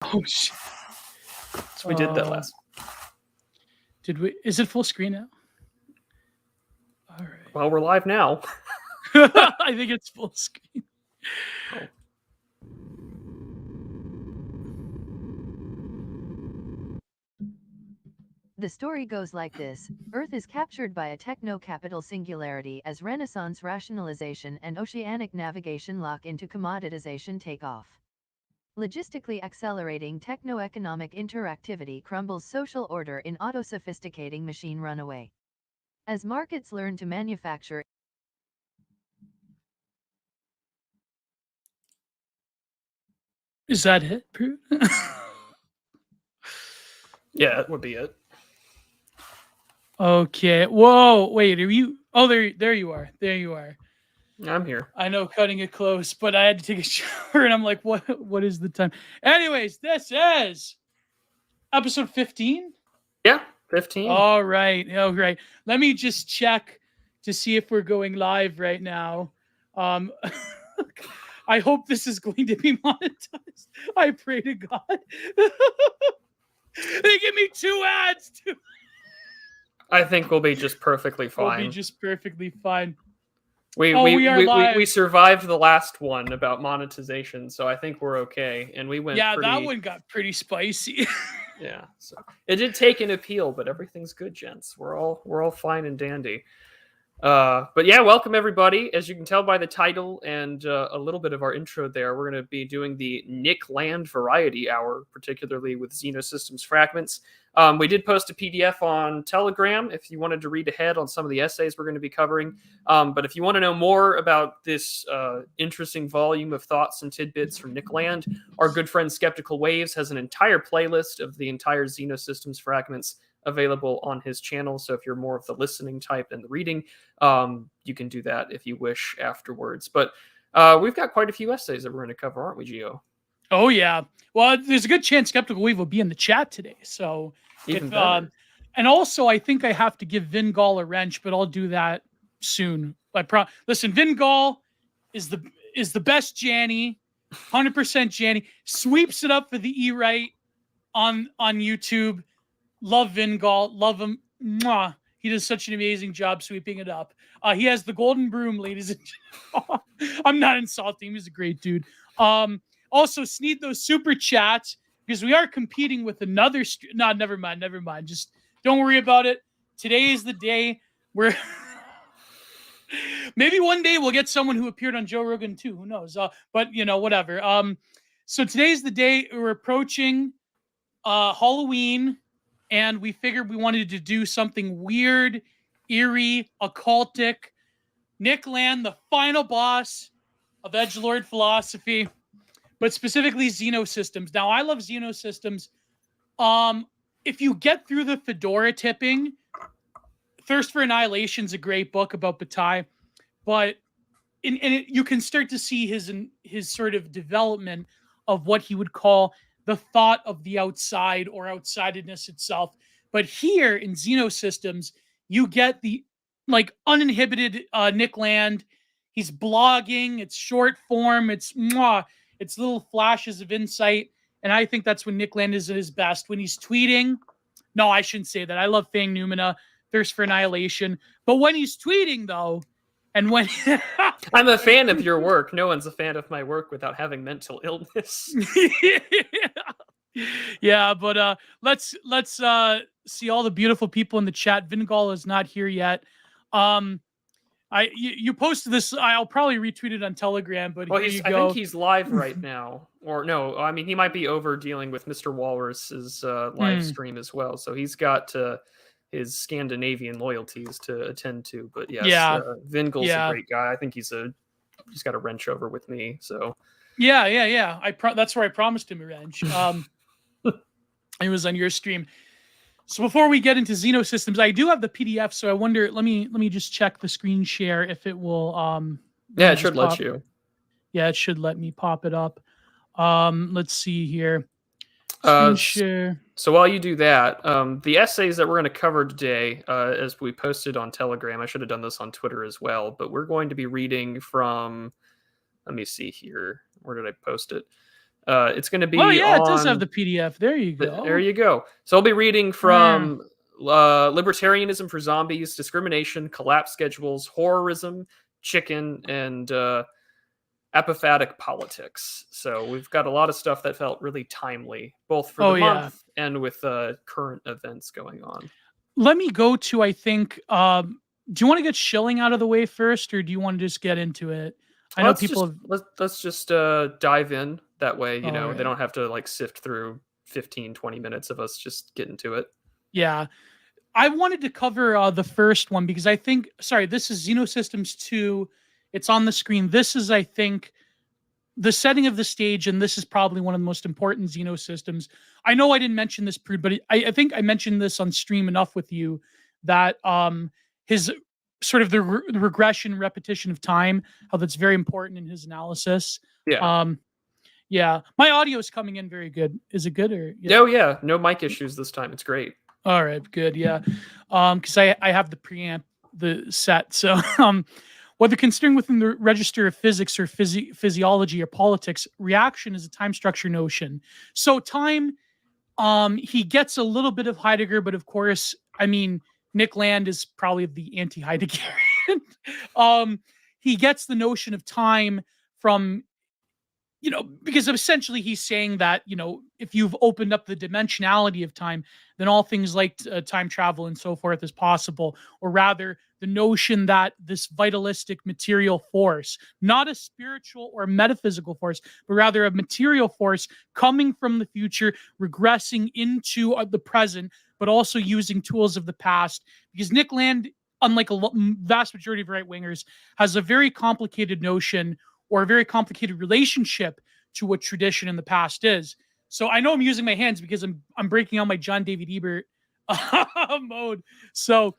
Oh shit! So we did that last. Did we? Is it full screen now? All right. Well, we're live now. I think it's full screen. Oh. The story goes like this. Earth is captured by a techno-capital singularity as Renaissance rationalization and oceanic navigation lock into commoditization takeoff. Logistically accelerating techno-economic interactivity crumbles social order in auto-sophisticating machine runaway. As markets learn to manufacture. Is that it? Yeah, that would be it. Okay. Whoa. Wait. Are you? Oh, there you are. There you are. I'm here. I know, cutting it close, but I had to take a shower, and I'm like, what is the time? Anyways, this is episode 15. Yeah, 15. All right. Oh, right. Let me just check to see if we're going live right now. I hope this is going to be monetized. I pray to God. They give me 2 ads too. I think we'll be just perfectly fine. We'll be just perfectly fine. We survived the last one about monetization, so I think we're okay. And we went. Yeah, that one got pretty spicy. Yeah, so it did take an appeal, but everything's good, gents. We're all fine and dandy. But yeah, welcome everybody. As you can tell by the title and a little bit of our intro there, we're going to be doing the Nick Land Variety Hour, particularly with XENOSYTEMS fragments. We did post a PDF on Telegram if you wanted to read ahead on some of the essays we're going to be covering. But if you want to know more about this interesting volume of thoughts and tidbits from Nick Land, our good friend Skeptical Waves has an entire playlist of the entire XENOSYTEMS fragments available on his channel. So if you're more of the listening type than the reading, you can do that if you wish afterwards. But we've got quite a few essays that we're going to cover, aren't we, Gio? Oh, yeah. Well, there's a good chance Skeptical Wave will be in the chat today. So, even better. And also, I think I have to give Vingal a wrench, but I'll do that soon. Listen, Vingal is the best Janny, 100% Janny. Sweeps it up for the E-Right on YouTube. Love Vingal. Love him. Mwah. He does such an amazing job sweeping it up. He has the golden broom, ladies and gentlemen. I'm not insulting him. He's a great dude. Also, sneed those super chats because we are competing with another. No, never mind. Just don't worry about it. Today is the day where maybe one day we'll get someone who appeared on Joe Rogan too. Who knows? But whatever. So today's the day we're approaching Halloween, and we figured we wanted to do something weird, eerie, occultic. Nick Land, the final boss of edgelord philosophy, but specifically XENOSYTEMS. Now, I love XENOSYTEMS. If you get through the fedora tipping, Thirst for Annihilation is a great book about Bataille, but you can start to see his sort of development of what he would call the thought of the outside or outsidedness itself. But here in XENOSYTEMS, you get the uninhibited Nick Land. He's blogging. It's short form. It's little flashes of insight. And I think that's when Nick Land is at his best. When he's tweeting, no, I shouldn't say that. I love Fang Numina, Thirst for Annihilation. But when he's tweeting, though, and when I'm a fan of your work. No one's a fan of my work without having mental illness. Yeah, but let's see all the beautiful people in the chat. Vingal is not here yet. You posted this. I'll probably retweet it on Telegram. But well, here you go. I think he's live right now, or no? I mean, he might be over dealing with Mr. Walrus's live stream as well. So he's got his Scandinavian loyalties to attend to. But yes, Vingal's a great guy. I think he's got a wrench over with me. So yeah. That's where I promised him a wrench. It was on your stream. So before we get into XENOSYTEMS, I do have the PDF. So I wonder, let me just check the screen share if it will. Yeah, it should let you. Yeah, it should let me pop it up. Let's see here. Screen share. So while you do that, the essays that we're going to cover today, as we posted on Telegram, I should have done this on Twitter as well, but we're going to be reading from, let me see here. Where did I post it? It's going to be Oh yeah, it does have on the PDF. There you there go. you go. So I'll be reading from Libertarianism for Zombies, Discrimination, Collapse Schedules, Horrorism, Chicken, and Apophatic Politics. So we've got a lot of stuff that felt really timely, both for Oh the yeah. month and with current events going on. Let me go to, I think, do you want to get shilling out of the way first, or do you want to just get into it? I know people have... let's just dive in. That way, you know, Alright. they don't have to like sift through 15-20 minutes of us just getting to it. Yeah. I wanted to cover the first one because I think, sorry, this is XENOSYTEMS 2. It's on the screen. This is, I think, the setting of the stage, and this is probably one of the most important XENOSYTEMs. I know I didn't mention this, Prude, but I think I mentioned this on stream enough with you that his sort of the regression, repetition of time, how that's very important in his analysis. Yeah. Yeah. My audio is coming in very good. Is it good or? Yeah. Oh yeah, no mic issues this time. It's great. All right, good. Yeah. Because I have the preamp, the set. So whether considering within the register of physics or physiology or politics, reaction is a time structure notion. So time, he gets a little bit of Heidegger, but of course, I mean, Nick Land is probably the anti-Heideggerian. He gets the notion of time from, you know, because essentially he's saying that, you know, if you've opened up the dimensionality of time, then all things like time travel and so forth is possible. Or rather, the notion that this vitalistic material force, not a spiritual or metaphysical force, but rather a material force coming from the future, regressing into the present, but also using tools of the past. Because Nick Land, unlike a vast majority of right-wingers, has a very complicated notion or a very complicated relationship to what tradition in the past is. So I know I'm using my hands because I'm breaking out my John David Ebert mode. So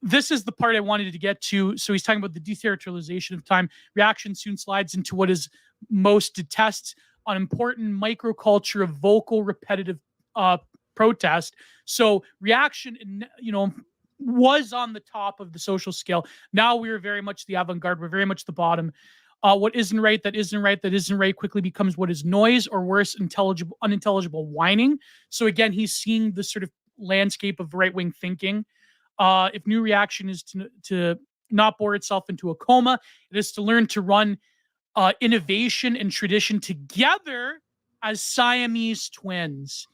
this is the part I wanted to get to. So he's talking about the deterritorialization of time. Reaction soon slides into what is most detests an important microculture of vocal repetitive protest. So reaction, you know, was on the top of the social scale. Now we're very much the avant-garde. We're very much the bottom. What isn't right, that isn't right, that isn't right quickly becomes what is noise, or worse, unintelligible whining. So again, he's seeing the sort of landscape of right-wing thinking. If new reaction is to not bore itself into a coma, it is to learn to run innovation and tradition together as Siamese twins.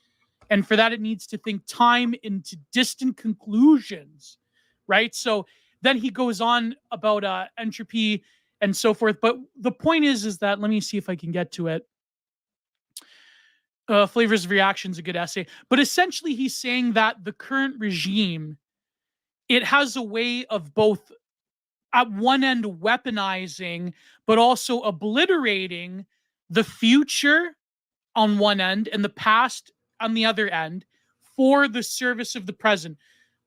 And for that, it needs to think time into distant conclusions, right? So then he goes on about entropy and so forth. But the point is that, let me see if I can get to it. Flavors of Reaction is a good essay. But essentially, he's saying that the current regime, it has a way of both, at one end, weaponizing, but also obliterating the future on one end and the past on the other end for the service of the present.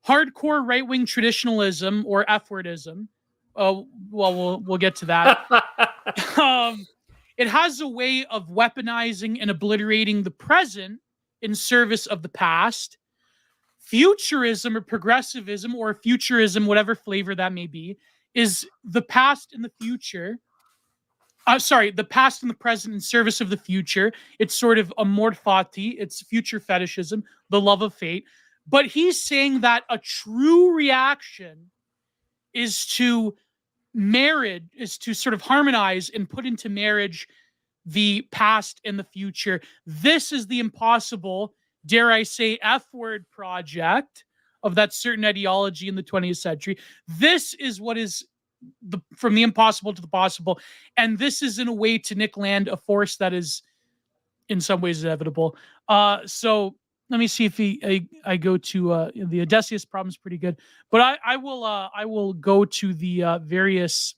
Hardcore right-wing traditionalism, or F-wordism, we'll get to that. It has a way of weaponizing and obliterating the present in service of the past. Futurism or progressivism or futurism, whatever flavor that may be, is the past and the future. The past and the present in service of the future. It's sort of amor fati. It's future fetishism, the love of fate. But he's saying that a true reaction is to sort of harmonize and put into marriage the past and the future. This is the impossible, dare I say, F-word project of that certain ideology in the 20th century. This is what is from the impossible to the possible. And this is, in a way, to Nick Land, a force that is in some ways inevitable. So let me see if I go to the Odysseus problem is pretty good, but I will go to the various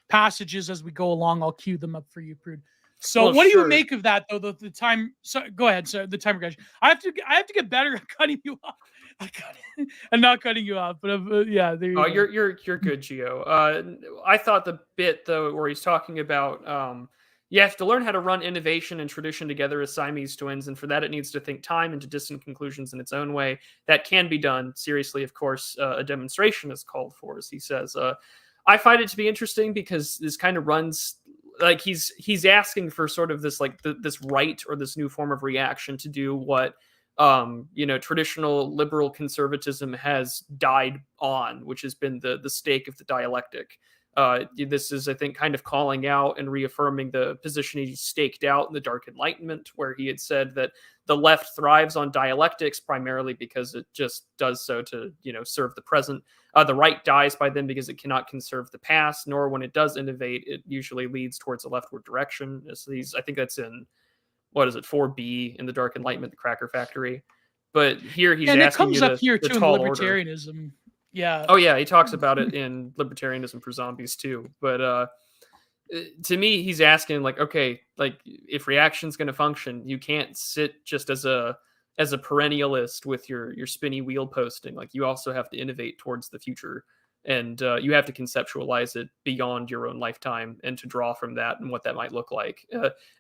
passages as we go along. I'll cue them up for you, Prude. So what do you make of that, though? The time. So go ahead, sir. The time regression. I have to get better at cutting you off. I'm not cutting you off, but yeah, there you go. You're good, Gio. I thought the bit though where he's talking about you have to learn how to run innovation and tradition together as Siamese twins, and for that it needs to think time into distant conclusions in its own way. That can be done. Seriously, of course, a demonstration is called for, as he says. I find it to be interesting because this kind of runs like he's asking for sort of this like this right or this new form of reaction to do what traditional liberal conservatism has died on, which has been the stake of the dialectic. This is, I think, kind of calling out and reaffirming the position he staked out in the Dark Enlightenment, where he had said that the left thrives on dialectics primarily because it just does so to, serve the present. The right dies by them because it cannot conserve the past, nor when it does innovate, it usually leads towards a leftward direction. So I think that's in, 4B in the Dark Enlightenment, the Cracker Factory. But here he's and it asking comes you up here the too in tall libertarianism. Order. Yeah. Oh yeah, he talks about it in Libertarianism for Zombies too. But to me, he's asking like, okay, like if reaction's going to function, you can't sit just as a perennialist with your spinny wheel posting. Like you also have to innovate towards the future, and you have to conceptualize it beyond your own lifetime and to draw from that and what that might look like.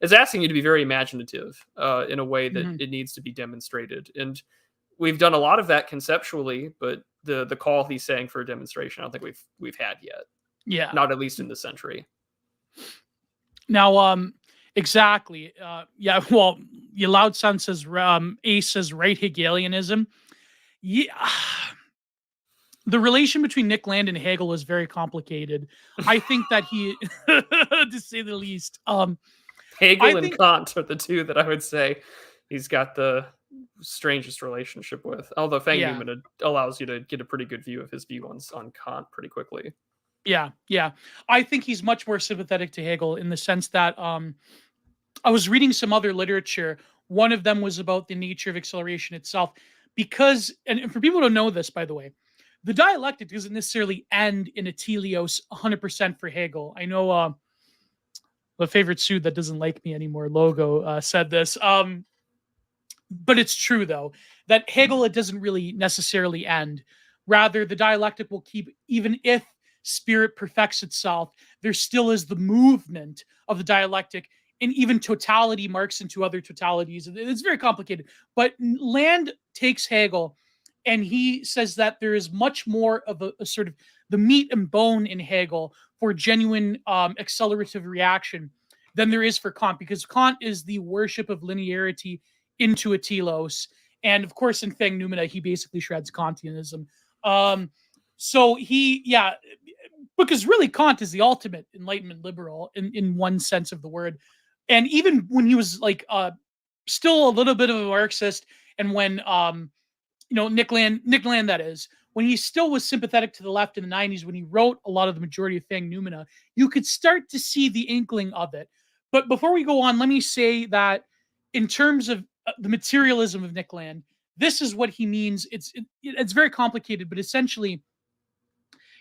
It's asking you to be very imaginative in a way that it needs to be demonstrated. And we've done a lot of that conceptually, but the call he's saying for a demonstration, I don't think we've had yet. Yeah. Not at least in this century. Now, exactly. Yeah. Well, your loud son says, Ace says right Hegelianism. Yeah. The relation between Nick Land and Hegel is very complicated. I think that he, to say the least, Hegel and Kant are the two that I would say he's got the strangest relationship with. Although Fang Newman allows you to get a pretty good view of his view on Kant pretty quickly. Yeah. I think he's much more sympathetic to Hegel in the sense that I was reading some other literature. One of them was about the nature of acceleration itself. Because, and for people to know this, by the way, the dialectic doesn't necessarily end in a teleos 100% for Hegel. I know the favorite suit that doesn't like me anymore, Logo, said this. But it's true, though, that Hegel, it doesn't really necessarily end. Rather, the dialectic will keep, even if spirit perfects itself, there still is the movement of the dialectic, and even totality marks into other totalities. It's very complicated. But Land takes Hegel, and he says that there is much more of a sort of the meat and bone in Hegel for genuine accelerative reaction than there is for Kant, because Kant is the worship of linearity into a telos. And of course, in Fang Numina, he basically shreds Kantianism. So because really Kant is the ultimate Enlightenment liberal in one sense of the word. And even when he was like still a little bit of a Marxist, and when Nick Land, that is, when he still was sympathetic to the left in the 90s, when he wrote a lot of the majority of Fang Numina, you could start to see the inkling of it. But before we go on, let me say that in terms of the materialism of Nick Land, this is what he means. It's very complicated, but essentially,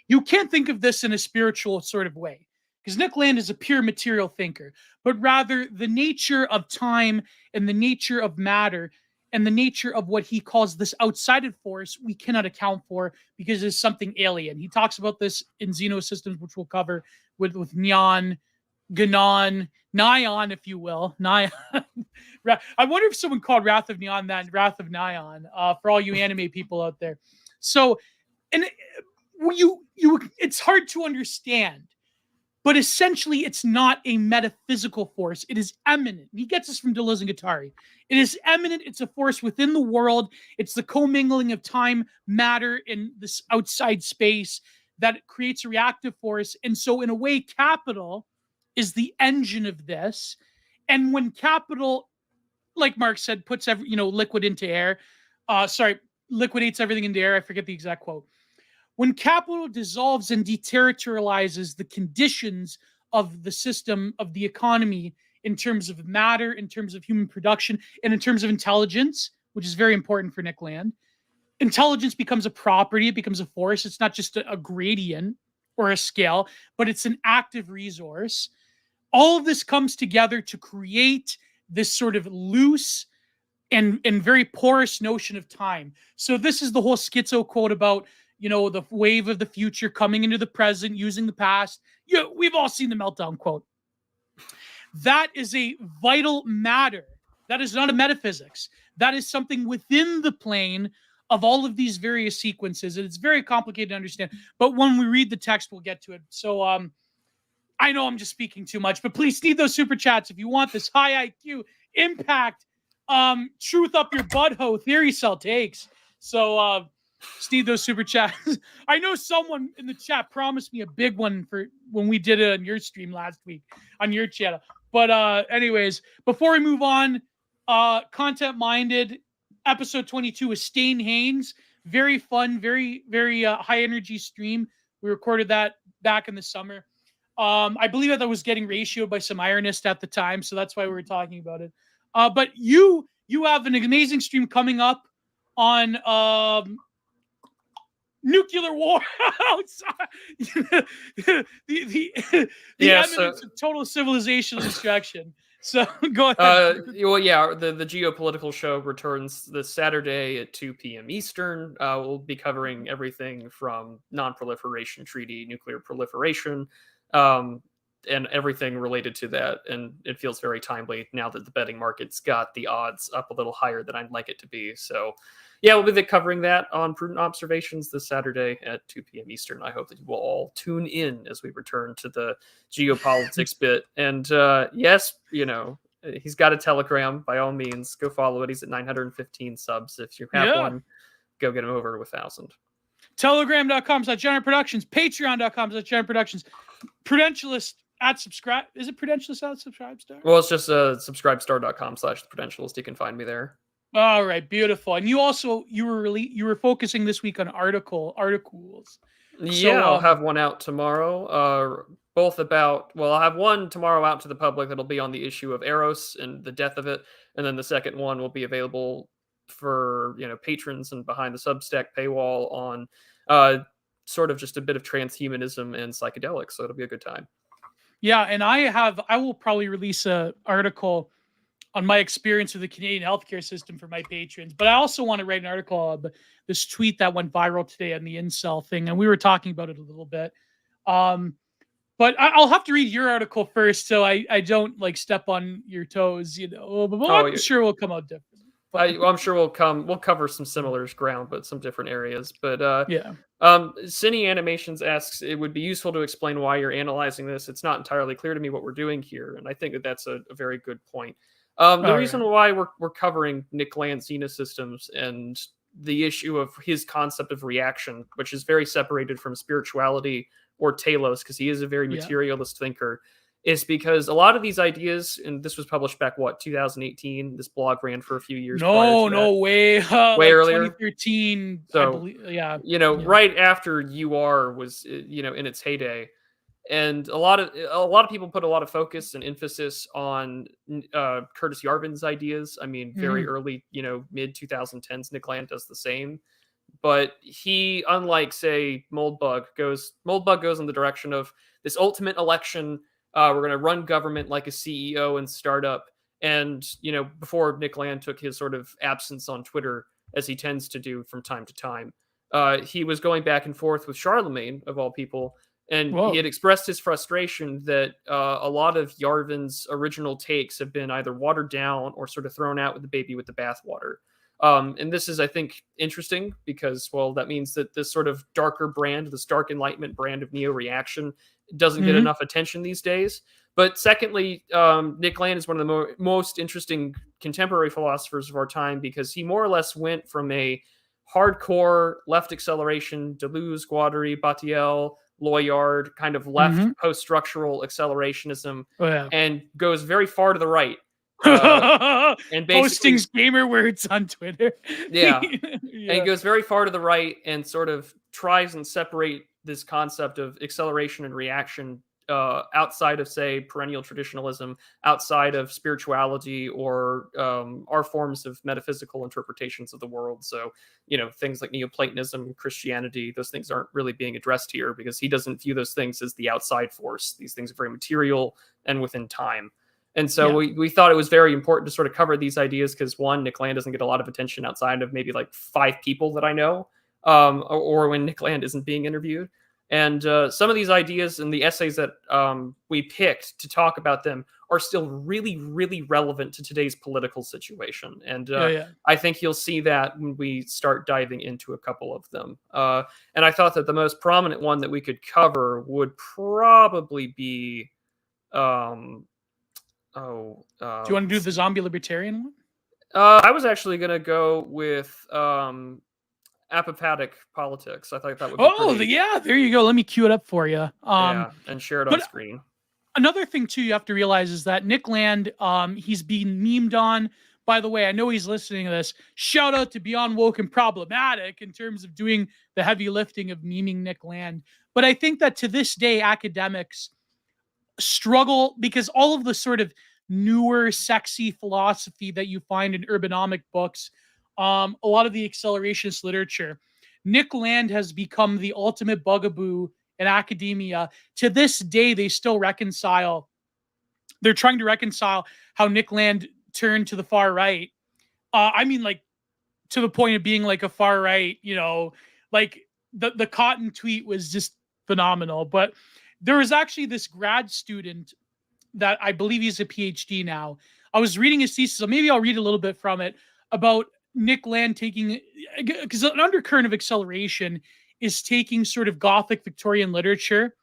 you can't think of this in a spiritual sort of way, because Nick Land is a pure material thinker, but rather the nature of time and the nature of matter and the nature of what he calls this outside force we cannot account for because it's something alien. He talks about this in XENOSYTEMS, which we'll cover with Neon, Ganon, Nyan, if you will. Nyan. I wonder if someone called Wrath of Neon that Wrath of Nyan for all you anime people out there. So, and it's hard to understand, but essentially it's not a metaphysical force. It is eminent. He gets this from Deleuze and Guattari. It is eminent. It's a force within the world. It's the commingling of time, matter, and this outside space that creates a reactive force. And so in a way, capital is the engine of this. And when capital, like Marx said, puts liquid into air, liquidates everything into air. I forget the exact quote. When capital dissolves and deterritorializes the conditions of the system of the economy in terms of matter, in terms of human production, and in terms of intelligence, which is very important for Nick Land, intelligence becomes a property, it becomes a force. It's not just a gradient or a scale, but it's an active resource. All of this comes together to create this sort of loose and very porous notion of time. So this is the whole schizo quote about, the wave of the future coming into the present, using the past. We've all seen the meltdown quote. That is a vital matter. That is not a metaphysics. That is something within the plane of all of these various sequences. And it's very complicated to understand. But when we read the text, we'll get to it. So I know I'm just speaking too much, but please need those super chats if you want this high IQ impact, truth up your butthole theory cell takes. So need those super chats. I know someone in the chat promised me a big one for when we did it on your stream last week on your channel. But anyways, before we move on, content minded episode 22 with Stain Haynes. Very fun, very, very high energy stream. We recorded that back in the summer. I believe that was getting ratioed by some ironist at the time, so that's why we were talking about it. But you have an amazing stream coming up on nuclear war. the eminence of total civilizational destruction. So go ahead. Well, yeah, the geopolitical show returns this Saturday at 2 p.m. Eastern. We'll be covering everything from non-proliferation treaty, nuclear proliferation, and everything related to that. And it feels very timely now that the betting market's got the odds up a little higher than I'd like it to be. So yeah, we'll be covering that on Prudent Observations this Saturday at 2 p.m. Eastern. I hope that you will all tune in as we return to the geopolitics bit. And yes, he's got a Telegram. By all means, go follow it. He's at 915 subs. If you have one, go get him over to 1,000. Telegram.com/General Productions. Patreon.com/General Productions. Prudentialist at subscribe. Is it Prudentialist at Subscribestar? Well, it's just subscribestar.com/Prudentialist. You can find me there. All right, beautiful. And you were focusing this week on articles. Yeah, I'll have one out tomorrow. Both about, I'll have one tomorrow out to the public that'll be on the issue of Eros and the death of it, and then the second one will be available for patrons and behind the Substack paywall on sort of just a bit of transhumanism and psychedelics. So it'll be a good time. Yeah, and I will probably release an article on my experience with the Canadian healthcare system for my patrons. But I also want to write an article on this tweet that went viral today on the incel thing, and we were talking about it a little bit. But I'll have to read your article first, so I don't step on your toes, But I'm sure we'll come out different. I'm sure we'll cover some similar ground, but some different areas. But Cine Animations asks, it would be useful to explain why you're analyzing this. It's not entirely clear to me what we're doing here, and I think that that's a very good point. The reason why we're covering Nick Land's XENOSYTEMS and the issue of his concept of reaction, which is very separated from spirituality or telos, because he is a very materialist thinker, is because a lot of these ideas, and this was published back, 2018? This blog ran for a few years. Way earlier. 2013. So, I believe, right after UR was, in its heyday. And a lot of people put a lot of focus and emphasis on Curtis Yarvin's ideas. I mean, very early, mid 2010s, Nick Land does the same. But he, unlike, say, Moldbug goes in the direction of this ultimate election. We're going to run government like a CEO and startup. And, before Nick Land took his sort of absence on Twitter, as he tends to do from time to time, he was going back and forth with Charlemagne, of all people. And he had expressed his frustration that a lot of Yarvin's original takes have been either watered down or sort of thrown out with the baby with the bathwater. And this is, I think, interesting because, that means that this sort of darker brand, this dark enlightenment brand of neo-reaction doesn't get enough attention these days. But secondly, Nick Land is one of the most interesting contemporary philosophers of our time because he more or less went from a hardcore left acceleration, Deleuze, Guattari, Bataille, Loyard, kind of left post-structural accelerationism, and goes very far to the right. And posting gamer words on Twitter. And he goes very far to the right and sort of tries and separate this concept of acceleration and reaction outside of, say, perennial traditionalism, outside of spirituality or our forms of metaphysical interpretations of the world. So, things like Neoplatonism, Christianity, those things aren't really being addressed here because he doesn't view those things as the outside force. These things are very material and within time. And so we thought it was very important to sort of cover these ideas because, one, Nick Land doesn't get a lot of attention outside of maybe 5 people that I know, or when Nick Land isn't being interviewed. And some of these ideas and the essays that we picked to talk about them are still really, really relevant to today's political situation. And I think you'll see that when we start diving into a couple of them. And I thought that the most prominent one that we could cover would probably be... do you want to do the zombie libertarian one? I was actually going to go with apophatic politics. I thought that would be pretty... yeah, there you go. Let me cue it up for you. Yeah, and share it on screen. Another thing, too, you have to realize is that Nick Land, he's being memed on. By the way, I know he's listening to this. Shout out to Beyond Woke and Problematic in terms of doing the heavy lifting of memeing Nick Land. But I think that to this day, academics struggle because all of the sort of newer, sexy philosophy that you find in urbanomic books, a lot of the accelerationist literature, Nick Land has become the ultimate bugaboo in academia. To this day, they still reconcile. They're trying to reconcile how Nick Land turned to the far right. I mean, like, to the point of being like a far right, like the Cotton tweet was just phenomenal. But there was actually this grad student that I believe he's a PhD now. I was reading his thesis, so maybe I'll read a little bit from it about Nick Land taking, because an undercurrent of acceleration is taking sort of Gothic Victorian literature,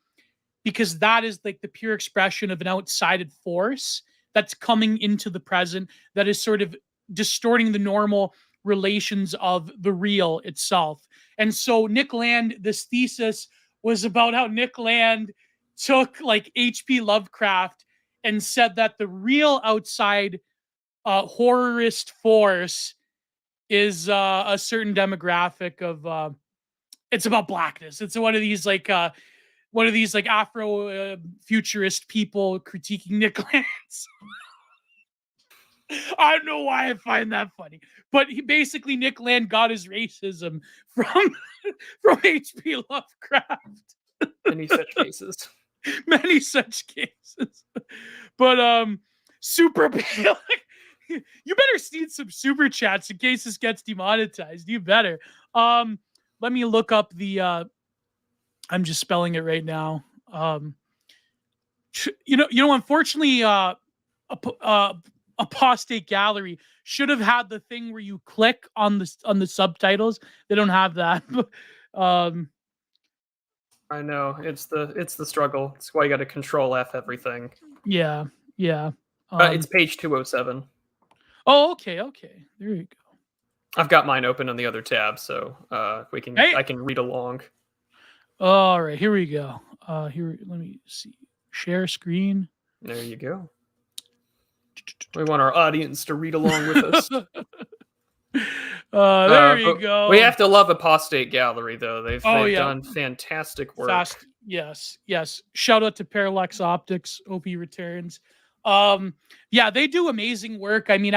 because that is like the pure expression of an outside force that's coming into the present, that is sort of distorting the normal relations of the real itself. And so Nick Land, this thesis was about how Nick Land took like H.P. Lovecraft and said that the real outside horrorist force is a certain demographic of it's about blackness. It's one of these like Afro futurist people critiquing Nick Land's. I don't know why I find that funny, but basically Nick Land got his racism from H.P. Lovecraft. Many such cases. Many such cases. But super pale. You better need some super chats in case this gets demonetized. You better. Let me look up the I'm just spelling it right now. Unfortunately, Apostate Gallery should have had the thing where you click on the subtitles. They don't have that. I know, it's the struggle. It's why you got to Control F everything. Yeah. It's page 207. Oh, okay. There you go. I've got mine open on the other tab, so I can read along. All right, here we go. Let me see. Share screen. There you go. We want our audience to read along with us. There you go. We have to love Apostate Gallery, though. They've done fantastic work. Yes. Shout out to Parallax Optics. OP returns. They do amazing work. I mean,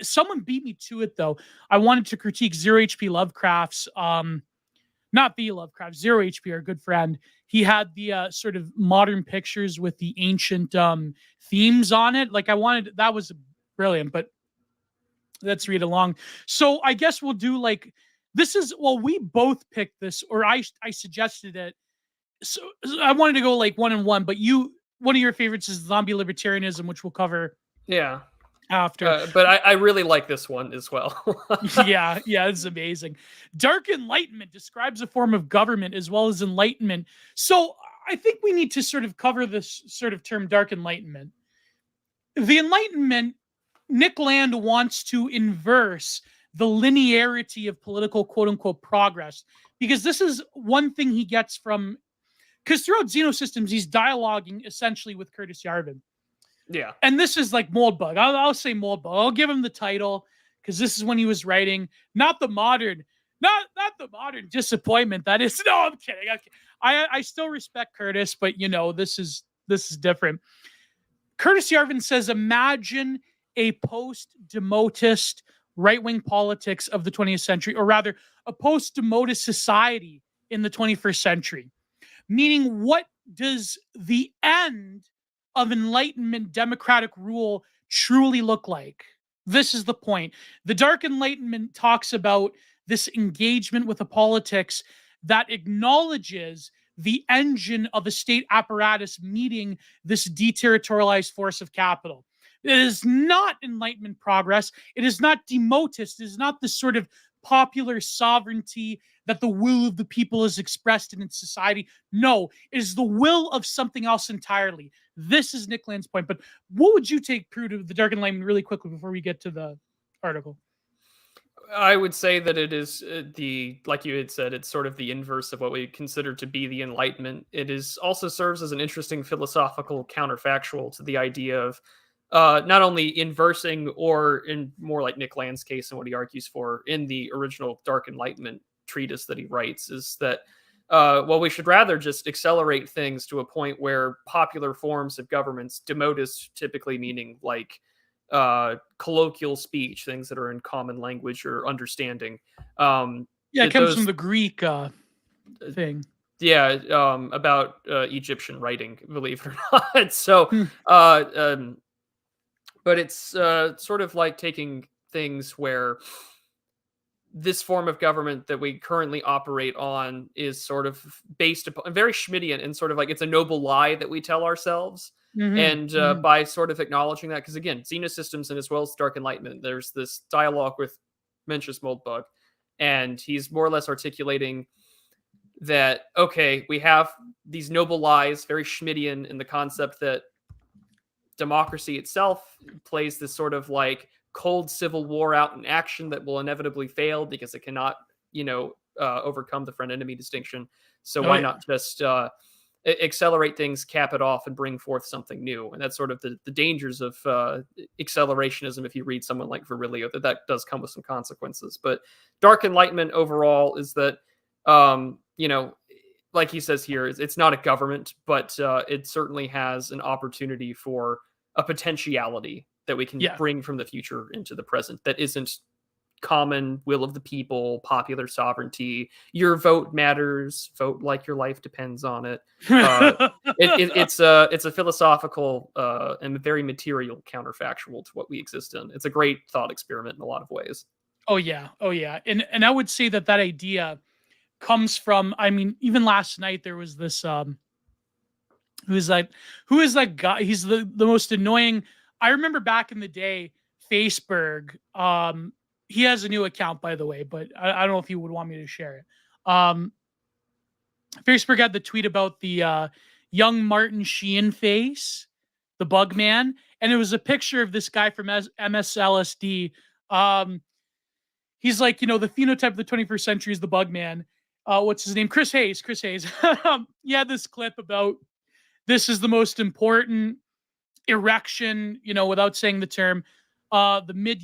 someone beat me to it, though. I wanted to critique Zero HP Lovecraft's, not the Lovecraft, Zero HP, our good friend. He had the sort of modern pictures with the ancient themes on it. Like that was brilliant, but let's read along. So I guess we'll do we both picked this, or I suggested it. So I wanted to go like 1-on-1, but one of your favorites is zombie libertarianism, which we'll cover. Yeah. After. But I really like this one as well. yeah, it's amazing. Dark enlightenment describes a form of government as well as enlightenment. So I think we need to sort of cover this sort of term, dark enlightenment. The Enlightenment, Nick Land wants to inverse the linearity of political quote-unquote progress, because this is one thing he gets from, because throughout XENOSYTEMS, he's dialoguing essentially with Curtis Yarvin. Yeah. And this is like Moldbug. I'll say Moldbug. I'll give him the title because this is when he was writing, not the modern disappointment. That is, no, I'm kidding. I still respect Curtis, but this is different. Curtis Yarvin says, imagine a post-demotist right-wing politics of the 20th century, or rather a post-demotist society in the 21st century. Meaning, what does the end of Enlightenment democratic rule truly look like? This is the point. The Dark Enlightenment talks about this engagement with a politics that acknowledges the engine of a state apparatus meeting this deterritorialized force of capital. It is not Enlightenment progress. It is not demotist. It is not the sort of popular sovereignty that the will of the people is expressed in society. No, it is the will of something else entirely. This is Nick Land's point. But what would you take, Prue, to the Dark Enlightenment really quickly before we get to the article? I would say that it is like you had said, it's sort of the inverse of what we consider to be the Enlightenment. It is also serves as an interesting philosophical counterfactual to the idea of not only inversing, or in more like Nick Land's case and what he argues for in the original Dark Enlightenment treatise that he writes, is that well, we should rather just accelerate things to a point where popular forms of governments, demotist typically meaning like colloquial speech, things that are in common language or understanding. It comes from the Greek thing. Yeah, about Egyptian writing, believe it or not. So, but it's sort of like taking things where this form of government that we currently operate on is sort of based upon very Schmittian, and sort of like it's a noble lie that we tell ourselves. And by sort of acknowledging that, because again, XENOSYTEMS and as well as Dark Enlightenment, there's this dialogue with Mencius Moldbug, and he's more or less articulating that, okay, we have these noble lies, very Schmittian, in the concept that democracy itself plays this sort of like cold civil war out in action that will inevitably fail because it cannot, overcome the friend enemy distinction. So why not just accelerate things, cap it off, and bring forth something new? And that's sort of the dangers of accelerationism. If you read someone like Virilio, that does come with some consequences. But Dark Enlightenment overall is that, like he says here, it's not a government, but it certainly has an opportunity for a potentiality that we can bring from the future into the present that isn't common will of the people, popular sovereignty, your vote matters, vote like your life depends on it. It's a philosophical and very material counterfactual to what we exist in. It's a great thought experiment in a lot of ways. Oh yeah. And I would say that idea comes from, I mean, even last night there was this who is that guy? He's the most annoying. I remember back in the day, Facebook, he has a new account, by the way, but I don't know if he would want me to share it. Facebook had the tweet about the young Martin Sheen face, the bug man, and it was a picture of this guy from MSLSD. He's like, the phenotype of the 21st century is the bug man. What's his name? Chris Hayes. He had this clip about this is the most important erection, without saying the term, the mid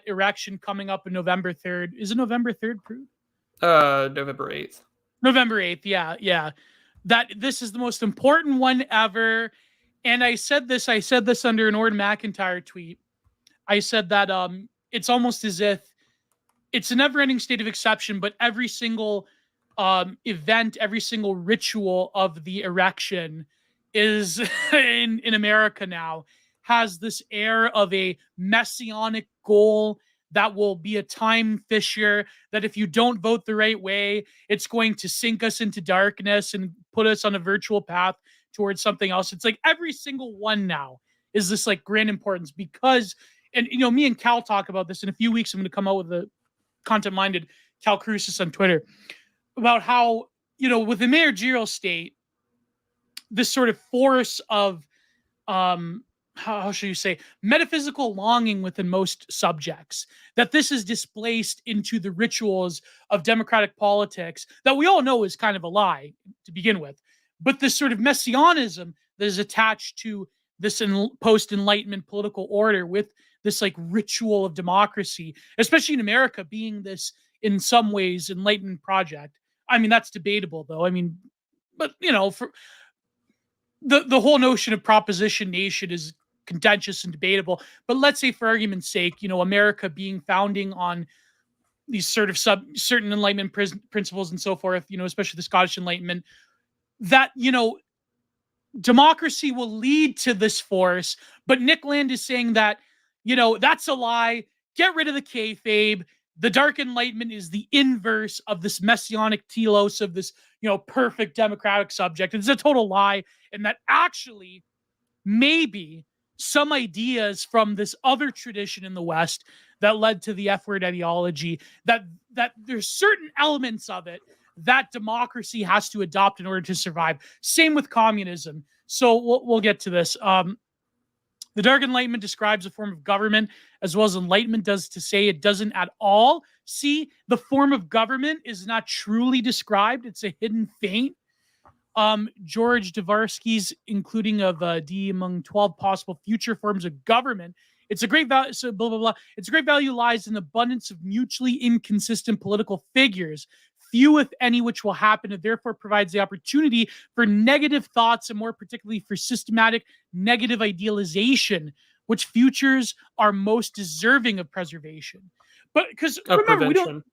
erection coming up in November 3rd. Is it November 3rd, Prue? November 8th. November 8th, yeah. That this is the most important one ever. And I said this under an Ord McIntyre tweet. I said that it's almost as if it's a never-ending state of exception, but every single event, every single ritual of the erection is in America now has this air of a messianic goal that will be a time fissure, that if you don't vote the right way, it's going to sink us into darkness and put us on a virtual path towards something else. It's like every single one now is this like grand importance because, and me and Cal talk about this in a few weeks. I'm going to come out with a content-minded Cal Crucis on Twitter about how, with the managerial state, this sort of force of, how should you say, metaphysical longing within most subjects, that this is displaced into the rituals of democratic politics that we all know is kind of a lie to begin with. But this sort of messianism that is attached to this post-Enlightenment political order with this like ritual of democracy, especially in America being this, in some ways, Enlightenment project. I mean, that's debatable though. I mean, but for the whole notion of proposition nation is contentious and debatable. But let's say, for argument's sake, America being founding on these sort of certain Enlightenment principles and so forth, especially the Scottish Enlightenment, that, democracy will lead to this force. But Nick Land is saying that, that's a lie. Get rid of the kayfabe. the Dark Enlightenment is the inverse of this messianic telos of this, perfect democratic subject. It's a total lie, and that actually maybe some ideas from this other tradition in the West that led to the F-word ideology, that there's certain elements of it that democracy has to adopt in order to survive. Same with communism. So we'll get to this. The Dark Enlightenment describes a form of government as well as Enlightenment does to say it doesn't at all. See, the form of government is not truly described. It's a hidden feint. George Dvorsky's including of D among 12 possible future forms of government. It's a great value. So blah blah blah. Its great value lies in the abundance of mutually inconsistent political figures, few if any which will happen, and therefore provides the opportunity for negative thoughts and more particularly for systematic negative idealization, which futures are most deserving of preservation. But because remember, we don't.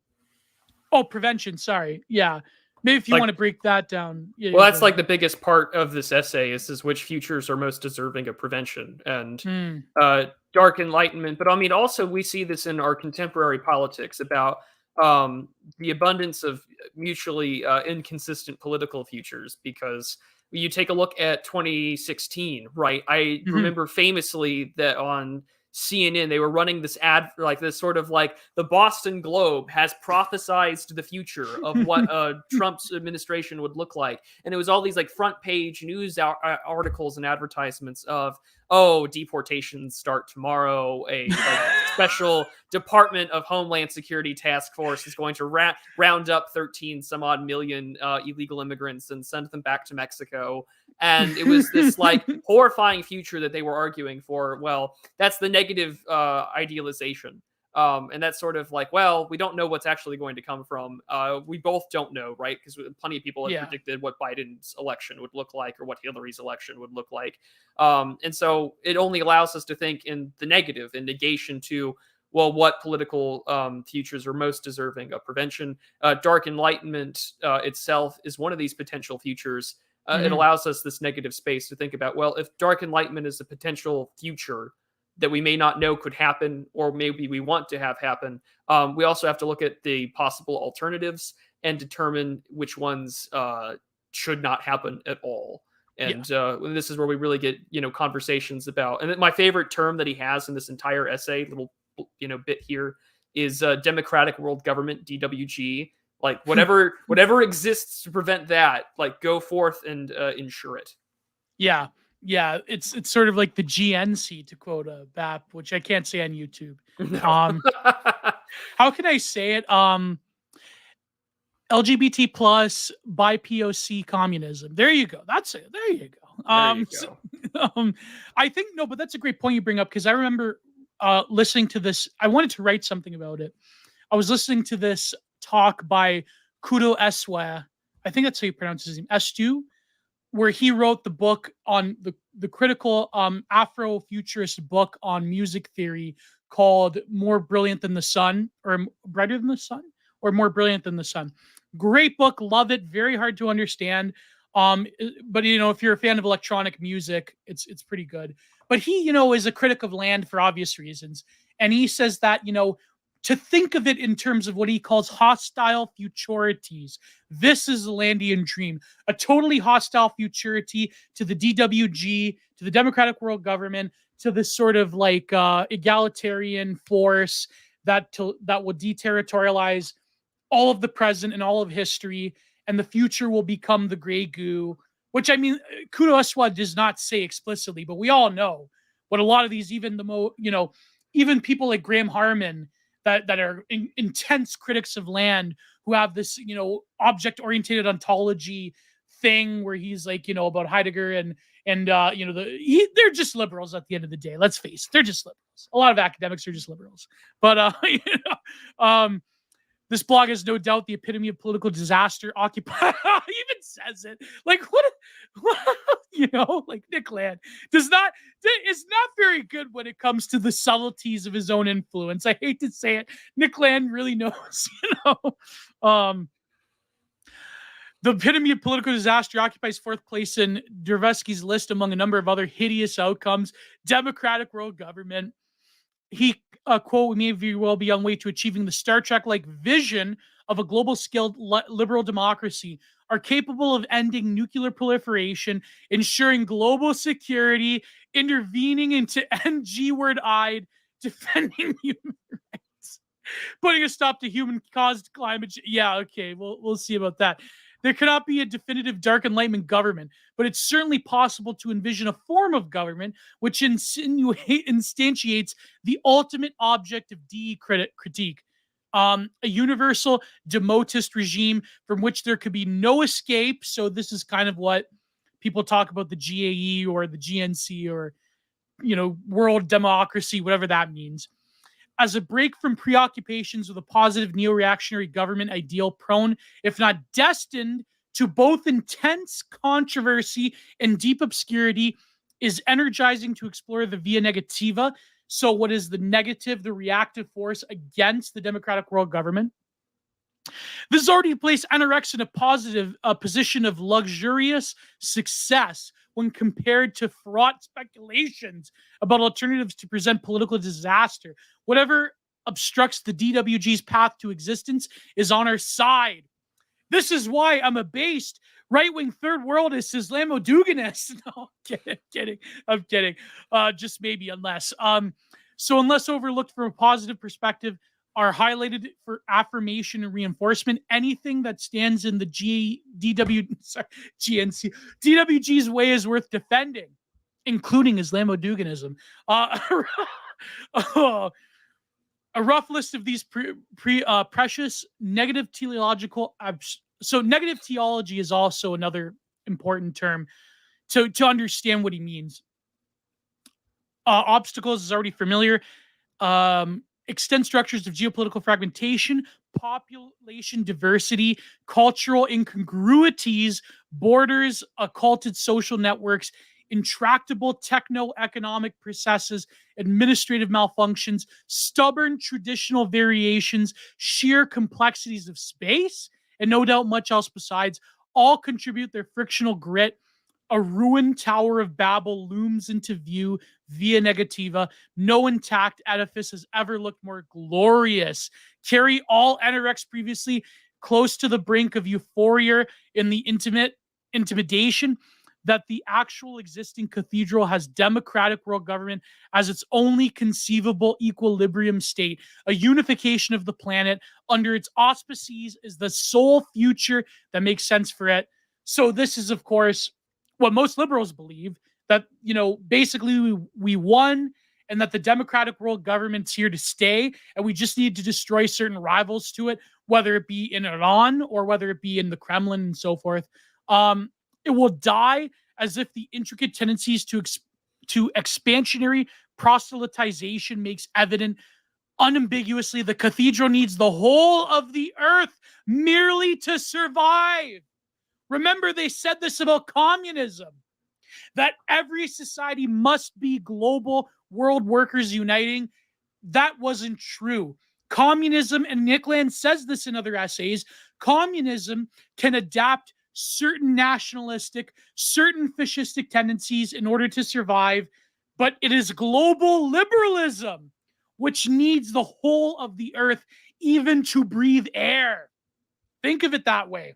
Oh, prevention. Sorry. Yeah. Maybe if you want to break that down. Yeah, well, that's like the biggest part of this essay is which futures are most deserving of prevention and Dark Enlightenment. But I mean, also we see this in our contemporary politics about the abundance of mutually inconsistent political futures. Because you take a look at 2016, right? I remember famously that on CNN, they were running this ad, like this sort of like the Boston Globe has prophesized the future of what Trump's administration would look like. And it was all these like front page news articles and advertisements of, oh, deportations start tomorrow. A special Department of Homeland Security task force is going to round up 13 some odd million illegal immigrants and send them back to Mexico. And it was this like horrifying future that they were arguing for. Well, that's the negative idealization. And that's sort of like, well, we don't know what's actually going to come from. We both don't know, right? Because plenty of people have predicted what Biden's election would look like or what Hillary's election would look like. And so it only allows us to think in the negative, in negation to, well, what political futures are most deserving of prevention. Dark Enlightenment itself is one of these potential futures. It allows us this negative space to think about, well, if Dark Enlightenment is a potential future that we may not know could happen, or maybe we want to have happen, we also have to look at the possible alternatives and determine which ones should not happen at all. And this is where we really get, conversations about, and my favorite term that he has in this entire essay, little, bit here, is democratic world government, DWG. Like whatever exists to prevent that, like go forth and ensure it. Yeah. Yeah, it's sort of like the GNC, to quote BAP, which I can't say on YouTube. No. How can I say it? LGBT plus by POC communism. There you go. That's it. There you go. I think but that's a great point you bring up, because I remember listening to this. I wanted to write something about it. I was listening to this talk by Kudo Eswa. I think that's how you pronounce his name, Estu, where he wrote the book on the critical Afrofuturist book on music theory called More Brilliant Than the Sun, or Brighter Than the Sun, or More Brilliant Than the Sun. Great book. Love it. Very hard to understand. But, if you're a fan of electronic music, it's pretty good. But he, is a critic of land for obvious reasons. And he says that, to think of it in terms of what he calls hostile futurities. This is the Landian dream, a totally hostile futurity to the DWG, to the democratic world government, to this sort of like egalitarian force that will deterritorialize all of the present and all of history, and the future will become the gray goo, which, I mean, Kudo Eswa does not say explicitly, but we all know what a lot of these, even even people like Graham Harman, that are intense critics of land, who have this, object-oriented ontology thing where he's like, about Heidegger and they're just liberals at the end of the day. Let's face it, they're just liberals. A lot of academics are just liberals. But this blog is no doubt the epitome of political disaster. Occupy he even says it. Like what like Nick Land is not very good when it comes to the subtleties of his own influence. I hate to say it. Nick Land really knows, the epitome of political disaster occupies fourth place in Dvorsky's list among a number of other hideous outcomes. Democratic world government. he quote, "We may very well be on way to achieving the Star Trek-like vision of a global scaled liberal democracy, are capable of ending nuclear proliferation, ensuring global security, intervening into NG-word-eyed, defending human rights, putting a stop to human-caused climate change." Yeah, okay, we'll see about that. "There cannot be a definitive dark enlightenment government, but it's certainly possible to envision a form of government which instantiates the ultimate object of DE critique. A universal demotist regime from which there could be no escape." So this is kind of what people talk about the GAE or the GNC or, world democracy, whatever that means. "As a break from preoccupations with a positive neo-reactionary government ideal prone, if not destined, to both intense controversy and deep obscurity, is energizing to explore the via negativa." So what is the negative, the reactive force against the democratic world government? "This has already placed NRX in a position of luxurious success when compared to fraught speculations about alternatives to present political disaster. Whatever obstructs the DWG's path to existence is on our side. This is why I'm a based right-wing third worldist Islamo-Duganist." No, I'm kidding. Just maybe unless. So unless overlooked from a positive perspective, are highlighted for affirmation and reinforcement. Anything that stands in the DWG's way is worth defending, including Islamo-Duganism. A rough list of these precious negative teleological. So negative theology is also another important term to understand what he means. Obstacles is already familiar. Extend structures of geopolitical fragmentation, population diversity, cultural incongruities, borders, occulted social networks, intractable techno-economic processes, administrative malfunctions, stubborn traditional variations, sheer complexities of space, and no doubt much else besides, all contribute their frictional grit. A ruined Tower of Babel looms into view via negativa. No intact edifice has ever looked more glorious. Carry all NRX previously close to the brink of euphoria in the intimidation that the actual existing cathedral has democratic world government as its only conceivable equilibrium state. A unification of the planet under its auspices is the sole future that makes sense for it. So this is, of course, what most liberals believe, that, basically we won and that the democratic world government's here to stay, and we just need to destroy certain rivals to it, whether it be in Iran or whether it be in the Kremlin and so forth. It will die as if the intricate tendencies to expansionary proselytization makes evident unambiguously. The cathedral needs the whole of the earth merely to survive. Remember, they said this about communism, that every society must be global world workers uniting. That wasn't true. Communism, and Nick Land says this in other essays, communism can adapt certain nationalistic, certain fascistic tendencies in order to survive, but it is global liberalism which needs the whole of the earth even to breathe air. Think of it that way.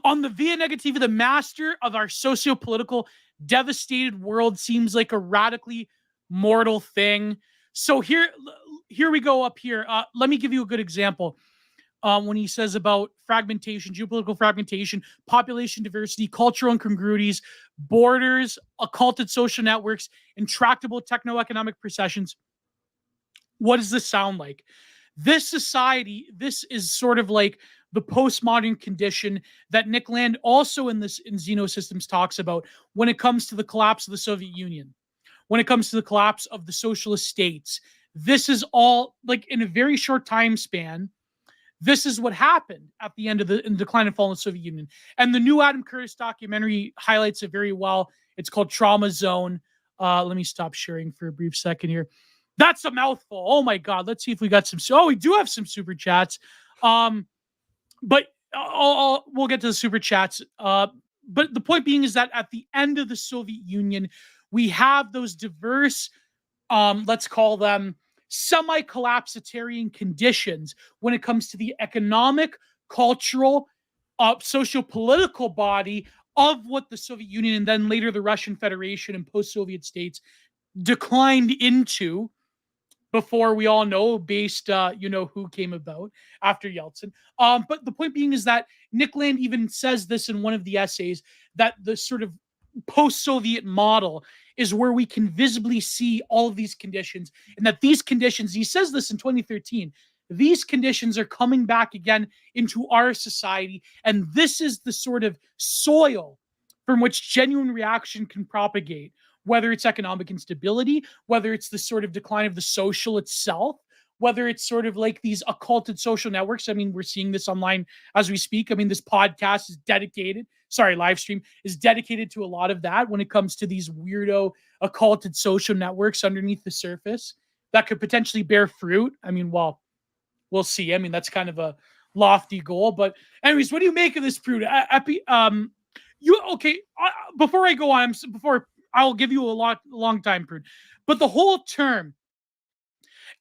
On the via negativa, the master of our socio-political devastated world seems like a radically mortal thing. So here we go up here. Let me give you a good example. When he says about fragmentation, geopolitical fragmentation, population diversity, cultural incongruities, borders, occulted social networks, intractable techno-economic processions. What does this sound like? This society, this is sort of like the postmodern condition that Nick Land also in XENOSYTEMS talks about when it comes to the collapse of the Soviet Union, when it comes to the collapse of the socialist states. This is all, like, in a very short time span, this is what happened at the end of the decline and fall of the Soviet Union. And the new Adam Curtis documentary highlights it very well. It's called Trauma Zone. Let me stop sharing for a brief second here. That's a mouthful. Oh my God. Let's see if we got some. Oh, we do have some super chats. But we'll get to the super chats. But the point being is that at the end of the Soviet Union, we have those diverse let's call them semi-collapsitarian conditions when it comes to the economic, cultural, socio-political body of what the Soviet Union and then later the Russian Federation and post-Soviet states declined into before we all know based who came about after Yeltsin. But the point being is that Nick Land even says this in one of the essays, that the sort of post-Soviet model is where we can visibly see all of these conditions, and that these conditions, he says this in 2013, these conditions are coming back again into our society, and this is the sort of soil from which genuine reaction can propagate, whether it's economic instability, whether it's the sort of decline of the social itself, whether it's sort of like these occulted social networks. I mean, we're seeing this online as we speak. I mean, this podcast is live stream is dedicated to a lot of that when it comes to these weirdo occulted social networks underneath the surface that could potentially bear fruit. I mean, well, we'll see. I mean, that's kind of a lofty goal. But anyways, what do you make of this, Prude? Before I go on, I'll give you a long time, Prude. But the whole term,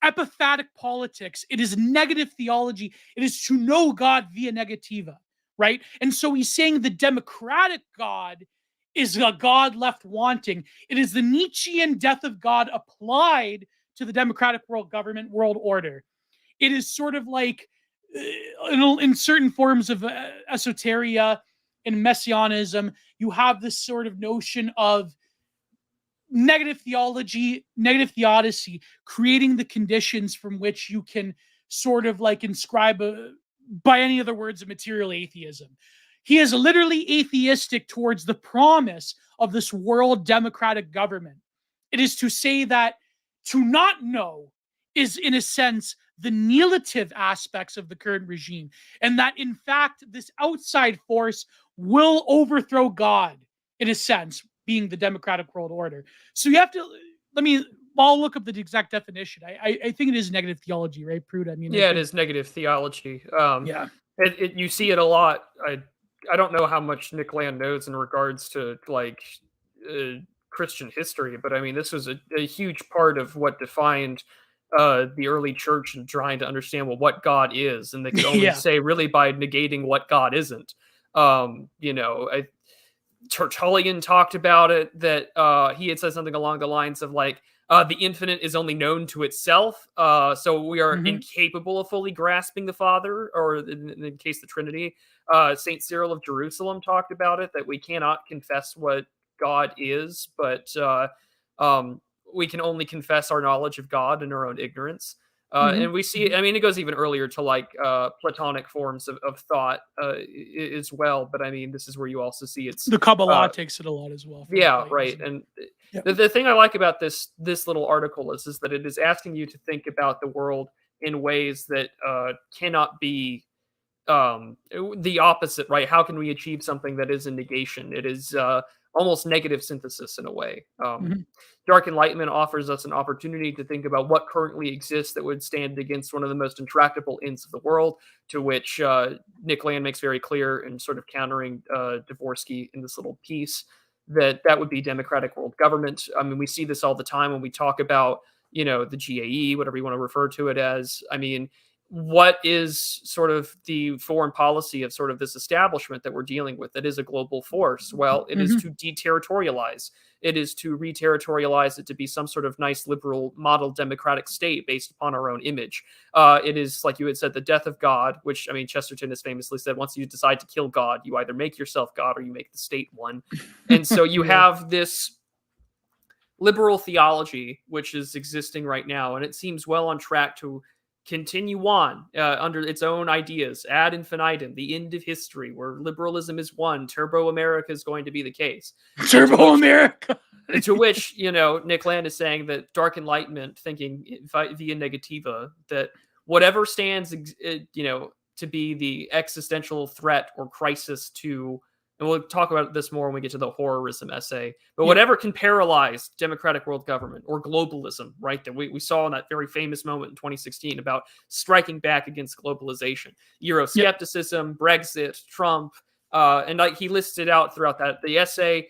apophatic politics, it is negative theology. It is to know God via negativa, right? And so he's saying the democratic God is a God left wanting. It is the Nietzschean death of God applied to the democratic world government, world order. It is sort of like in certain forms of esoteria and messianism, you have this sort of notion of negative theology, negative theodicy, creating the conditions from which you can sort of like inscribe, by any other words, a material atheism. He is literally atheistic towards the promise of this world democratic government. It is to say that to not know is, in a sense, the nihilative aspects of the current regime, and that, in fact, this outside force will overthrow God, in a sense, being the democratic world order. So you have to, I'll look up the exact definition. I think it is negative theology, right, Prude? I mean, yeah, it is negative theology. Yeah. You see it a lot. I don't know how much Nick Land knows in regards to like Christian history, but I mean, this was a huge part of what defined the early church and trying to understand what God is, and they could only say really by negating what God isn't. Tertullian talked about it, that he had said something along the lines of like, the infinite is only known to itself, so we are incapable of fully grasping the Father, or in case the Trinity. Saint Cyril of Jerusalem talked about it, that we cannot confess what God is, but we can only confess our knowledge of God and our own ignorance. And we see, I mean, it goes even earlier to like Platonic forms of thought as well. But I mean, this is where you also see it's the Kabbalah takes it a lot as well. Yeah, right. And the thing I like about this little article is that it is asking you to think about the world in ways that cannot be the opposite, right? How can we achieve something that is a negation? It is almost negative synthesis in a way. Dark Enlightenment offers us an opportunity to think about what currently exists that would stand against one of the most intractable ends of the world, to which Nick Land makes very clear in sort of countering Dvorsky in this little piece, that would be democratic world government. I mean, we see this all the time when we talk about, the GAE, whatever you want to refer to it as. I mean, what is sort of the foreign policy of sort of this establishment that we're dealing with that is a global force? Well, it is to deterritorialize. It is to re-territorialize it to be some sort of nice liberal model democratic state based upon our own image. It is, like you had said, the death of God, which, I mean, Chesterton has famously said, once you decide to kill God, you either make yourself God or you make the state one. And so you have this liberal theology, which is existing right now, and it seems well on track to continue on under its own ideas ad infinitum, the end of history, where liberalism is one, Turbo America is going to be the case. Turbo America. To which, Nick Land is saying that Dark Enlightenment, thinking via negativa, that whatever stands, to be the existential threat or crisis to, and we'll talk about this more when we get to the horrorism essay, but whatever can paralyze democratic world government or globalism, right, that we saw in that very famous moment in 2016 about striking back against globalization, Euroscepticism, Brexit, Trump, And like he listed out throughout the essay,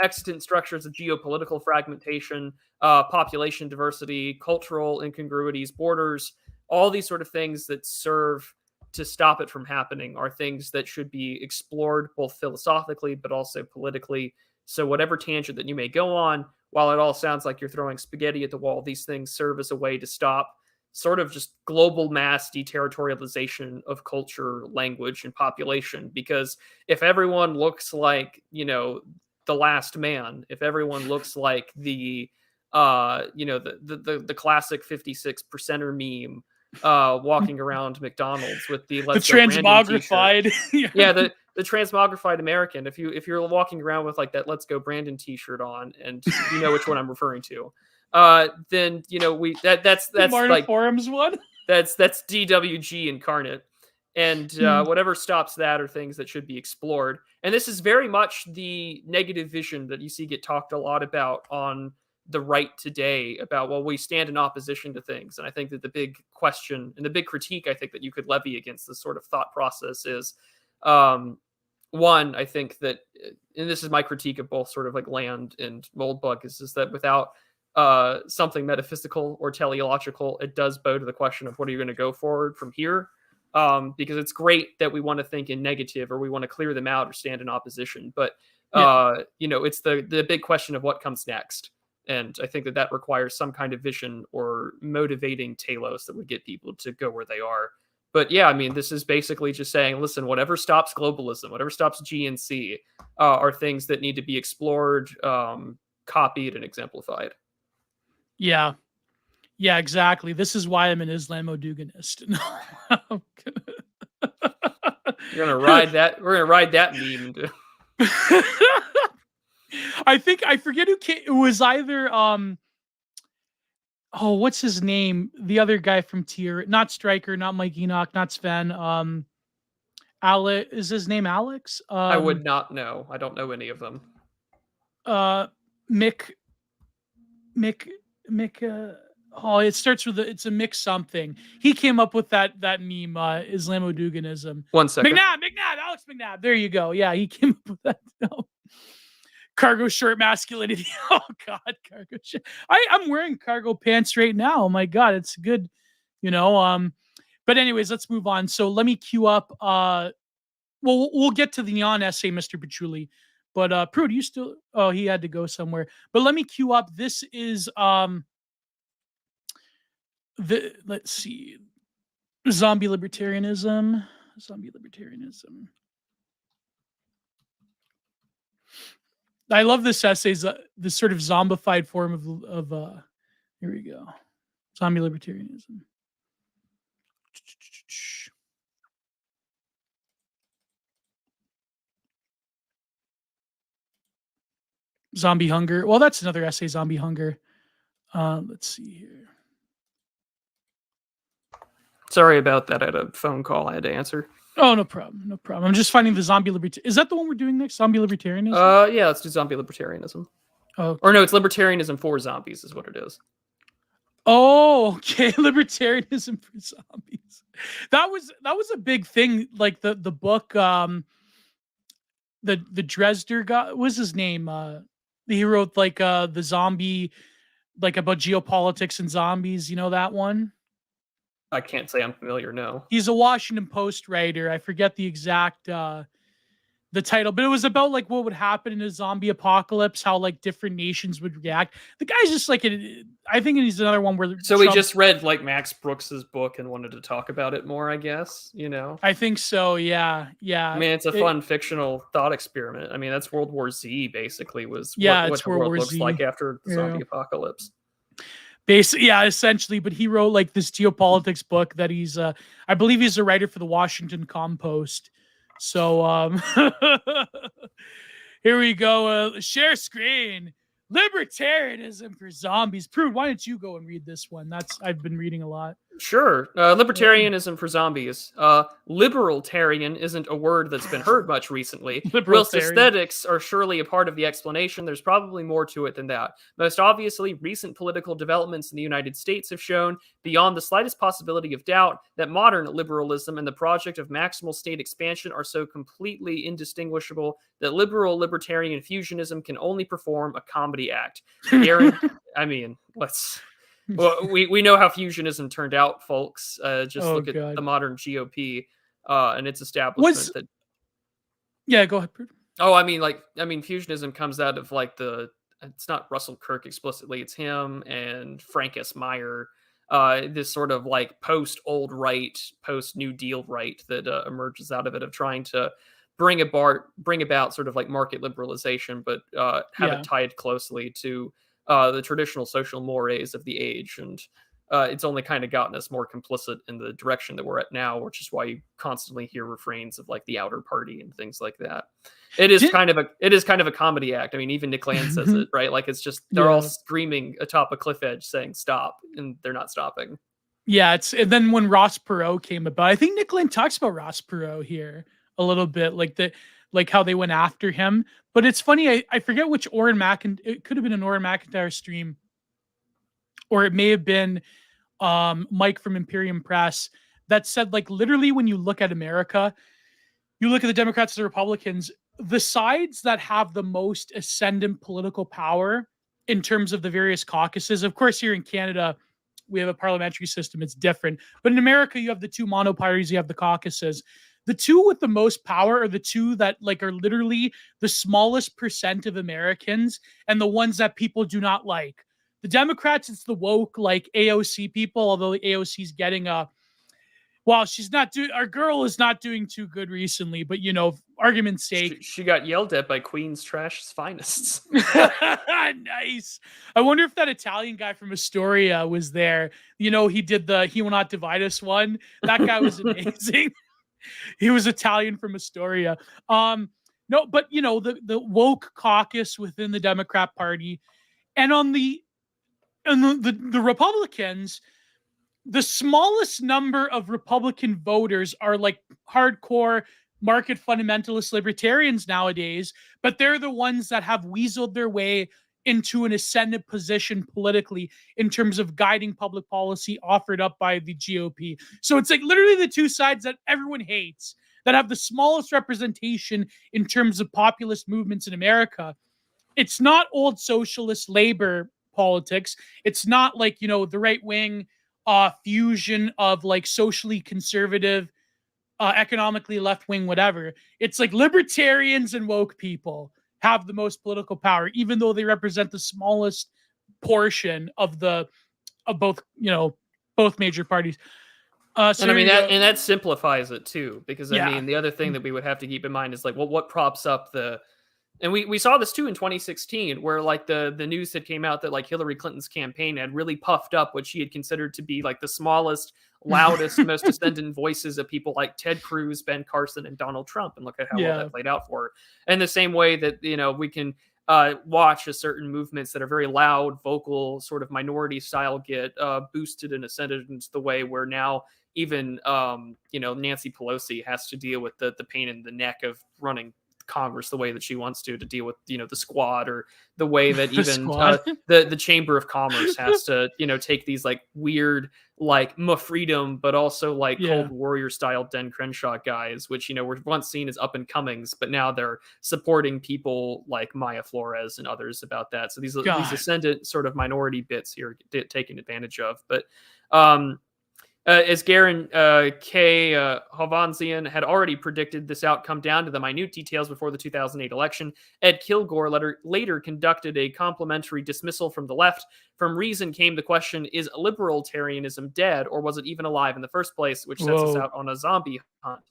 extant structures of geopolitical fragmentation, population diversity, cultural incongruities, borders, all these sort of things that serve to stop it from happening are things that should be explored both philosophically but also politically. So whatever tangent that you may go on, while it all sounds like you're throwing spaghetti at the wall, these things serve as a way to stop sort of just global mass deterritorialization of culture, language, and population. Because if everyone looks like, the last man, if everyone looks like the classic 56%er meme, walking around McDonald's with the Let's The Go Brandon t-shirt. transmogrified. Yeah, the transmogrified American. If you're walking around with like that Let's Go Brandon t-shirt on, and you know which one I'm referring to, then that's Marta like Forums one. that's DWG incarnate. And whatever stops that are things that should be explored. And this is very much the negative vision that you see get talked a lot about on the right today, about, well, we stand in opposition to things. And I think that the big question and the big critique I think that you could levy against this sort of thought process is, one, I think that, and this is my critique of both sort of like Land and Moldbug, is that without something metaphysical or teleological, it does bow to the question of what are you going to go forward from here? Because it's great that we want to think in negative, or we want to clear them out or stand in opposition. But, it's the big question of what comes next. And I think that requires some kind of vision or motivating telos that would get people to go where they are. But yeah, I mean, this is basically just saying, listen, whatever stops globalism, whatever stops GNC, are things that need to be explored, copied, and exemplified. Yeah. Yeah, exactly. This is why I'm an Islamo-Duganist. You're gonna ride that. We're gonna ride that meme. I forget who came. It was either what's his name? The other guy from Tier, not Stryker, not Mike Enoch, not Sven. Alex, is his name Alex? I would not know. I don't know any of them. Mick. It starts with it's a Mick something. He came up with that meme, Islamo-Duganism. 1 second. Alex McNabb. There you go. Yeah, he came up with that. Cargo shirt masculinity. Oh God, cargo shirt. I'm wearing cargo pants right now. Oh my God, it's good. But anyways, let's move on. So let me queue up. We'll get to the neon essay, Mr. Patchouli. But Prude, you still? Oh, he had to go somewhere. But let me queue up. This is let's see, zombie libertarianism. I love this essay. This sort of zombified form of here we go, zombie libertarianism. Zombie hunger. Well, that's another essay, zombie hunger. Let's see here. Sorry about that. I had a phone call I had to answer. Oh, no problem. I'm just finding the zombie libertarianism. Is that the one we're doing next? Zombie libertarianism? Yeah, let's do zombie libertarianism. Oh, or no, it's libertarianism for zombies is what it is. Oh, okay. Libertarianism for zombies. That was a big thing. Like the book, the Dresder guy, what was his name? He wrote like the zombie, like about geopolitics and zombies. You know that one? I can't say I'm familiar, no. He's a Washington Post writer. I forget the exact the title, but it was about like what would happen in a zombie apocalypse, how like different nations would react. The guy's just like, I think he's another one where. So he just read like Max Brooks's book and wanted to talk about it more, I guess. I think so. Yeah. I mean, it's a fun fictional thought experiment. I mean, that's World War Z basically was what the world looks like after the zombie apocalypse. Basically, yeah, essentially. But he wrote like this geopolitics book that he's, I believe he's a writer for the Washington Compost. So here we go. Share screen. Libertarianism for zombies. Prude, why don't you go and read this one? I've been reading a lot. Sure. Libertarianism for zombies. Libertarian isn't a word that's been heard much recently. Whilst Libertarian. aesthetics are surely a part of the explanation, there's probably more to it than that. Most obviously, recent political developments in the United States have shown, beyond the slightest possibility of doubt, that modern liberalism and the project of maximal state expansion are so completely indistinguishable that libertarian fusionism can only perform a comedy act. Aaron, I mean, let's... Well, we know how fusionism turned out, folks. Just Oh, look at God. the modern GOP and its establishment. Yeah, go ahead. Oh, I mean, fusionism comes out of like it's not Russell Kirk explicitly, it's him and Frank S. Meyer. This sort of like post old right, post New Deal right that emerges out of it, of trying to bring about sort of like market liberalization, but have it tied closely to the traditional social mores of the age. And it's only kind of gotten us more complicit in the direction that we're at now, which is why you constantly hear refrains of like the outer party and things like that. It is kind of a comedy act. I mean, even Nick Land says it, right? Like, it's just, they're all screaming atop a cliff edge saying stop, and they're not stopping. Yeah, and then when Ross Perot came about, I think Nick Land talks about Ross Perot here a little bit, like how they went after him. But it's funny, I forget which it could have been an Oren McIntyre stream, or it may have been Mike from Imperium Press, that said, like, literally when you look at America, you look at the Democrats and the Republicans, the sides that have the most ascendant political power in terms of the various caucuses. Of course, here in Canada, we have a parliamentary system. It's different. But in America, you have the two monoparties, you have the caucuses. The two with the most power are the two that like are literally the smallest percent of Americans and the ones that people do not like. The Democrats, it's the woke, like AOC people, although AOC's getting our girl is not doing too good recently, but argument's sake. She got yelled at by Queen's Trash's finest. Nice. I wonder if that Italian guy from Astoria was there. He did the He Will Not Divide Us one. That guy was amazing. He was Italian from Astoria. No, but the woke caucus within the Democrat Party, and on the Republicans, the smallest number of Republican voters are like hardcore market fundamentalist libertarians nowadays, but they're the ones that have weaseled their way into an ascendant position politically in terms of guiding public policy offered up by the GOP. So it's like literally the two sides that everyone hates, that have the smallest representation in terms of populist movements in America. It's not old socialist labor politics. It's not like, the right wing fusion of like socially conservative, economically left wing, whatever. It's like libertarians and woke people have the most political power, even though they represent the smallest portion of both major parties. And I mean that simplifies it too, because I mean the other thing that we would have to keep in mind is like, well, what props up and we saw this too in 2016, where like the news had came out that like Hillary Clinton's campaign had really puffed up what she had considered to be like the smallest, loudest, most ascendant voices of people like Ted Cruz, Ben Carson, and Donald Trump. And look at how well that played out for her. And the same way that, we can watch a certain movements that are very loud, vocal, sort of minority style get boosted and ascended into the way where now even, Nancy Pelosi has to deal with the pain in the neck of running Congress the way that she wants to deal with the squad, or the way that even the Chamber of Commerce has to take these like weird like freedom but also like Cold Warrior style Den Crenshaw guys, which were once seen as up and comings, but now they're supporting people like Maya Flores and others about that. So these ascendant sort of minority bits here get taken advantage of. But as Garen K. Hovanzian had already predicted this outcome down to the minute details before the 2008 election, Ed Kilgore later conducted a complimentary dismissal from the left. From Reason came the question, is libertarianism dead, or was it even alive in the first place, which sets us out on a zombie hunt.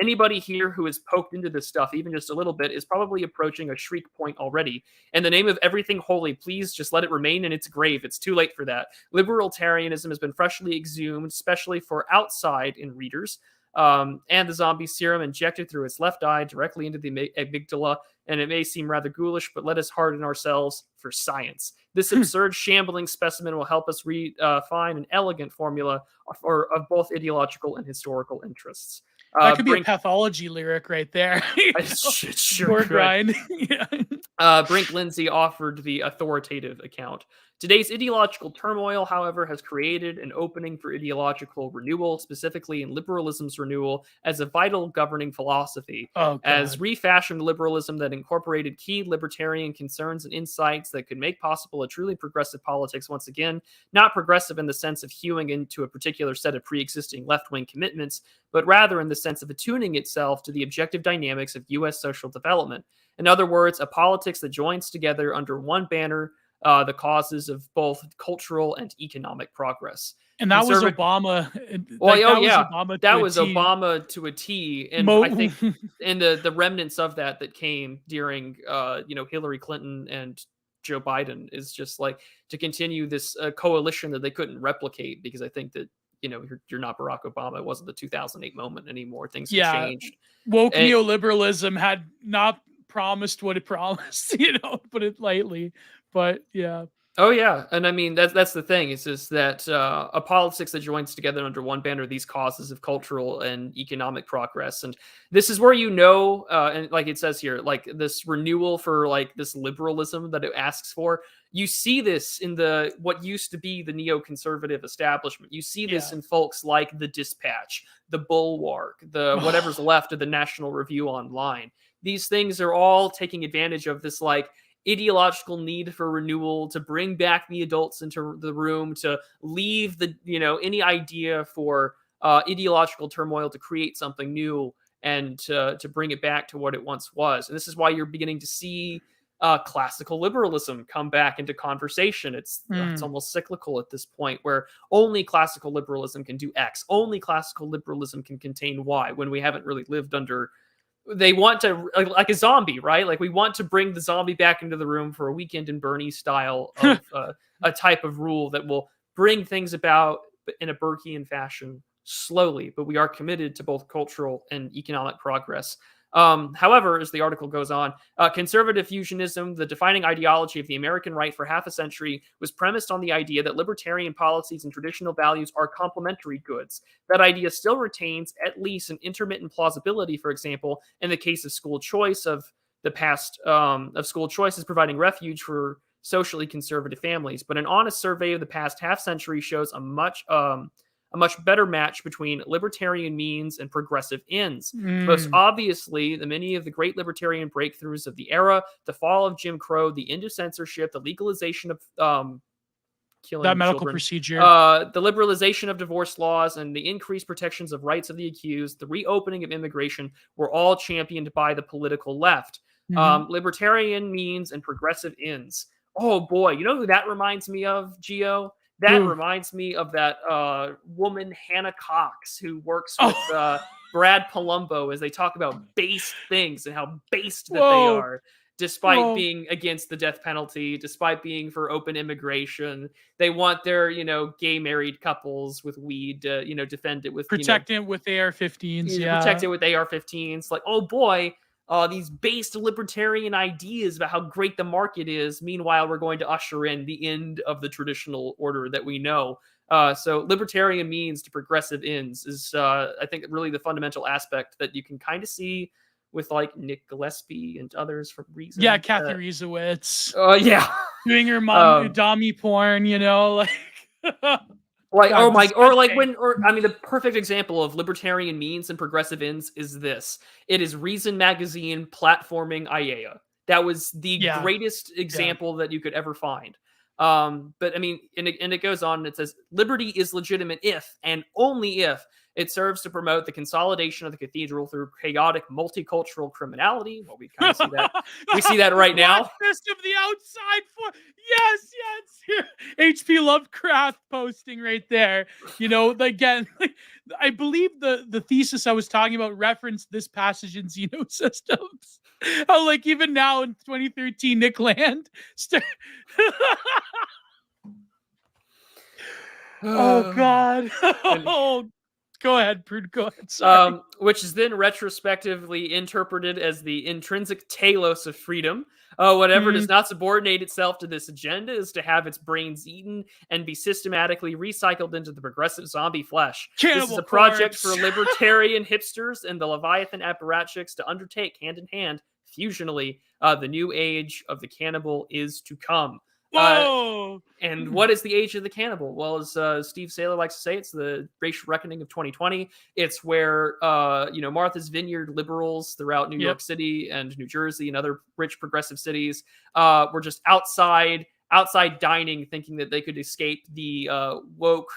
Anybody here who has poked into this stuff even just a little bit is probably approaching a shriek point already. In the name of everything holy, please just let it remain in its grave. It's too late for that. Libertarianism has been freshly exhumed, especially for outside in readers. and the zombie serum injected through its left eye directly into the amygdala. And it may seem rather ghoulish, but let us harden ourselves for science. This absurd, shambling specimen will help us refine an elegant formula of both ideological and historical interests. That could be a pathology lyric right there. It sure could. Grind. Yeah. Brink Lindsay offered the authoritative account. Today's ideological turmoil, however, has created an opening for ideological renewal, specifically in liberalism's renewal as a vital governing philosophy. As refashioned liberalism that incorporated key libertarian concerns and insights that could make possible a truly progressive politics once again, not progressive in the sense of hewing into a particular set of pre-existing left-wing commitments, but rather in the sense of attuning itself to the objective dynamics of U.S. social development. In other words, a politics that joins together under one banner the causes of both cultural and economic progress. And that was Obama. That was Obama to a T. And I think and the remnants of that came during Hillary Clinton and Joe Biden is just like to continue this coalition that they couldn't replicate, because I think that you're not Barack Obama. It wasn't the 2008 moment anymore. Things have changed. Woke neoliberalism had not promised what it promised, put it lightly. But yeah. Oh yeah, and I mean that's the thing. It's just that a politics that joins together under one banner these causes of cultural and economic progress, and this is where and like it says here, like this renewal for like this liberalism that it asks for. You see this in what used to be the neoconservative establishment. You see this in folks like the Dispatch, the Bulwark, the whatever's left of the National Review Online. These things are all taking advantage of this like ideological need for renewal, to bring back the adults into the room, to leave any idea for ideological turmoil, to create something new and to bring it back to what it once was. And this is why you're beginning to see classical liberalism come back into conversation. It's almost cyclical at this point, where only classical liberalism can do X, only classical liberalism can contain Y, when we haven't really lived under. They want to, like a zombie, right? Like we want to bring the zombie back into the room for a Weekend in Bernie style of a type of rule that will bring things about in a Burkean fashion slowly, but we are committed to both cultural and economic progress. However, as the article goes on, conservative fusionism, the defining ideology of the American right for half a century, was premised on the idea that libertarian policies and traditional values are complementary goods. That idea still retains at least an intermittent plausibility, for example, in the case of school choice of the past, of school choices providing refuge for socially conservative families. But an honest survey of the past half century shows a much better match between libertarian means and progressive ends. Most obviously, many of the great libertarian breakthroughs of the era, the fall of Jim Crow, the end of censorship, the legalization of killing that medical children, procedure, the liberalization of divorce laws, and the increased protections of rights of the accused, the reopening of immigration, were all championed by the political left. Libertarian means and progressive ends. Oh boy, you know who that reminds me of, Gio? That reminds me of that woman, Hannah Cox, who works with Brad Palumbo as they talk about base things and how based that they are, despite being against the death penalty, despite being for open immigration. They want their, gay married couples with weed, defend it with... Protect it with AR-15s, Protect it with AR-15s. Like, oh boy... these based libertarian ideas about how great the market is. Meanwhile, we're going to usher in the end of the traditional order that we know. So libertarian means to progressive ends is, I think, really the fundamental aspect that you can kind of see with like Nick Gillespie and others for reasons. Yeah, Kathy Riesowitz. Doing her mom dummy porn, like... the perfect example of libertarian means and progressive ends is this. It is Reason Magazine platforming IAEA. That was the greatest example that you could ever find. But I mean, and it goes on and it says, liberty is legitimate if, and only if, it serves to promote the consolidation of the cathedral through chaotic multicultural criminality. Well, we kind of see that. We see that right now. Fist of the outside for yes. H.P. Lovecraft posting right there. Again, I believe the thesis I was talking about referenced this passage in XENOSYTEMS. How, like, even now in 2013, Nick Land. Oh God. Go ahead, Prude. Go ahead. Sorry. Which is then retrospectively interpreted as the intrinsic telos of freedom. Whatever does not subordinate itself to this agenda is to have its brains eaten and be systematically recycled into the progressive zombie flesh. This is a project for libertarian hipsters and the Leviathan apparatchiks to undertake hand in hand, fusionally. The new age of the cannibal is to come. Whoa! And what is the age of the cannibal? Well, as Steve Saylor likes to say, it's the racial reckoning of 2020. It's where Martha's Vineyard liberals throughout New York City and New Jersey and other rich progressive cities were just outside dining, thinking that they could escape the woke,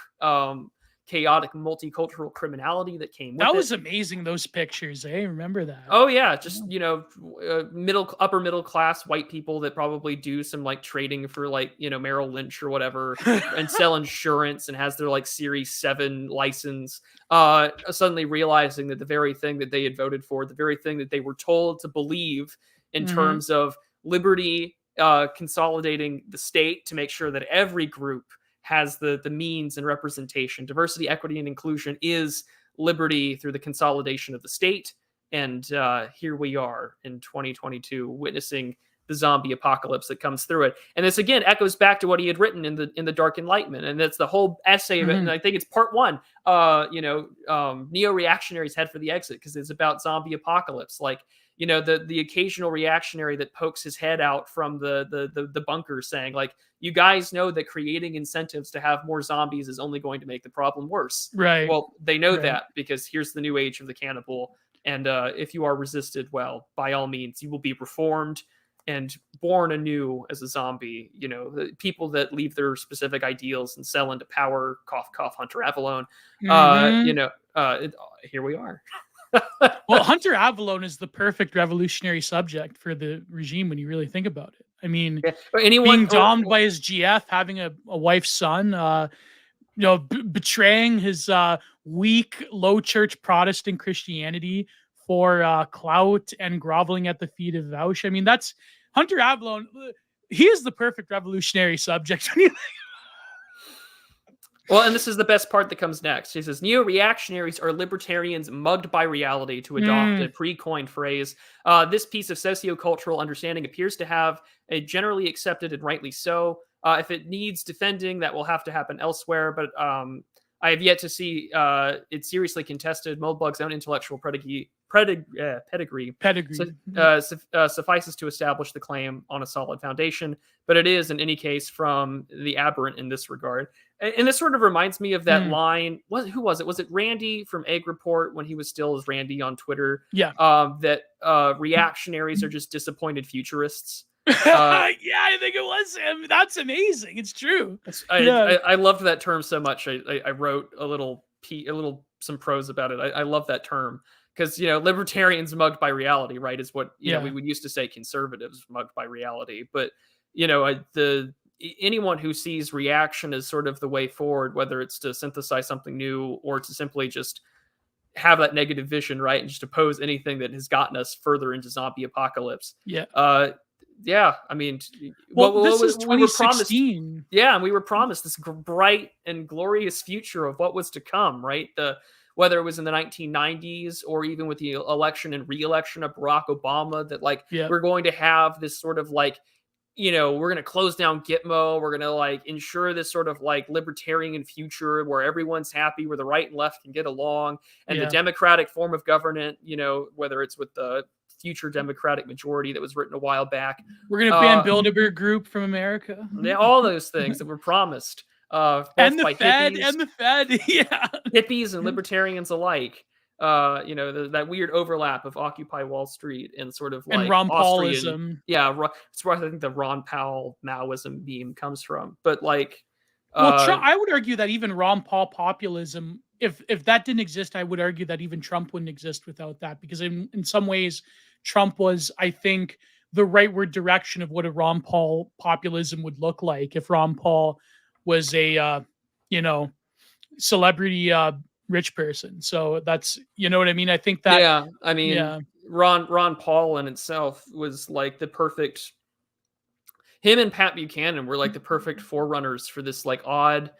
chaotic multicultural criminality that came with it. That was amazing, those pictures. I remember that. Oh yeah, just upper middle class white people that probably do some like trading for like Merrill Lynch or whatever and sell insurance and has their like Series 7 license, suddenly realizing that the very thing that they had voted for, the very thing that they were told to believe in terms of liberty, consolidating the state to make sure that every group has the means and representation. Diversity, equity, and inclusion is liberty through the consolidation of the state. And here we are in 2022 witnessing the zombie apocalypse that comes through it. And this again echoes back to what he had written in the Dark Enlightenment. And that's the whole essay of it. And I think it's part 1, neo-reactionaries head for the exit, because it's about zombie apocalypse. Like, the occasional reactionary that pokes his head out from the bunker saying, like, you guys know that creating incentives to have more zombies is only going to make the problem worse. Right. Well, they know that because here's the new age of the cannibal. And if you are resisted, well, by all means, you will be reformed and born anew as a zombie. The people that leave their specific ideals and sell into power, cough, cough, Hunter Avallone. Here we are. Well, Hunter Avallone is the perfect revolutionary subject for the regime when you really think about it. I mean, being domed by his GF, having a wife's son, betraying his weak, low church Protestant Christianity for clout and groveling at the feet of Vaush. I mean, that's Hunter Avallone. He is the perfect revolutionary subject. Well, and this is the best part that comes next. He says, neo-reactionaries are libertarians mugged by reality, to adopt a pre-coined phrase. This piece of sociocultural understanding appears to have a generally accepted, and rightly so. If it needs defending, that will have to happen elsewhere. But I have yet to see it seriously contested. Moldbug's own intellectual pedigree suffices to establish the claim on a solid foundation, but it is, in any case, from the aberrant in this regard. And this sort of reminds me of that line. Who was it? Was it Randy from Egg Report when he was still as Randy on Twitter? Yeah. That reactionaries are just disappointed futurists. I think it was him. That's amazing. It's true. I loved that term so much. I wrote some prose about it. I love that term because libertarians mugged by reality, right? Is what we would used to say conservatives mugged by reality. But anyone who sees reaction as sort of the way forward, whether it's to synthesize something new or to simply just have that negative vision, right, and just oppose anything that has gotten us further into zombie apocalypse. Yeah, I mean, this is 2016. And we were promised this bright and glorious future of what was to come, right? Whether it was in the 1990s or even with the election and re-election of Barack Obama, that we're going to have this sort of we're going to close down Gitmo. We're going to ensure this sort of libertarian future where everyone's happy, where the right and left can get along, and the democratic form of government, whether it's with the future democratic majority that was written a while back. We're going to ban Bilderberg Group from America. Yeah, all those things that were promised. And the Fed, hippies and libertarians alike. That weird overlap of Occupy Wall Street and sort of and Ron Paulism. It's where I think the Ron Paul Maoism meme comes from. But I would argue that even Ron Paul populism, if that didn't exist, I would argue that even Trump wouldn't exist without that, because in some ways Trump was, I think, the rightward direction of what a Ron Paul populism would look like if Ron Paul was a celebrity rich person. So that's, what I mean? I think that Ron Paul in itself was the perfect, him and Pat Buchanan were the perfect forerunners for this odd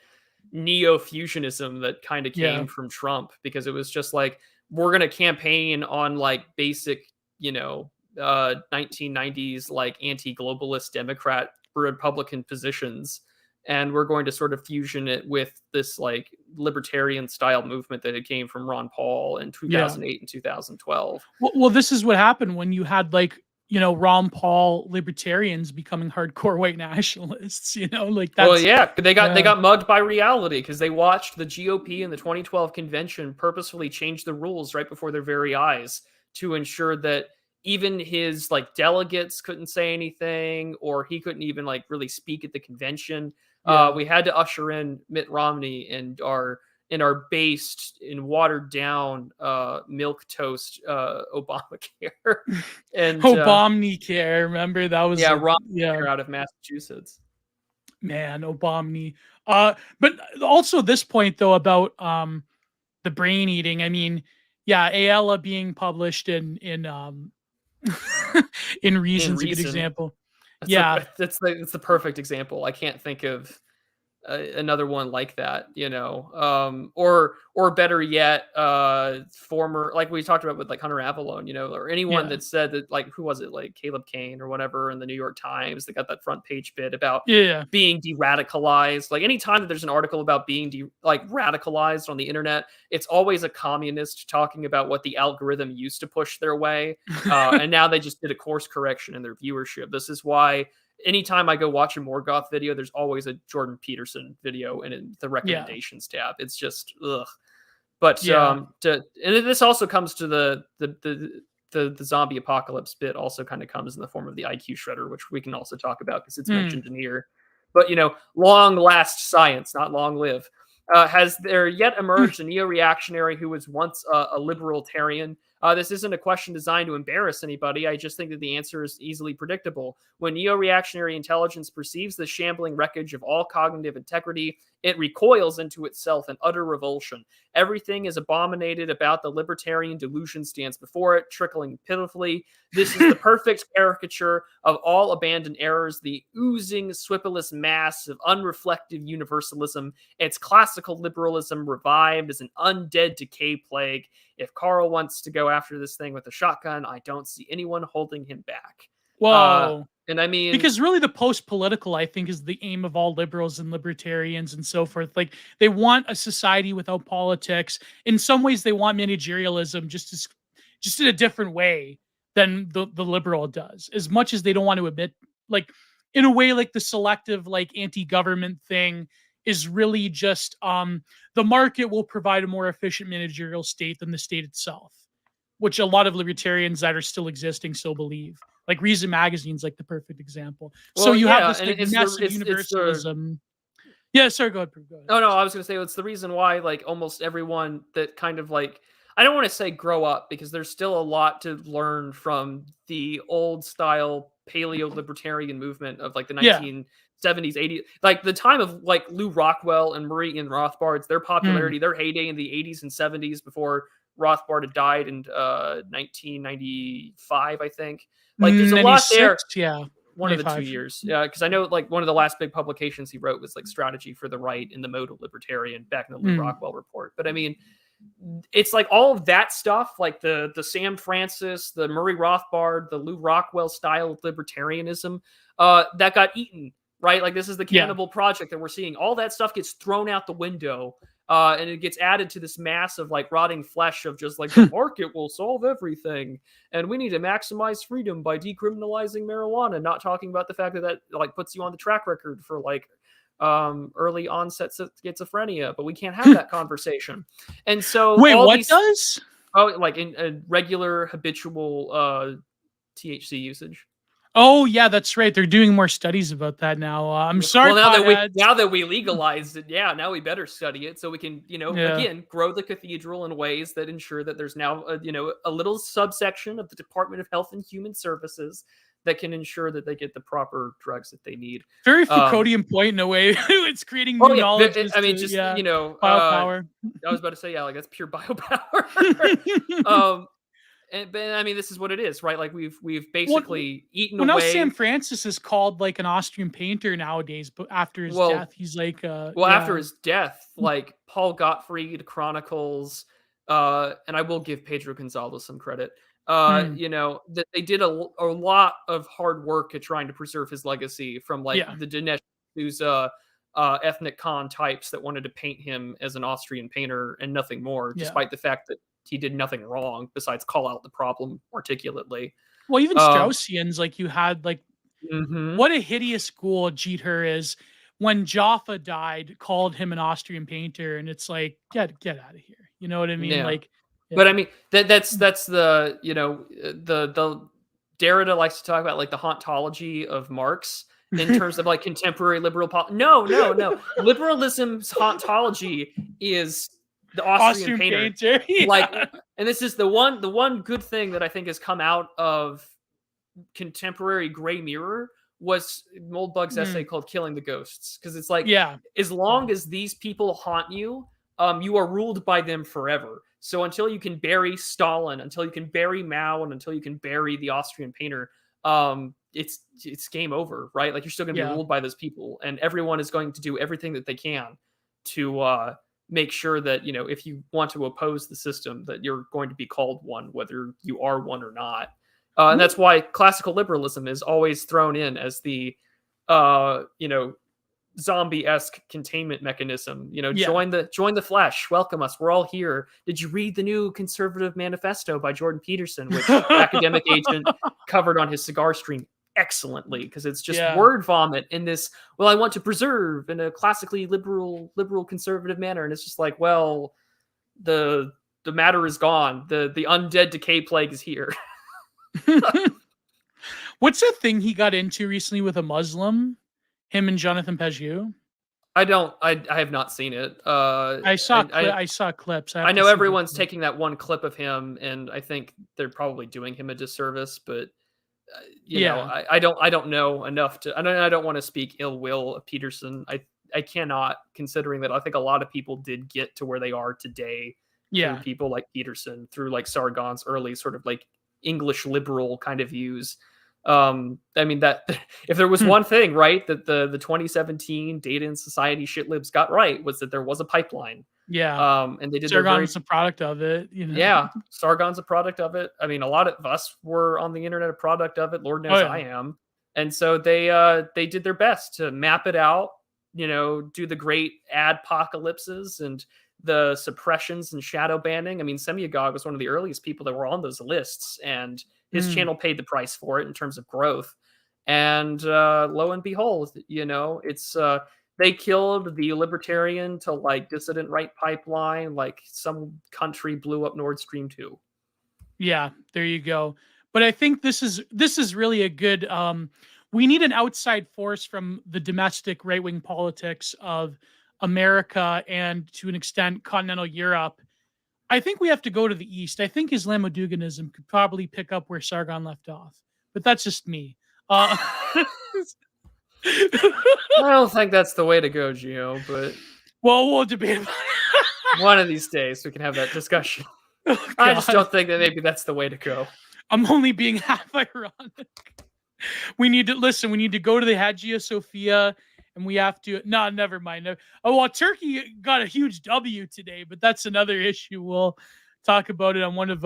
neo-fusionism that kind of Yeah. came from Trump, because it was just like, we're going to campaign on like basic, 1990s like anti-globalist Democrat Republican positions, and we're going to sort of fusion it with this like libertarian style movement that had came from Ron Paul in 2008 and 2012. Well, this is what happened when you had like, Ron Paul libertarians becoming hardcore white nationalists, like Well, that's yeah, they yeah. got mugged by reality because they watched the GOP in the 2012 convention purposefully change the rules right before their very eyes to ensure that even his like delegates couldn't say anything, or he couldn't even like really speak at the convention. Yeah. We had to usher in Mitt Romney and our based and watered down milk toast Obamacare and Obamacare, remember that was Romney out of Massachusetts. Man, Obamni. But also this point though about the brain eating. I mean, yeah, Ayala being published in in Reason's a good example. That's the perfect example. I can't think of another one like that, or better yet, former, like we talked about with like Hunter Avallone, or anyone that said that, like, who was it, like Caleb Kane or whatever in the New York Times that got that front page bit about being de-radicalized. Like anytime that there's an article about being radicalized on the internet, it's always a communist talking about what the algorithm used to push their way, and now they just did a course correction in their viewership. This is why anytime I go watch a Morgoth video, there's always a Jordan Peterson video in the recommendations tab. It's just ugh. But and this also comes to the zombie apocalypse bit. Also, kind of comes in the form of the IQ shredder, which we can also talk about because it's mentioned in here. But long last science, not long live. Has there yet emerged a neo-reactionary who was once a libertarian? This isn't a question designed to embarrass anybody. I just think that the answer is easily predictable. When neo-reactionary intelligence perceives the shambling wreckage of all cognitive integrity, it recoils into itself in utter revulsion. Everything is abominated about the libertarian delusion stands before it, trickling pitifully. This is the perfect caricature of all abandoned errors, the oozing, swipless mass of unreflective universalism. It's classical liberalism revived as an undead decay plague. If Carl wants to go after this thing with a shotgun, I don't see anyone holding him back. Whoa. And I mean, because really the post-political, I think, is the aim of all liberals and libertarians and so forth. Like they want a society without politics. In some ways, they want managerialism just in a different way than the liberal does. As much as they don't want to admit, like in a way, like the selective, like anti-government thing is really just the market will provide a more efficient managerial state than the state itself, which a lot of libertarians that are still existing still believe. Like Reason Magazine's like the perfect example. Well, so you have this and like, it's massive universalism. Sorry, go ahead. Oh no, I was going to say it's the reason why like almost everyone that kind of like, I don't want to say grow up because there's still a lot to learn from the old style paleo libertarian movement of like the 1970s, 80s, like the time of like Lou Rockwell and Murray and Rothbard's, their popularity, their heyday in the 80s and 70s before Rothbard had died in 1995, I think. Like there's a lot there. One of the 2 years. Yeah, because I know like one of the last big publications he wrote was like Strategy for the Right in the Mode of Libertarian back in the Lou Rockwell report. But I mean, it's like all of that stuff, like the Sam Francis, the Murray Rothbard, the Lou Rockwell style of libertarianism, that got eaten, right? Like this is the Cannibal Project that we're seeing. All that stuff gets thrown out the window. And it gets added to this mass of like rotting flesh of just like the market will solve everything, and we need to maximize freedom by decriminalizing marijuana. Not talking about the fact that like puts you on the track record for like early onset schizophrenia, but we can't have that conversation. And so wait, what does? Oh, like in a regular habitual THC usage. Oh yeah, that's right. They're doing more studies about that now. I'm sorry. Well, now that we legalized it, now we better study it so we can, again, grow the cathedral in ways that ensure that there's now, a little subsection of the Department of Health and Human Services that can ensure that they get the proper drugs that they need. Very Foucauldian point in a way. It's creating new knowledge. I mean, just biopower. I was about to say, like that's pure biopower. But I mean, this is what it is, right? Like we've Well, basically eaten well, now away. Sam Francis is called like an Austrian painter nowadays, but after his Well, death, he's like, Well, after his death, like Paul Gottfried Chronicles, and I will give Pedro Gonzalez some credit. Mm, You know, that they did a lot of hard work at trying to preserve his legacy from like yeah, the Dinesh, who's ethnic con types that wanted to paint him as an Austrian painter and nothing more, yeah. despite the fact that he did nothing wrong besides call out the problem articulately. Well, even Um, Straussians, like you had like mhm. what a hideous ghoul Jeter is. When Jaffa died, called him an Austrian painter, and it's like, get out of here. You know what I mean? Yeah. Like, But yeah. I mean that's the the Derrida likes to talk about like the hauntology of Marx in terms of like contemporary liberal no. Liberalism's hauntology is the Austrian Austrian painter. painter. Like, Yeah. and this is the one good thing that I think has come out of contemporary Gray Mirror was Moldbug's essay Mm, called "Killing the Ghosts," because it's like yeah. as Yeah. long as these people haunt you, you are ruled by them forever. So until you can bury Stalin, until you can bury Mao, and until you can bury the Austrian painter, it's game over, right? Like you're still going to be Yeah. ruled by those people, and everyone is going to do everything that they can to make sure that if you want to oppose the system, that you're going to be called one, whether you are one or not. And Mhm. that's why classical liberalism is always thrown in as the, uh, you know, zombie-esque containment mechanism. Yeah. Join the flesh, welcome us. We're all here. Did you read the new conservative manifesto by Jordan Peterson, which Academic Agent covered on his cigar stream excellently, because it's just Yeah. word vomit in this. Well, I want to preserve in a classically liberal conservative manner, and it's just like, well, the matter is gone. The undead decay plague is here. What's that thing he got into recently with a Muslim? Him and Jonathan Pajou? I have not seen it. I saw clips. I have I to know see the everyone's taking that one clip of him, and I think they're probably doing him a disservice. But Yeah. I don't know enough to. I don't want to speak ill will of Peterson. I cannot, considering that I think a lot of people did get to where they are today through Yeah. people like Peterson, through like Sargon's early sort of like English liberal kind of views. I mean that if there was Hmm. one thing, right, that the 2017 Data and Society shitlibs got right, was that there was a pipeline. Yeah. And they did their very Sargon's a product of it, you know? yeah, Sargon's a product of it. I mean, a lot of us were on the internet a product of it. Lord Oh, knows yeah. I am. And so they did their best to map it out, do the great adpocalypses and the suppressions and shadow banning. I mean, Semyagog was one of the earliest people that were on those lists, and his Mm. channel paid the price for it in terms of growth. And lo and behold, it's they killed the libertarian to like dissident right pipeline, like some country blew up Nord Stream 2. Yeah, there you go. But I think this is really a good we need an outside force from the domestic right-wing politics of America and to an extent continental Europe. I think we have to go to the east. I think Islamo-Duginism could probably pick up where Sargon left off. But that's just me. I don't think that's the way to go, Gio, but Well, we'll debate about one of these days we can have that discussion. it. Oh, I just God. don't think that maybe that's the way to go. I'm only being half ironic. We need to listen. We need to go to the Hagia Sophia, and we have to. No, never mind. Oh well, Turkey got a huge W today, but that's another issue. We'll talk about it on one of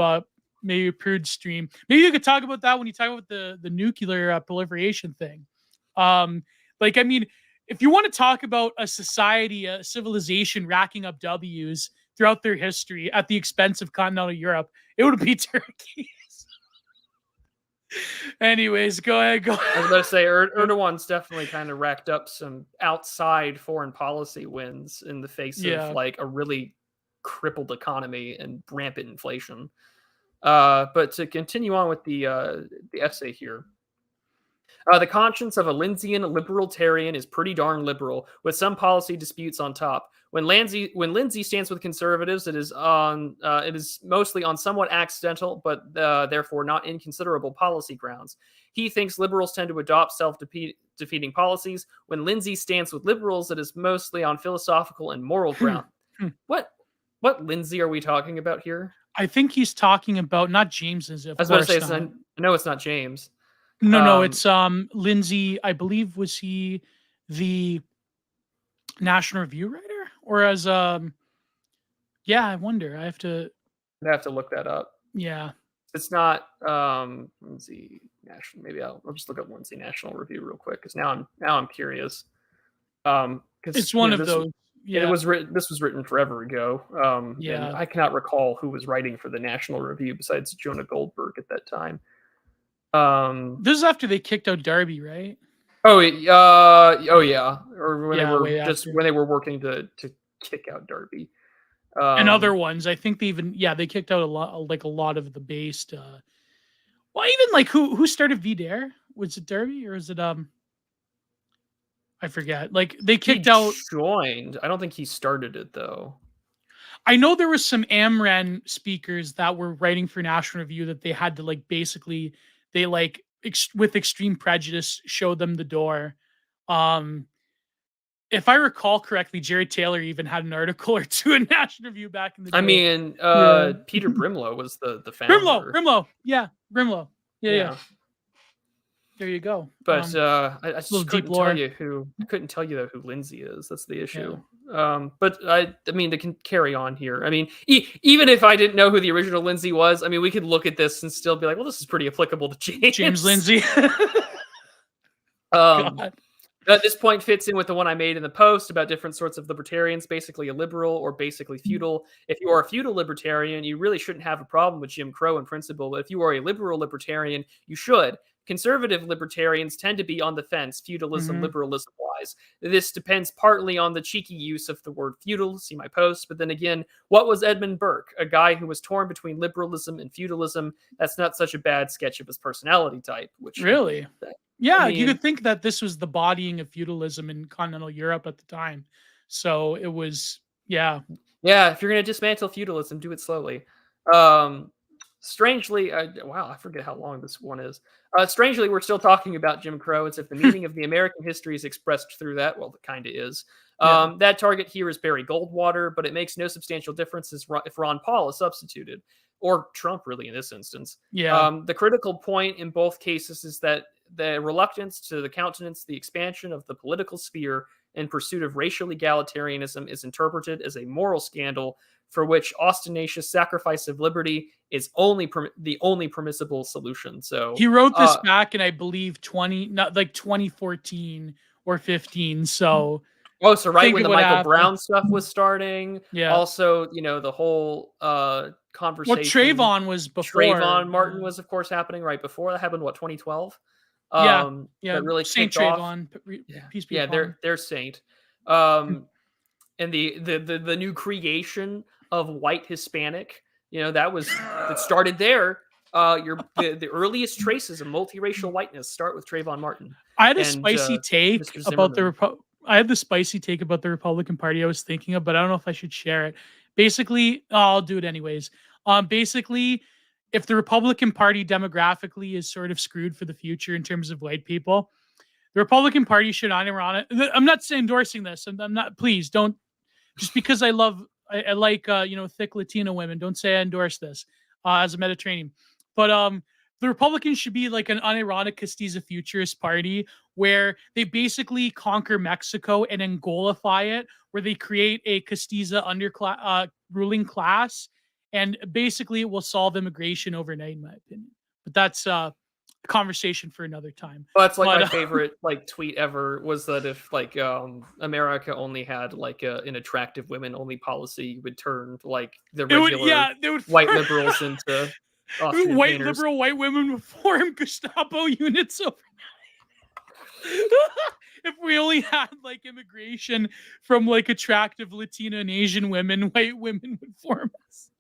maybe Prude's stream. Maybe you could talk about that when you talk about the nuclear proliferation thing. Like I mean, if you want to talk about a society, a civilization racking up W's throughout their history at the expense of continental Europe, it would be Turkey. Anyways, go ahead. I was about to say Erdogan's definitely kind of racked up some outside foreign policy wins in the face Yeah. of like a really crippled economy and rampant inflation. But to continue on with the essay here. The conscience of a Lindsaysian libertarian is pretty darn liberal, with some policy disputes on top. When Lindsay stands with conservatives, it is mostly on somewhat accidental, but therefore not inconsiderable policy grounds. He thinks liberals tend to adopt self-defeating policies. When Lindsay stands with liberals, it is mostly on philosophical and moral ground. What Lindsay are we talking about here? I think he's talking about not James's, of I was about to course say, not. no, it's not James. No, it's Lindsay. I believe was he the National Review writer, or as yeah, I wonder. I have to. I have to look that up. Yeah, It's not Lindsay National. Maybe I'll just look up Lindsay National Review real quick because now I'm curious. Because it's one of those. Yeah, it was written. This was written forever ago. And yeah. I cannot recall who was writing for the National Review besides Jonah Goldberg at that time. This is after they kicked out Darby, right? Oh yeah, or when Yeah, they were way just after. when they were working to kick out Darby. And other ones. I think they even they kicked out a lot of the based. Well, even like who started VDare? Was it Darby or is it I forget. Like they kicked out. Joined. I don't think he started it though. I know there was some AmRen speakers that were writing for National Review that they had to like basically they like with extreme prejudice showed them the door. If I recall correctly, Jerry Taylor even had an article or two in National Review back in the day. I mean, Peter Brimlow was the founder. Brimlow. Yeah, Brimlow. Yeah. There you go. But I just couldn't tell you who. I couldn't tell you who Lindsay is. That's the issue. Yeah. But I mean, they can carry on here. I mean, even if I didn't know who the original Lindsay was, I mean, we could look at this and still be like, well, this is pretty applicable to James. James Lindsay. This point fits in with the one I made in the post about different sorts of libertarians, basically a liberal or basically feudal. If you are a feudal libertarian, you really shouldn't have a problem with Jim Crow in principle. But if you are a liberal libertarian, you should. Conservative libertarians tend to be on the fence, feudalism, liberalism wise. This depends partly on the cheeky use of the word feudal, see my post. But then again, what was Edmund Burke? A guy who was torn between liberalism and feudalism. That's not such a bad sketch of his personality type. Which really? Yeah, you could think that this was the bodying of feudalism in continental Europe at the time. So it was, yeah. Yeah, if you're going to dismantle feudalism, do it slowly. Strangely, wow, I forget how long this one is. Strangely, we're still talking about Jim Crow as if the meaning of the American history is expressed through that. Well, it kind of is. That target here is Barry Goldwater, but it makes no substantial difference if Ron Paul is substituted. Or Trump, really, in this instance. Yeah. The critical point in both cases is that the reluctance to countenance the expansion of the political sphere in pursuit of racial egalitarianism is interpreted as a moral scandal for which ostentatious sacrifice of liberty is the only permissible solution. So he wrote this back in, I believe, 2014 or 15. So so right when the Michael Brown stuff was starting. Yeah. Also, the whole conversation. Well, Trayvon was before. Trayvon Martin was, of course, happening right before. That happened, 2012? Yeah. That really Saint kicked Trayvon. Off. Peace be upon him. They're saint. And the new creation of white Hispanic, that started there. The earliest traces of multiracial whiteness start with Trayvon Martin. I had a spicy take about the Republican Party I was thinking of, but I don't know if I should share it. Basically, I'll do it anyways. Basically, if the Republican Party demographically is sort of screwed for the future in terms of white people, the Republican Party should unironic. I'm not endorsing this. I'm not. Please don't. Just because I like thick Latino women, don't say I endorse this as a Mediterranean. But the Republicans should be like an unironic Castiza futurist party where they basically conquer Mexico and Angolify it, where they create a Castiza ruling class, and basically it will solve immigration overnight, in my opinion. But that's a conversation for another time. Well, that's my favorite tweet ever was that if America only had an attractive women only policy, you would turn the regular white liberals into liberal white women would form Gestapo units overnight. If we only had immigration from attractive Latina and Asian women, white women would form us.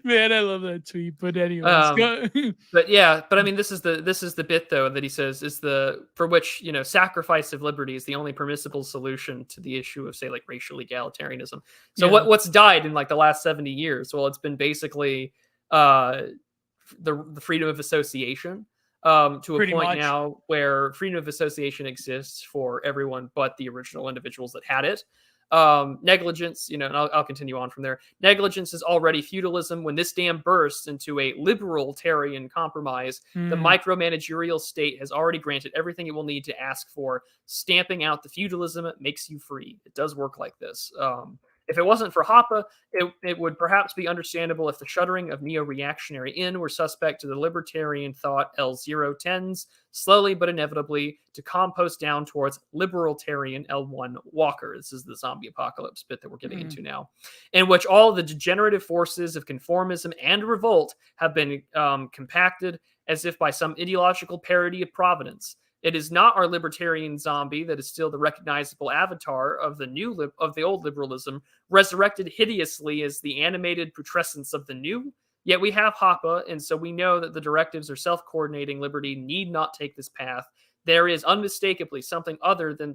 Man, I love that tweet. But anyways, but I mean, this is the bit though that he says is for which sacrifice of liberty is the only permissible solution to the issue of say racial egalitarianism. So what's died in the last 70 years? Well, it's been basically the freedom of association to a point now where freedom of association exists for everyone but the original individuals that had it. Negligence, and I'll continue on from there. Negligence is already feudalism. When this dam bursts into a libertarian compromise, the micromanagerial state has already granted everything it will need to ask for. Stamping out the feudalism makes you free. It does work like this. If it wasn't for Hoppe, it would perhaps be understandable if the shuddering of neo-reactionary in were suspect to the libertarian thought L0 tends, slowly but inevitably, to compost down towards libertarian L1 Walker. This is the zombie apocalypse bit that we're getting into now, in which all the degenerative forces of conformism and revolt have been compacted as if by some ideological parody of providence. It is not our libertarian zombie that is still the recognizable avatar of the old liberalism, resurrected hideously as the animated putrescence of the new. Yet we have Hoppe, and so we know that the directives of self-coordinating liberty need not take this path. There is unmistakably something something other to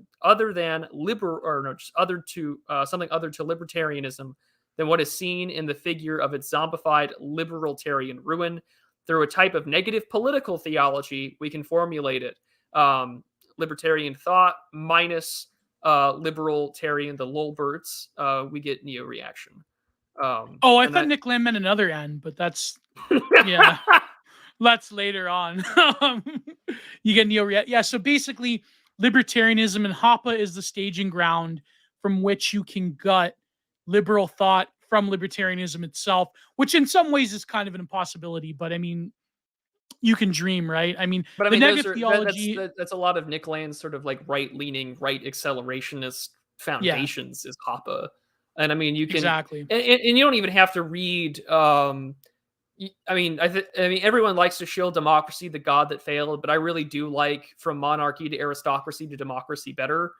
libertarianism than what is seen in the figure of its zombified libertarian ruin. Through a type of negative political theology, we can formulate it. Libertarian thought minus libertarian, the Lulberts, we get neo-reaction. I thought Nick Land meant another end, but that's yeah, that's later on. You get neo-reaction. Yeah, so basically, libertarianism and Hoppe is the staging ground from which you can gut liberal thought from libertarianism itself, which in some ways is kind of an impossibility, but I mean, you can dream, right? I mean, but the negative theology. That's a lot of Nick Land's sort of like right-leaning, right accelerationist foundations is Hoppe. And I mean, you can exactly, and you don't even have to read. I mean, everyone likes to shield democracy, the god that failed, but I really do like From Monarchy to Aristocracy to Democracy better,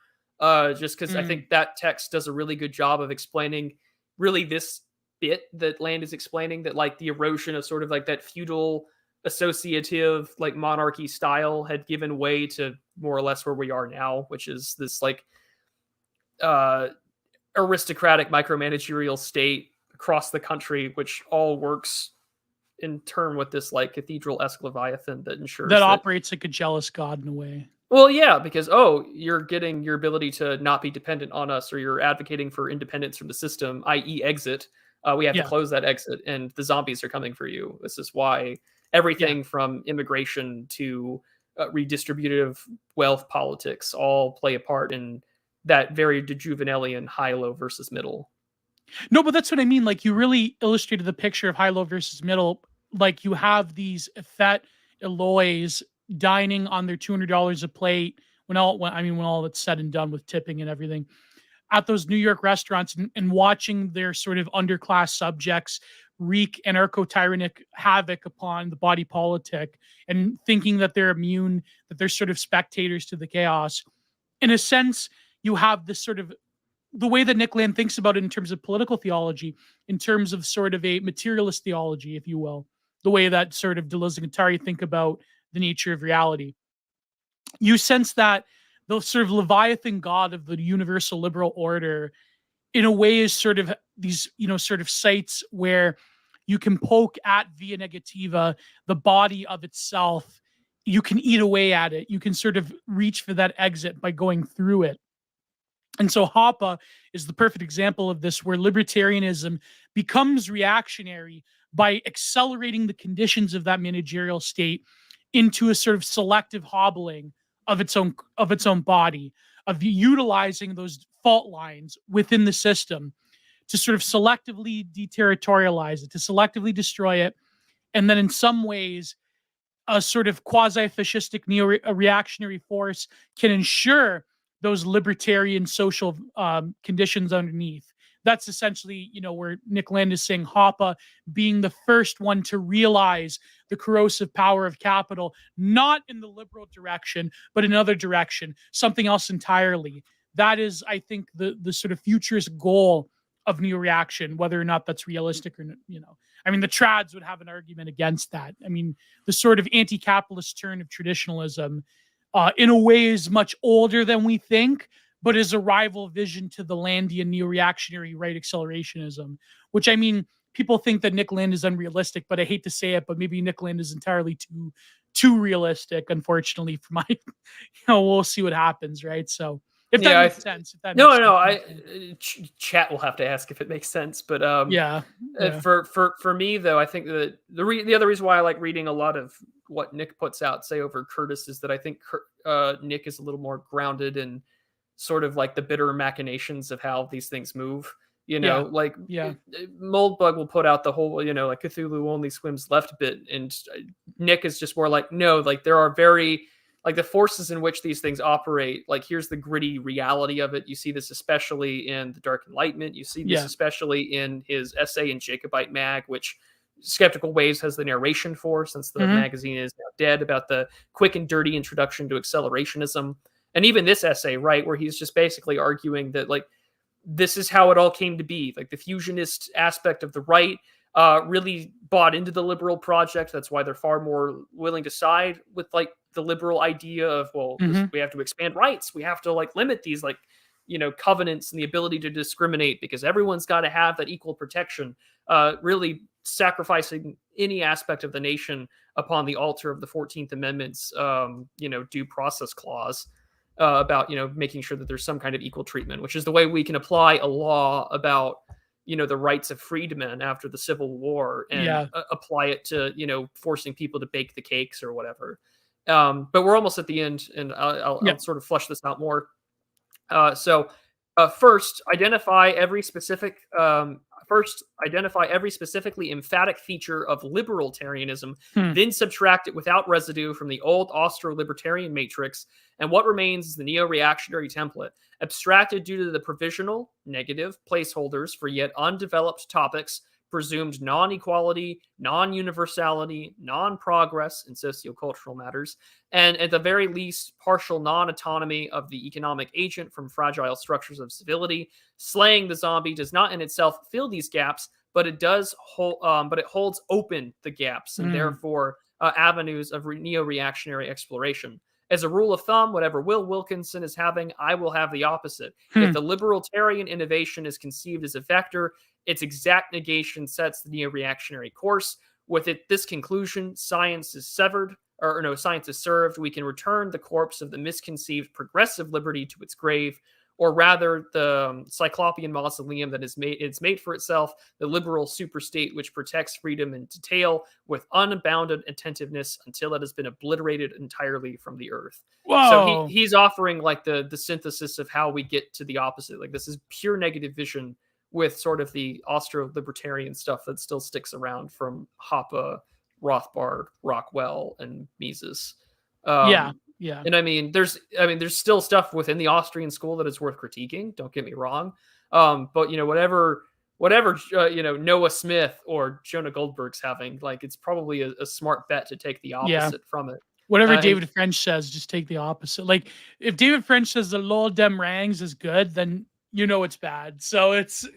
just because I think that text does a really good job of explaining really this bit that Land is explaining, that like the erosion of sort of like that feudal associative like monarchy style had given way to more or less where we are now, which is this like aristocratic micromanagerial state across the country, which all works in turn with this like cathedral-esque Leviathan that ensures that operates like a jealous god in a way. Well, yeah, because you're getting your ability to not be dependent on us, or you're advocating for independence from the system, i.e. exit. We have to close that exit, and the zombies are coming for you. This is why everything from immigration to redistributive wealth politics all play a part in that very Juvenilean high-low versus middle. No, but that's what I mean. Like, you really illustrated the picture of high-low versus middle. Like, you have these fat Eloys dining on their $200 a plate when all that's said and done with tipping and everything at those New York restaurants, and watching their sort of underclass subjects wreak anarcho-tyrannic havoc upon the body politic, and thinking that they're immune, that they're sort of spectators to the chaos. In a sense, you have this sort of the way that Nick Land thinks about it in terms of political theology, in terms of sort of a materialist theology, if you will, the way that sort of Deleuze and Guattari think about the nature of reality. You sense that the sort of Leviathan god of the universal liberal order, in a way, is sort of these, sort of sites where you can poke at via negativa the body of itself. You can eat away at it. You can sort of reach for that exit by going through it. And so Hoppe is the perfect example of this, where libertarianism becomes reactionary by accelerating the conditions of that managerial state into a sort of selective hobbling of its own body, of utilizing those fault lines within the system to sort of selectively deterritorialize it, to selectively destroy it, and then in some ways a sort of quasi-fascistic neo-reactionary force can ensure those libertarian social conditions underneath. That's essentially, where Nick Land is saying Hoppe being the first one to realize the corrosive power of capital, not in the liberal direction, but in another direction, something else entirely. That is, I think, the sort of futurist goal of neo-reaction, whether or not that's realistic or, I mean, the trads would have an argument against that. I mean, the sort of anti-capitalist turn of traditionalism, in a way, is much older than we think, but is a rival vision to the Landian neo-reactionary right accelerationism, which, I mean, people think that Nick Land is unrealistic, but I hate to say it, but maybe Nick Land is entirely too realistic, unfortunately, for my, we'll see what happens, right? So If that Yeah, makes sense. If that no, makes no, sense. chat will have to ask if it makes sense, but Yeah. Yeah. for me though, I think that the other reason why I like reading a lot of what Nick puts out, say over Curtis, is that I think Nick is a little more grounded in sort of like the bitter machinations of how these things move. You know, Yeah. like Yeah. Moldbug will put out the whole, you know, like Cthulhu only swims left bit, and Nick is just more like, no, like there are very like the forces in which these things operate. Like here's the gritty reality of it. You see this especially in the Dark Enlightenment. You see this Yeah. especially in his essay in Jacobite Mag, which Skeptical Waves has the narration for, since the magazine is now dead, about the quick and dirty introduction to accelerationism. And even this essay, right, where he's just basically arguing that like this is how it all came to be. Like the fusionist aspect of the right really bought into the liberal project. That's why they're far more willing to side with like the liberal idea of, well, we have to expand rights. We have to like limit these like, you know, covenants and the ability to discriminate because everyone's got to have that equal protection, really sacrificing any aspect of the nation upon the altar of the 14th Amendment's, you know, due process clause. About, you know, making sure that there's some kind of equal treatment, which is the way we can apply a law about, you know, the rights of freedmen after the Civil War and apply it to, you know, forcing people to bake the cakes or whatever. But we're almost at the end, and I'll sort of flush this out more. So first, identify every specifically emphatic feature of libertarianism, then subtract it without residue from the old Austro-libertarian matrix, and what remains is the neo-reactionary template, abstracted due to the provisional, negative placeholders for yet undeveloped topics, presumed non-equality, non-universality, non-progress in sociocultural matters, and at the very least, partial non-autonomy of the economic agent from fragile structures of civility. Slaying the zombie does not in itself fill these gaps, but it does but it holds open the gaps and therefore avenues of neo-reactionary exploration. As a rule of thumb, whatever Will Wilkinson is having, I will have the opposite. If the libertarian innovation is conceived as a vector, its exact negation sets the neo-reactionary course. With this conclusion, science is served. We can return the corpse of the misconceived progressive liberty to its grave, or rather the cyclopean mausoleum that it's made for itself, the liberal superstate which protects freedom in detail with unbounded attentiveness until it has been obliterated entirely from the earth. Whoa. So he's offering like the synthesis of how we get to the opposite. Like this is pure negative vision with sort of the Austro-libertarian stuff that still sticks around from Hoppe, Rothbard, Rockwell, and Mises. Yeah. And I mean, there's still stuff within the Austrian school that is worth critiquing. Don't get me wrong. But you know, whatever you know, Noah Smith or Jonah Goldberg's having, like, it's probably a smart bet to take the opposite from it. Whatever David French says, just take the opposite. Like if David French says the Lol Dem Rangs is good, then you know it's bad. So it's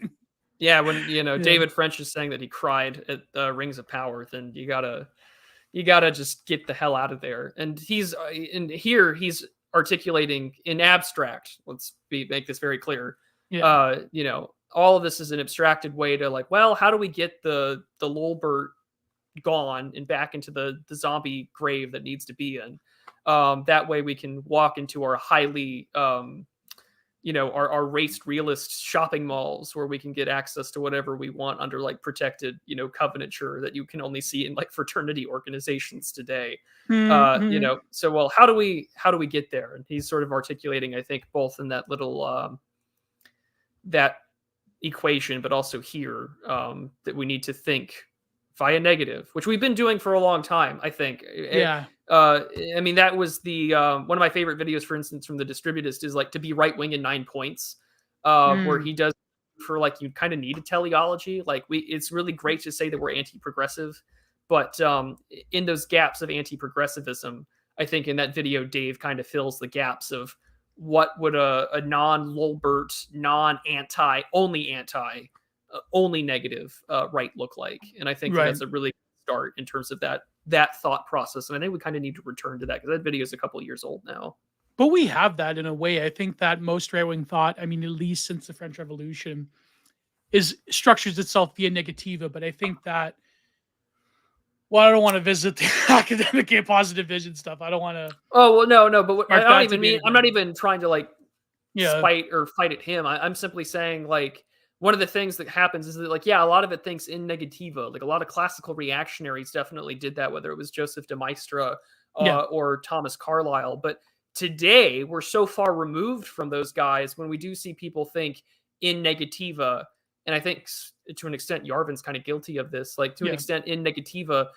when you know David French is saying that he cried at Rings of Power, then you gotta just get the hell out of there. And he's articulating in abstract. Let's make this very clear. You know, all of this is an abstracted way to like, well, how do we get the Lolbert gone and back into the zombie grave that needs to be in? That way we can walk into our highly you know, our raced realist shopping malls where we can get access to whatever we want under like protected, you know, covenanture that you can only see in like fraternity organizations today. You know, so well, how do we get there? And he's sort of articulating, I think, both in that little that equation, but also here that we need to think via negative, which we've been doing for a long time, I think. I mean, that was the one of my favorite videos, for instance, from the Distributivist is like to be right wing in 9 points, where he does for like you kind of need a teleology. Like it's really great to say that we're anti-progressive, but in those gaps of anti-progressivism, I think in that video, Dave kind of fills the gaps of what would a non-Lolbert, non-anti, only negative right look like. And I think that's a really good start in terms of that thought process. And I think we kind of need to return to that because that video is a couple of years old now. But we have that in a way. I think that most right-wing thought, I mean, at least since the French Revolution, structures itself via negativa. But I think that, well, I don't want to visit the academic positive vision stuff. I don't want to. Oh, well, no. But I'm not even trying to like Yeah. fight at him. I'm simply saying, like, one of the things that happens is that, like, yeah, a lot of it thinks in negativa. Like, a lot of classical reactionaries definitely did that, whether it was Joseph de Maistre Yeah. or Thomas Carlyle. But today, we're so far removed from those guys when we do see people think in negativa. And I think to an extent, Yarvin's kind of guilty of this. Like, to an Yeah. extent, in negativa,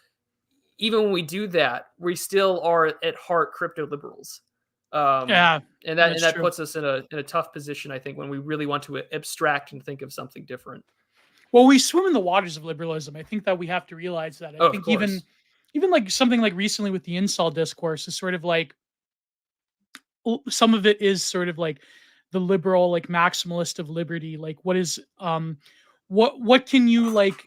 even when we do that, we still are at heart crypto liberals. Yeah. And That's that true. puts us in a tough position, I think, when we really want to abstract and think of something different. Well, we swim in the waters of liberalism. I think that we have to realize that. I Oh, of think course. even like something like recently with the incel discourse is sort of like some of it is sort of like the liberal, like maximalist of liberty. Like what can you like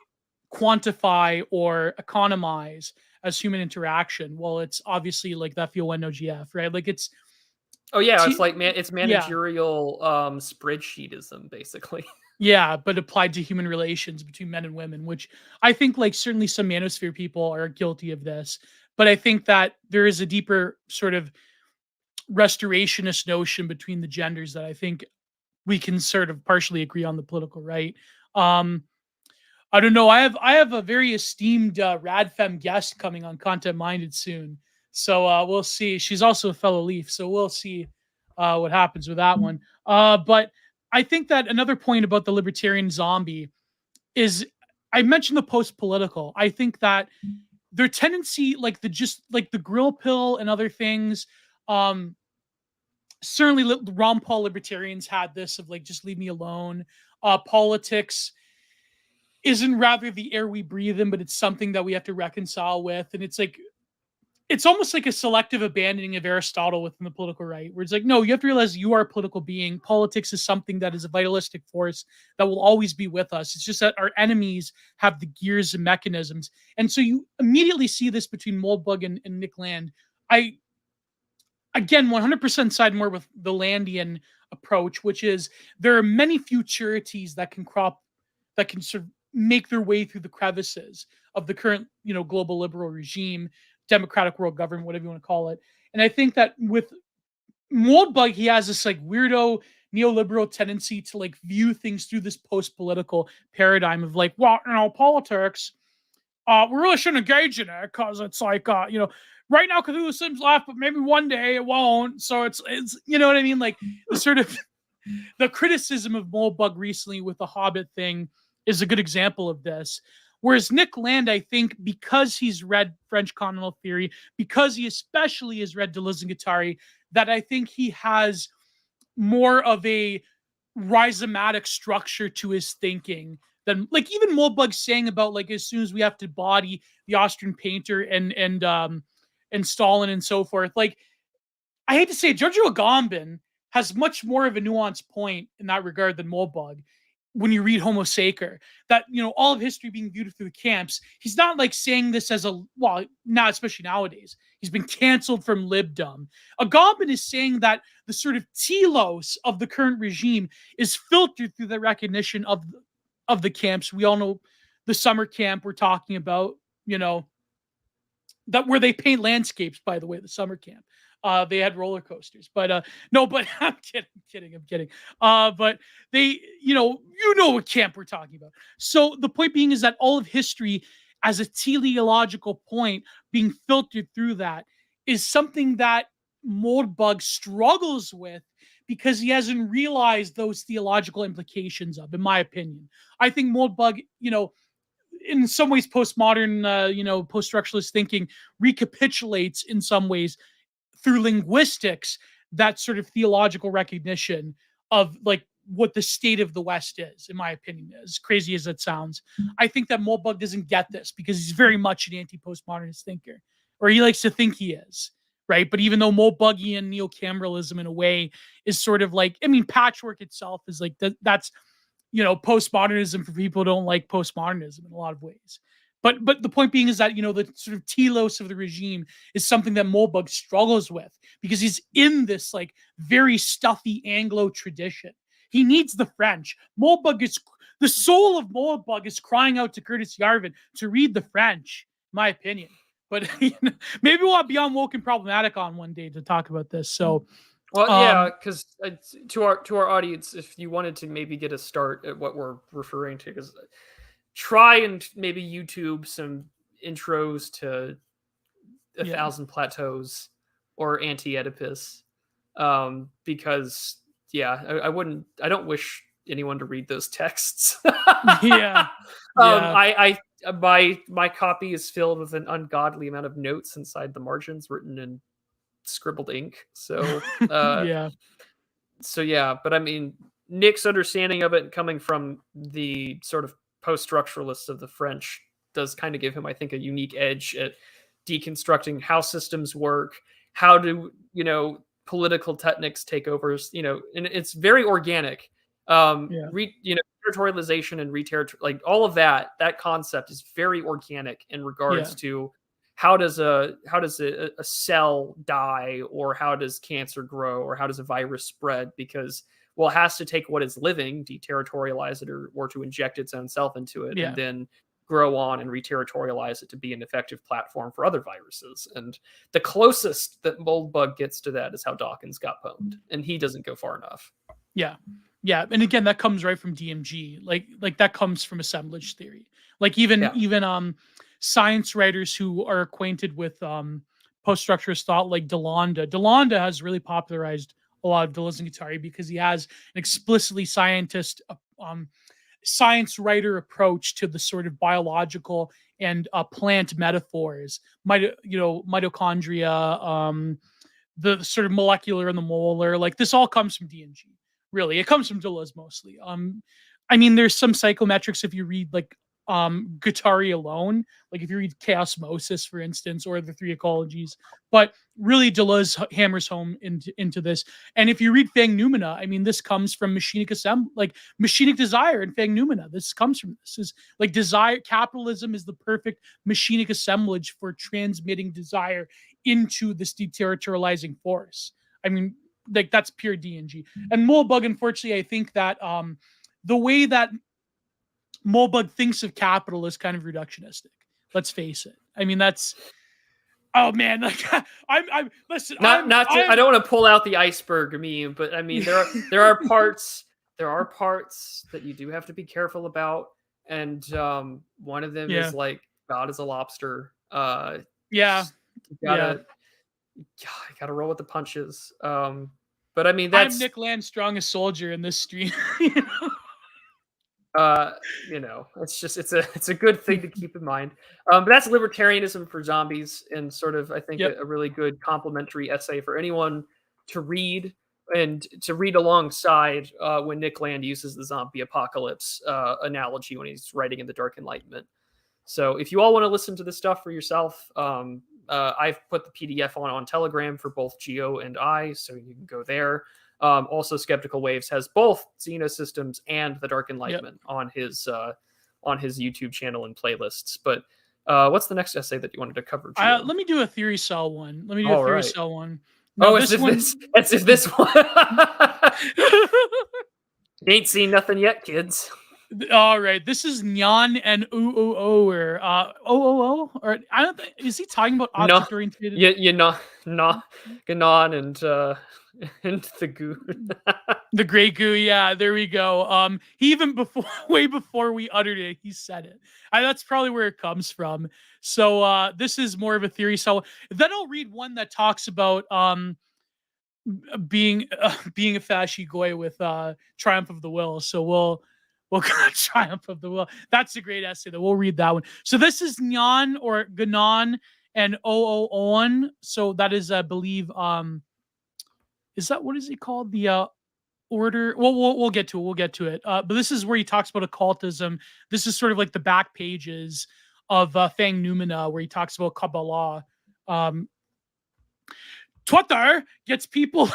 quantify or economize as human interaction? Well, it's obviously like that FONOGF, right? Like it's Oh yeah, it's t- like it's yeah. managerial spreadsheetism, basically. Yeah, but applied to human relations between men and women, which I think like certainly some manosphere people are guilty of this. But I think that there is a deeper sort of restorationist notion between the genders that I think we can sort of partially agree on the political right. Um, I don't know. I have a very esteemed Radfem guest coming on Content Minded soon, so we'll see. She's also a fellow Leaf, so we'll see what happens with that one. But I think that another point about the libertarian zombie is I mentioned the post political. I think that their tendency, like the just like the grill pill and other things, um, certainly Ron Paul libertarians had this of like just leave me alone. Politics isn't rather the air we breathe in, but it's something that we have to reconcile with. And it's like it's almost like a selective abandoning of Aristotle within the political right, where it's like, no, you have to realize you are a political being. Politics is something that is a vitalistic force that will always be with us. It's just that our enemies have the gears and mechanisms. And so you immediately see this between Moldbug and Nick Land. I, again, 100% side more with the Landian approach, which is there are many futurities that can crop, that can sort of make their way through the crevices of the current, global liberal regime, democratic world government, whatever you want to call it. And I think that with Moldbug, he has this like weirdo neoliberal tendency to like view things through this post-political paradigm of like, well, politics, we really shouldn't engage in it because it's like, right now Cthulhu seems left, but maybe one day it won't. So it's you know what I mean? Like the sort of the criticism of Moldbug recently with the Hobbit thing is a good example of this. Whereas Nick Land, I think, because he's read French continental theory, because he especially has read Deleuze and Guattari, that I think he has more of a rhizomatic structure to his thinking than like even Moldbug saying about like as soon as we have to body the Austrian painter and Stalin and so forth. Like I hate to say it, Giorgio Agamben has much more of a nuanced point in that regard than Moldbug. When you read Homo Sacer, that all of history being viewed through the camps, he's not like saying this as a now especially nowadays. He's been canceled from libdom. Agamben is saying that the sort of telos of the current regime is filtered through the recognition of the camps. We all know the summer camp we're talking about, that where they paint landscapes, by the way, the summer camp. They had roller coasters, but no, but I'm kidding. But they, what camp we're talking about. So the point being is that all of history as a teleological point being filtered through that is something that Moldbug struggles with because he hasn't realized those theological implications of, in my opinion. I think Moldbug, in some ways postmodern, post-structuralist thinking recapitulates in some ways through linguistics that sort of theological recognition of like what the state of the West is, in my opinion, as crazy as it sounds. I think that Moldbug doesn't get this because he's very much an anti-postmodernist thinker, or he likes to think he is, right? But even though Moldbugian neo-cameralism in a way is sort of like, patchwork itself is like that's postmodernism for people who don't like postmodernism in a lot of ways. But the point being is that the sort of telos of the regime is something that Moldbug struggles with because he's in this like very stuffy Anglo tradition. He needs the French. The soul of Moldbug is crying out to Curtis Yarvin to read the French, in my opinion. But maybe we'll have Beyond Woke and Problematic on one day to talk about this. So Well, yeah, because to our audience, if you wanted to maybe get a start at what we're referring to, because try and maybe YouTube some intros to A Thousand Plateaus or Anti-Oedipus, because I don't wish anyone to read those texts. Yeah. My copy is filled with an ungodly amount of notes inside the margins written in scribbled ink. So Yeah. But I mean, Nick's understanding of it coming from the sort of post-structuralists of the French does kind of give him, I think, a unique edge at deconstructing how systems work, how do, political techniques take over, and it's very organic. Territorialization and like all of that concept is very organic in regards to how does a cell die, or how does cancer grow, or how does a virus spread? Because, well, it has to take what is living, deterritorialize it, or to inject its own self into it, and then grow on and reterritorialize it to be an effective platform for other viruses. And the closest that Moldbug gets to that is how Dawkins got pwned, and he doesn't go far enough. Yeah. And again, that comes right from DMG. Like that comes from assemblage theory. Like even science writers who are acquainted with post-structuralist thought, like Delanda. Delanda has really popularized a lot of Deleuze because he has an explicitly science writer approach to the sort of biological and plant metaphors, mitochondria, the sort of molecular and the molar. Like this all comes from DMG. Really, it comes from Deleuze mostly. I mean, there's some psychometrics if you read like Guattari alone, like if you read Chaosmosis, for instance, or the Three Ecologies, but really Deleuze hammers home into this. And if you read Fang Noumena, I mean, this comes from machinic desire and Fang Noumena. This comes from this is like desire. Capitalism is the perfect machinic assemblage for transmitting desire into this deterritorializing force. I mean, like that's pure DNG. And Moldbug, unfortunately, I think that the way that Moldbug thinks of capital is kind of reductionistic. Let's face it. I mean, that's, oh man, like I'm listen. I don't want to pull out the iceberg meme, but I mean there are parts that you do have to be careful about, and one of them is like God is a lobster. You gotta roll with the punches. But I mean, that's I'm Nick Landstrong, a soldier in this stream. It's a good thing to keep in mind. But that's Libertarianism for Zombies, and sort of, I think, a really good complementary essay for anyone to read, and to read alongside when Nick Land uses the zombie apocalypse analogy when he's writing in the Dark Enlightenment. So if you all want to listen to this stuff for yourself, I've put the PDF on Telegram for both Geo and I, so you can go there. Also, Skeptical Waves has both XENOSYTEMS and the Dark Enlightenment on his YouTube channel and playlists. But what's the next essay that you wanted to cover, Geo? Let me do a theory cell one. No, this one. You ain't seen nothing yet, kids. All right, this is Nyan and OOO or OOO, or I don't think, is he talking about object oriented? Ganon and the goo. The gray goo, yeah, there we go. He even way before we uttered it, he said it. That's probably where it comes from. So this is more of a theory. So then I'll read one that talks about being a fasci goy with Triumph of the Will. So we'll go Triumph of the Will. That's a great essay. That we'll read that one. So this is Nyan or Ganon and OOON. So that is, I believe, is that, what is he called? The order. Well, we'll get to it. We'll get to it. But this is where he talks about occultism. This is sort of like the back pages of Fang Noumena, where he talks about Kabbalah. Twitter gets people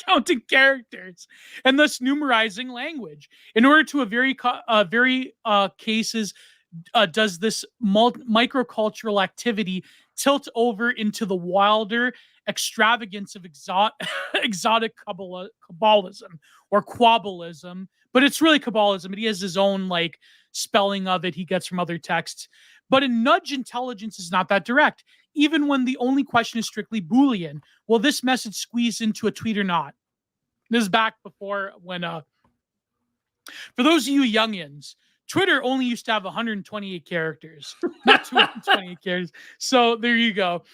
counting characters and thus numerizing language. In order to a very cases, does this microcultural activity tilt over into the wilder extravagance of exotic Kabbalism or Quabbalism, but it's really Kabbalism. But he has his own like spelling of it he gets from other texts. But a nudge intelligence is not that direct. even when the only question is strictly Boolean. Will this message squeeze into a tweet or not? This is back before when, for those of you youngins, Twitter only used to have 128 characters, not 228 characters. So there you go.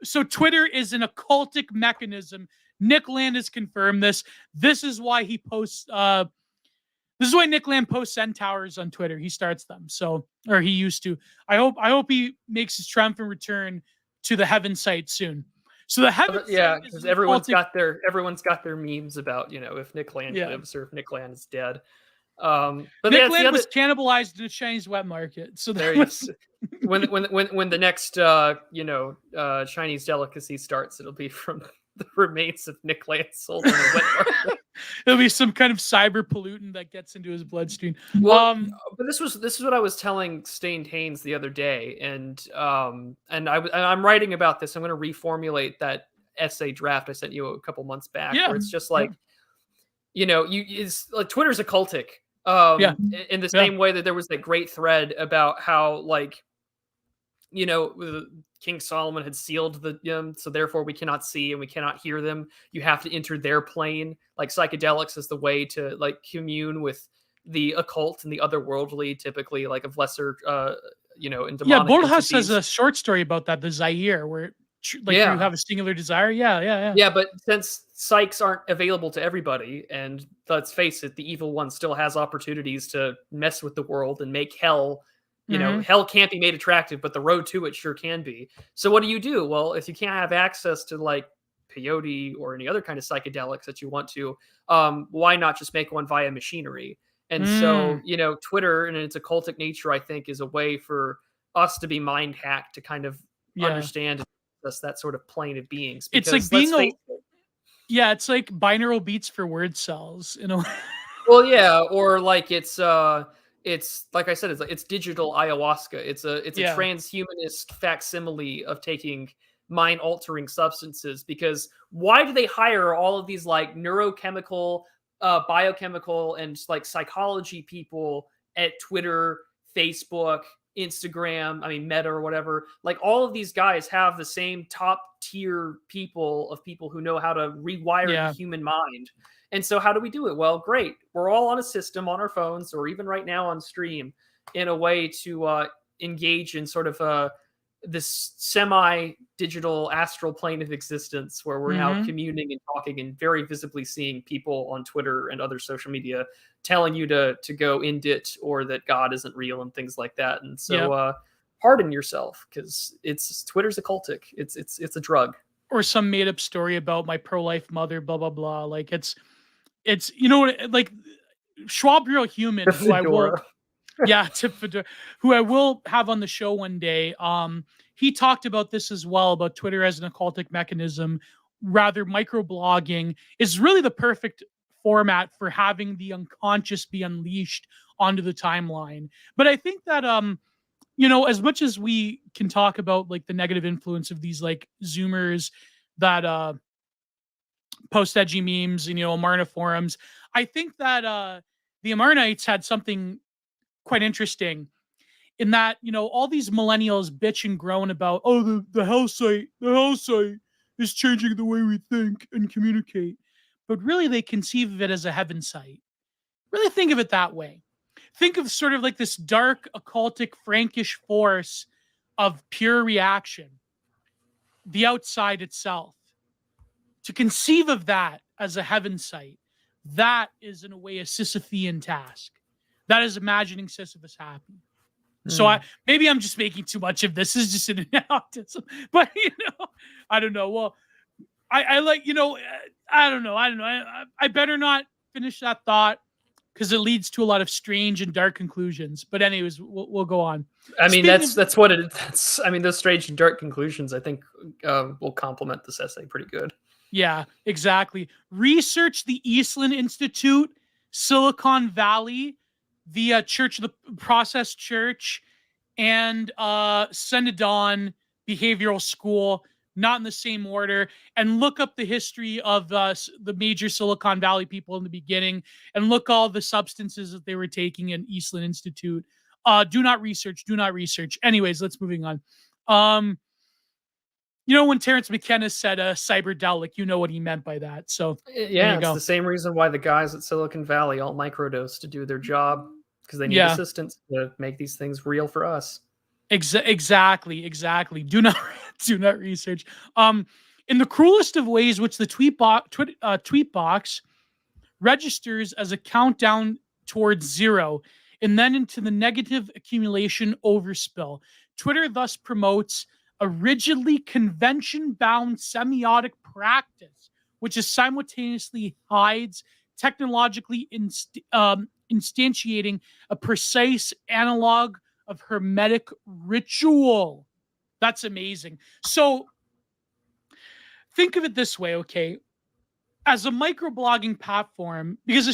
So Twitter is an occultic mechanism. Nick Land has confirmed this. This is why he posts. This is why Nick Land posts centaurs on Twitter. He starts them. So, or he used to. I hope he makes his triumphant return to the heaven site soon. So the heaven, yeah, because everyone's got their memes about, you know, if Nick Land lives or if Nick Land is dead. But Nick Land was cannibalized in the Chinese wet market. So there was, when the next Chinese delicacy starts, it'll be from the remains of Nick Land sold in the wet market. It'll be some kind of cyber pollutant that gets into his bloodstream. Well, but this is what I was telling Stained Haynes the other day, and I'm writing about this. I'm going to reformulate that essay draft I sent you a couple months back, where it's just like, you know, Twitter's occultic. In the same way that there was that great thread about how, like, you know, King Solomon had sealed the so therefore we cannot see and we cannot hear them. You have to enter their plane. Like, psychedelics is the way to, like, commune with the occult and the otherworldly, typically, like, of lesser and demonic Borges has a short story about that, the Zaire, where you have a singular desire. Yeah, but since psychs aren't available to everybody, and let's face it, the evil one still has opportunities to mess with the world and make hell. You know, hell can't be made attractive, but the road to it sure can be. So what do? Well, if you can't have access to, like, peyote or any other kind of psychedelics that you want to, why not just make one via machinery? And so, you know, Twitter and its occultic nature, I think, is a way for us to be mind hacked, to kind of understand that sort of plane of beings. It's like being it's like binaural beats for word cells, in a way. Well, yeah, or like it's like I said, it's digital ayahuasca. It's a transhumanist facsimile of taking mind altering substances. Because why do they hire all of these, like, neurochemical, biochemical, and, like, psychology people at Twitter, Facebook, Instagram, Meta or whatever? Like, all of these guys have the same top tier people who know how to rewire the human mind. And so how do we do it? Well, great. We're all on a system on our phones, or even right now on stream, in a way to engage in sort of this semi-digital astral plane of existence, where we're now communing and talking and very visibly seeing people on Twitter and other social media telling you to go indit, or that God isn't real and things like that. And so pardon yourself, because Twitter's occultic. It's a drug. Or some made up story about my pro-life mother, blah, blah, blah. Like, it's, you know, like Schwab Real Human, who I will, who I will have on the show one day. He talked about this as well, about Twitter as an occultic mechanism. Rather, microblogging is really the perfect format for having the unconscious be unleashed onto the timeline. But I think that, you know, as much as we can talk about, like, the negative influence of these, like, Zoomers that post edgy memes and, you know, Amarna forums, I think that the Amarnites had something quite interesting in that, you know, all these millennials bitch and groan about, oh, the hell site is changing the way we think and communicate. But really, they conceive of it as a heaven site. Really think of it that way. Think of sort of like this dark, occultic, Frankish force of pure reaction, the outside itself. To conceive of that as a heaven site, that is, in a way, a Sisyphean task. That is imagining Sisyphus happy. So maybe I'm just making too much of this. This is just an autism. But, you know, I don't know. Well, I like, you know, I don't know. I better not finish that thought, because it leads to a lot of strange and dark conclusions. But anyways, we'll go on. That's what it is. Those strange and dark conclusions, I think, will complement this essay pretty good. Yeah, exactly. Research the Eastland Institute, Silicon Valley, the Church of the Process Church, and Senadon Behavioral School, not in the same order, and look up the history of the major Silicon Valley people in the beginning, and look all the substances that they were taking in Eastland Institute. Do not research. Anyways, let's moving on. You know, when Terrence McKenna said cyberdelic, you know what he meant by that. So there Yeah, you it's go. the same reason why the guys at Silicon Valley all microdose to do their job, because they need Yeah. assistants to make these things real for us. Exactly. Do not research. In the cruelest of ways, which the tweet box registers as a countdown towards zero, and then into the negative accumulation overspill. Twitter thus promotes a rigidly convention-bound semiotic practice, which is simultaneously hides technologically instantiating a precise analog of hermetic ritual. That's amazing. So think of it this way, okay? As a microblogging platform, because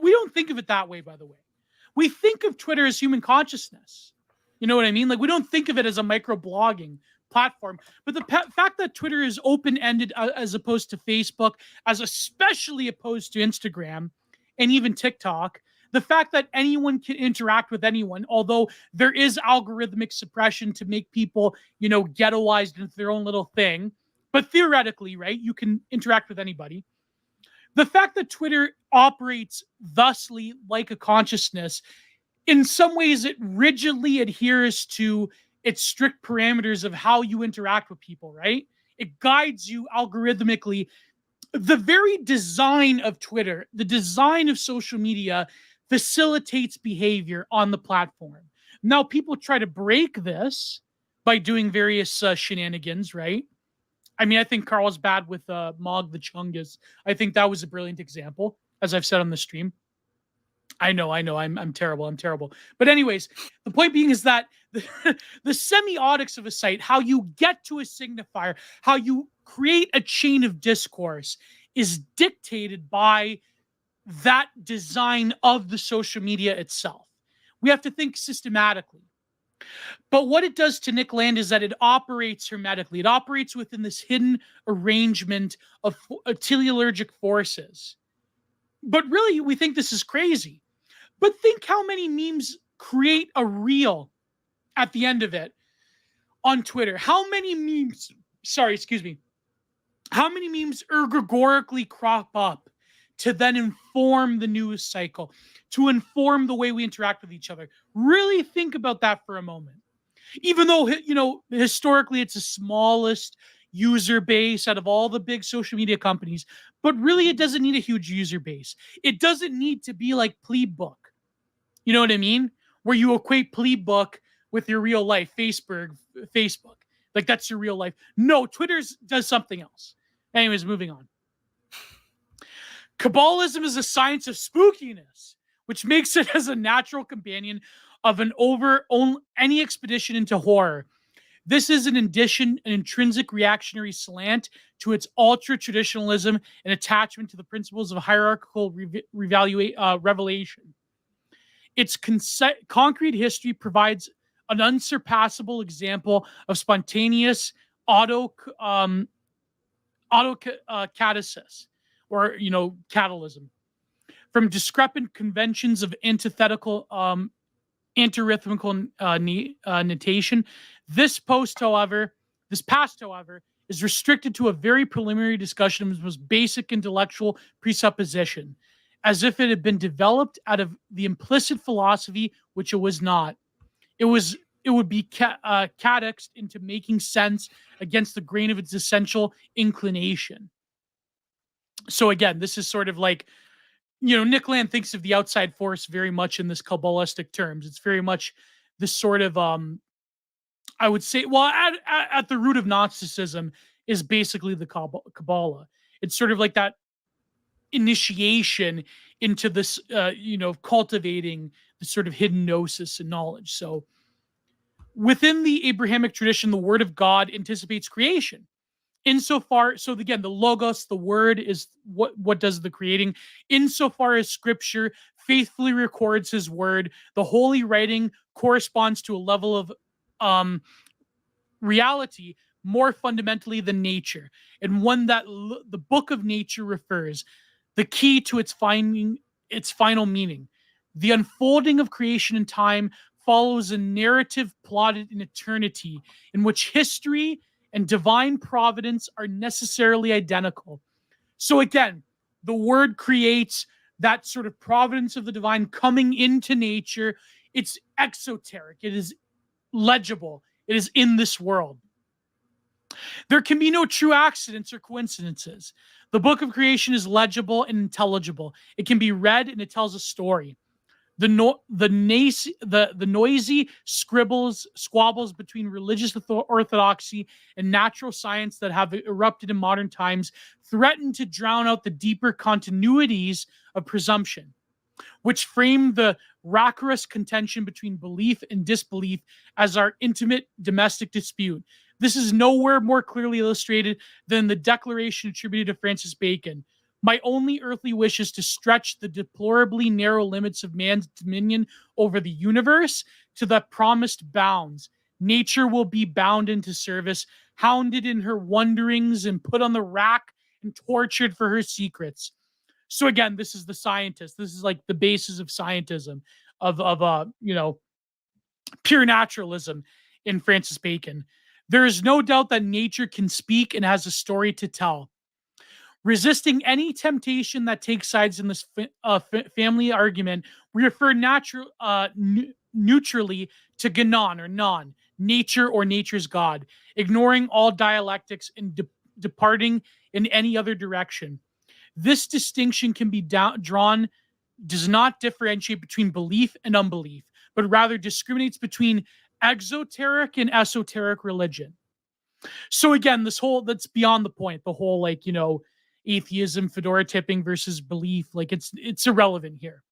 we don't think of it that way, by the way. We think of Twitter as human consciousness. You know what I mean? Like, we don't think of it as a microblogging platform. But the fact that Twitter is open-ended as opposed to Facebook, as especially opposed to Instagram and even TikTok, the fact that anyone can interact with anyone, although there is algorithmic suppression to make people, ghettoized into their own little thing. But theoretically, right, you can interact with anybody. The fact that Twitter operates thusly like a consciousness, in some ways it rigidly adheres to its strict parameters of how you interact with people, right? It guides you algorithmically. The very design of Twitter, the design of social media, facilitates behavior on the platform. Now, people try to break this by doing various shenanigans, right? I mean, I think Carl's bad with Mog the Chungus. I think that was a brilliant example, as I've said on the stream. I know. I'm terrible. But anyways, the point being is that the semiotics of a site, how you get to a signifier, how you create a chain of discourse, is dictated by that design of the social media itself. We have to think systematically. But what it does to Nick Land is that it operates hermetically. It operates within this hidden arrangement of teleologic forces. But really, we think this is crazy. But think how many memes create a reel at the end of it on Twitter. How many memes, how many memes egregorically crop up to then inform the news cycle, to inform the way we interact with each other? Really think about that for a moment. Even though, historically it's the smallest user base out of all the big social media companies, but really it doesn't need a huge user base. It doesn't need to be like Plebook. You know what I mean? Where you equate Plebook with your real life, Facebook. Like, that's your real life. No, Twitter does something else. Anyways, moving on. Kabbalism is a science of spookiness, which makes it as a natural companion of any expedition into horror. This is an intrinsic reactionary slant to its ultra-traditionalism and attachment to the principles of hierarchical revelation. Its concrete history provides an unsurpassable example of spontaneous autocatasis, or catalysm, from discrepant conventions of antithetical anti-rhythmical notation. This past, however, is restricted to a very preliminary discussion of its most basic intellectual presupposition, as if it had been developed out of the implicit philosophy, which it was not. It would be catexed into making sense against the grain of its essential inclination. So again, this is sort of like, Nick Land thinks of the outside force very much in this Kabbalistic terms. It's very much this sort of, I would say, well, at the root of Gnosticism is basically the Kabbalah. It's sort of like that initiation into this, cultivating the sort of hidden gnosis and knowledge. So within the Abrahamic tradition, the word of God anticipates creation. Insofar, so again, the logos, the word, is what does the creating. Insofar as scripture faithfully records his word, the holy writing corresponds to a level of reality more fundamentally than nature, and one that the book of nature refers, the key to its final meaning. The unfolding of creation in time follows a narrative plotted in eternity, in which history and divine providence are necessarily identical. So again, the word creates that sort of providence of the divine coming into nature. It's exoteric. It is legible. It is in this world. There can be no true accidents or coincidences. The book of creation is legible and intelligible. It can be read and it tells a story. The noisy squabbles between religious orthodoxy and natural science that have erupted in modern times threaten to drown out the deeper continuities of presumption, which frame the rancorous contention between belief and disbelief as our intimate domestic dispute. This is nowhere more clearly illustrated than the declaration attributed to Francis Bacon. My only earthly wish is to stretch the deplorably narrow limits of man's dominion over the universe to the promised bounds. Nature will be bound into service, hounded in her wanderings, and put on the rack and tortured for her secrets. So again, this is the scientist. This is like the basis of scientism, of pure naturalism in Francis Bacon. There is no doubt that nature can speak and has a story to tell. Resisting any temptation that takes sides in this family argument, we refer neutrally to Ganon or Non, nature or nature's God, ignoring all dialectics and departing in any other direction. This distinction can be drawn, does not differentiate between belief and unbelief, but rather discriminates between exoteric and esoteric religion. So again, that's beyond the point. The whole atheism, fedora tipping versus belief, it's irrelevant here.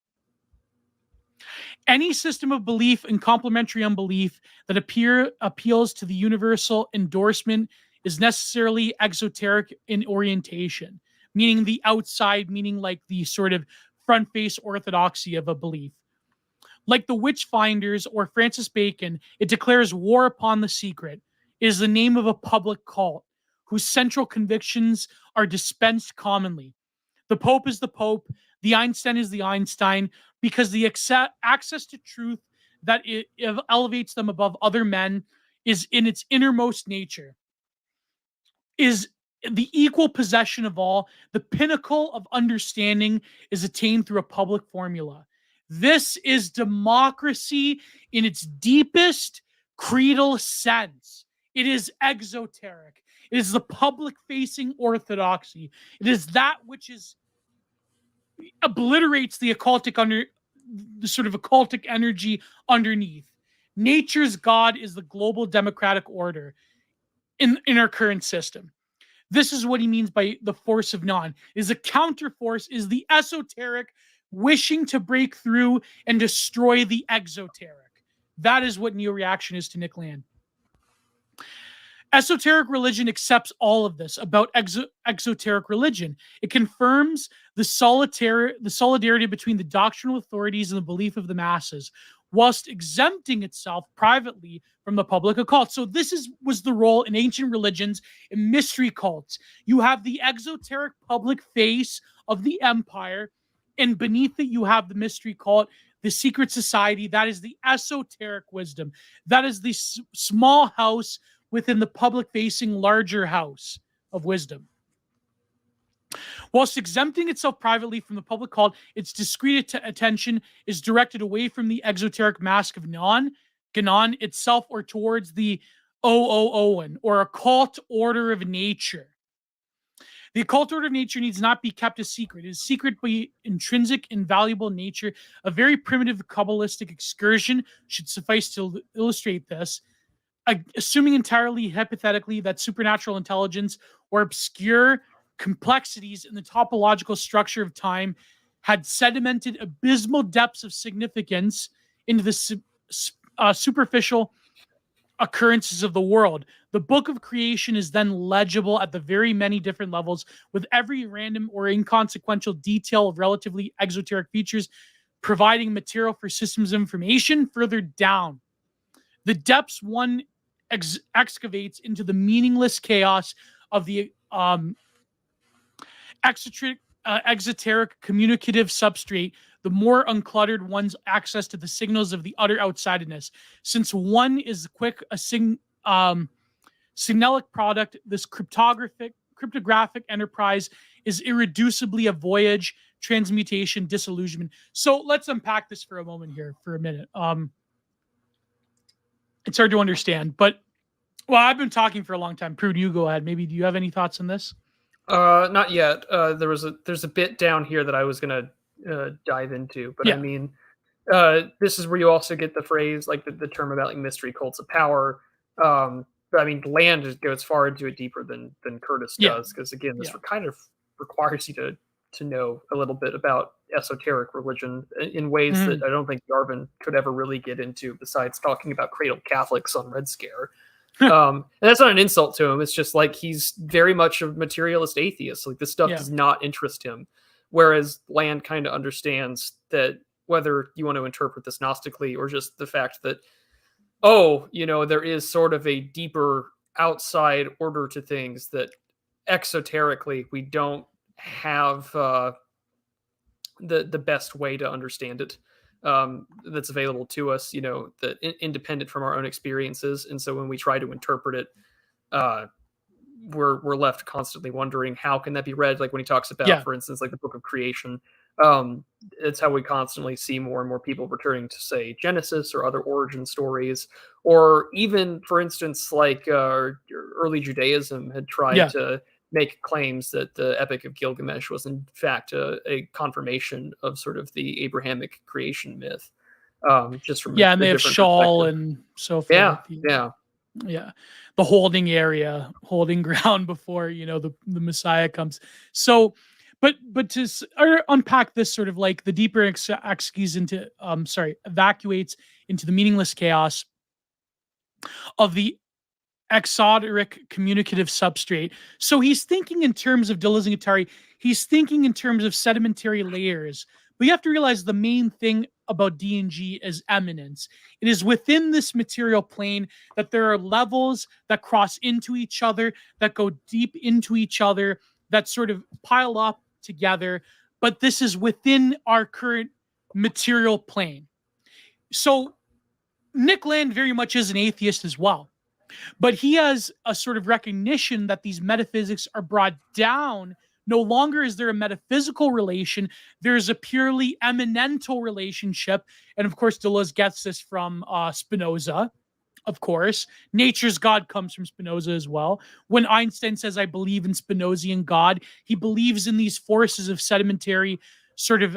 Any system of belief and complementary unbelief that appeals to the universal endorsement is necessarily exoteric in orientation, meaning the outside, meaning like the sort of front face orthodoxy of a belief. Like the Witchfinders or Francis Bacon, it declares war upon the secret. It is the name of a public cult whose central convictions are dispensed commonly. The Pope is the Pope, the Einstein is the Einstein, because the access to truth that it elevates them above other men is in its innermost nature, is the equal possession of all. The pinnacle of understanding is attained through a public formula. This is democracy in its deepest creedal sense. It is exoteric. It is the public-facing orthodoxy. It is that which obliterates the sort of occultic energy underneath. Nature's God is the global democratic order in our current system. This is what he means by the force of non. Is a counterforce, is the esoteric wishing to break through and destroy the exoteric. That is what neo-reaction is to Nick Land. Esoteric religion accepts all of this about exoteric religion. It confirms the solidarity between the doctrinal authorities and the belief of the masses, whilst exempting itself privately from the public occult. So this was the role in ancient religions and mystery cults. You have the exoteric public face of the empire, and beneath it you have the mystery cult, the secret society. That is the esoteric wisdom. That is the small house within the public-facing larger house of wisdom. Whilst exempting itself privately from the public cult, its discreet attention is directed away from the exoteric mask of Ganon itself, or towards the Owen, or occult order of nature. The occult order of nature needs not be kept a secret. It is secret by intrinsic, invaluable nature. A very primitive Kabbalistic excursion should suffice to illustrate this. Assuming entirely hypothetically that supernatural intelligence or obscure complexities in the topological structure of time had sedimented abysmal depths of significance into the superficial occurrences of the world. The book of creation is then legible at the very many different levels, with every random or inconsequential detail of relatively exoteric features providing material for systems of information further down. The depths one excavates into the meaningless chaos of the exoteric communicative substrate, the more uncluttered one's access to the signals of the utter outsidedness. Since one is quick Signalic product, this cryptographic enterprise is irreducibly a voyage, transmutation, disillusionment. So let's unpack this for a moment here, for a minute. It's hard to understand, but well, I've been talking for a long time. Prude, you go ahead. Maybe do you have any thoughts on this? Not yet. There's a bit down here that I was gonna dive into, but Yeah. I mean, this is where you also get the phrase, like the term about like mystery cults of power. But I mean, Land goes far into it deeper than Curtis Yeah. does, because again, this Yeah. kind of requires you to know a little bit about esoteric religion in ways Mhm. that I don't think Darwin could ever really get into, besides talking about cradle Catholics on Red Scare. And that's not an insult to him. It's just like he's very much a materialist atheist. Like this stuff Yeah. does not interest him. Whereas Land kind of understands that whether you want to interpret this Gnostically or just the fact that, oh, you know, there is sort of a deeper outside order to things that exoterically we don't have the best way to understand it, that's available to us, you know, that independent from our own experiences. And so when we try to interpret it, we're left constantly wondering how can that be read. Like when he talks about, Yeah. for instance, like the Book of Creation, it's how we constantly see more and more people returning to, say, Genesis or other origin stories, or even, for instance, like early Judaism had tried Yeah. to make claims that the Epic of Gilgamesh was in fact a confirmation of sort of the Abrahamic creation myth, just from Yeah, and a they have different Shawl perspective. and so forth. Yeah, yeah. Yeah, the holding area, holding ground before, you know, the Messiah comes. So, but to unpack this sort of like the deeper evacuates into the meaningless chaos of the exoteric communicative substrate. So he's thinking in terms of Deleuze and Guattari, he's thinking in terms of sedimentary layers. But you have to realize the main thing about D&G is eminence. It is within this material plane that there are levels that cross into each other, that go deep into each other, that sort of pile up together. But this is within our current material plane. So Nick Land very much is an atheist as well. But he has a sort of recognition that these metaphysics are brought down. No longer is there a metaphysical relation. There's a purely eminental relationship. And of course, Deleuze gets this from Spinoza. Of course, nature's God comes from Spinoza as well. When Einstein says, I believe in Spinozian God, he believes in these forces of sedimentary sort of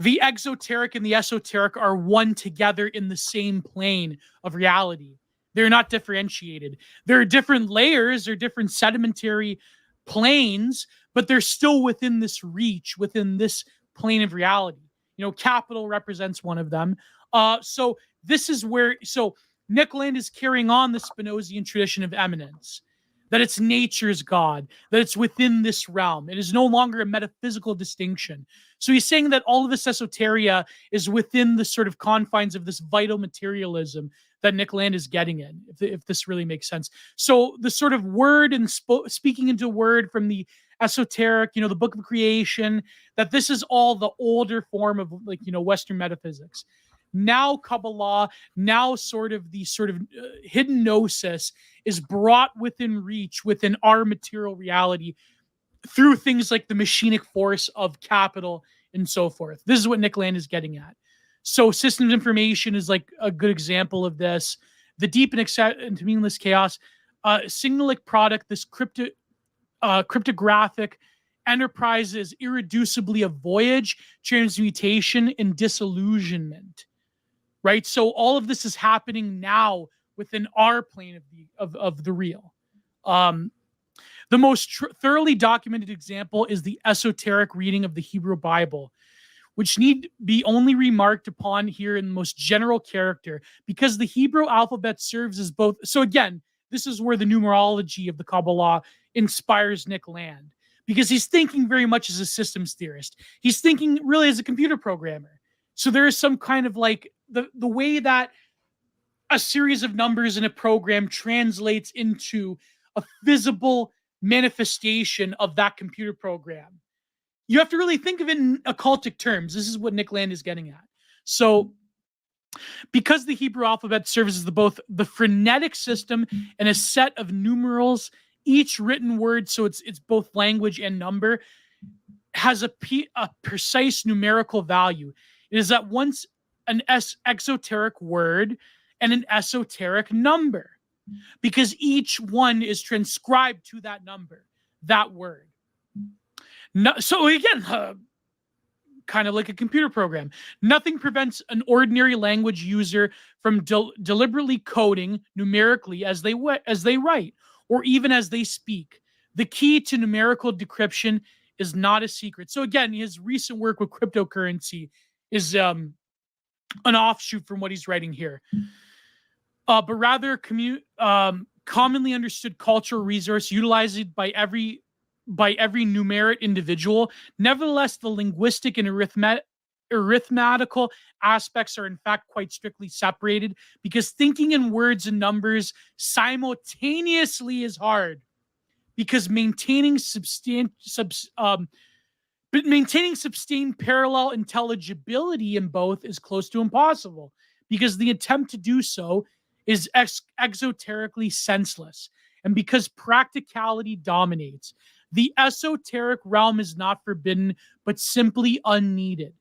the exoteric and the esoteric are one together in the same plane of reality. They're not differentiated. There are different layers, there are different sedimentary planes, but they're still within this reach, within this plane of reality. You know, capital represents one of them. So this is where, so Nick Land is carrying on the Spinozian tradition of eminence, that it's nature's God, that it's within this realm. It is no longer a metaphysical distinction. So he's saying that all of this esoteria is within the sort of confines of this vital materialism that Nick Land is getting in, if this really makes sense. So the sort of word and speaking into word from the esoteric, you know, the Book of Creation, that this is all the older form of, like, you know, Western metaphysics. Now Kabbalah, now sort of the sort of hidden gnosis is brought within reach, within our material reality, through things like the machinic force of capital and so forth. This is what Nick Land is getting at. So systems information is like a good example of this. The deep and meaningless chaos, signalic product, this cryptographic enterprise is irreducibly a voyage, transmutation, and disillusionment. Right? So all of this is happening now within our plane of the real. The most thoroughly documented example is the esoteric reading of the Hebrew Bible, which need be only remarked upon here in the most general character, because the Hebrew alphabet serves as both. So again, this is where the numerology of the Kabbalah inspires Nick Land, because he's thinking very much as a systems theorist. He's thinking really as a computer programmer. So there is some kind of like the way that a series of numbers in a program translates into a visible manifestation of that computer program. You have to really think of it in occultic terms. This is what Nick Land is getting at. So Because the Hebrew alphabet serves as both the phonetic system and a set of numerals, each written word, so it's both language and number, has a precise numerical value. It is at once an exoteric word and an esoteric number, because each one is transcribed to that number, that word. No, so again, kind of like a computer program. Nothing prevents an ordinary language user from deliberately coding numerically as they write, or even as they speak. The key to numerical decryption is not a secret. So again, his recent work with cryptocurrency is an offshoot from what he's writing here. But rather commonly understood cultural resource utilized by every numerate individual. Nevertheless, the linguistic and arithmetical aspects are in fact quite strictly separated, because thinking in words and numbers simultaneously is hard, because maintaining sustained parallel intelligibility in both is close to impossible, because the attempt to do so is exoterically senseless, and because practicality dominates. The esoteric realm is not forbidden, but simply unneeded.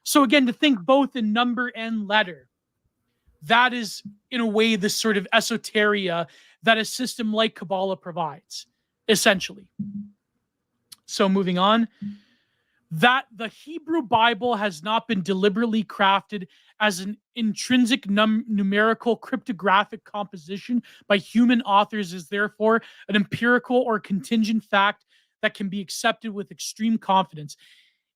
So again, to think both in number and letter, that is, in a way, the sort of esoteria that a system like Kabbalah provides, essentially. So moving on, that the Hebrew Bible has not been deliberately crafted as an intrinsic numerical cryptographic composition by human authors is therefore an empirical or contingent fact that can be accepted with extreme confidence.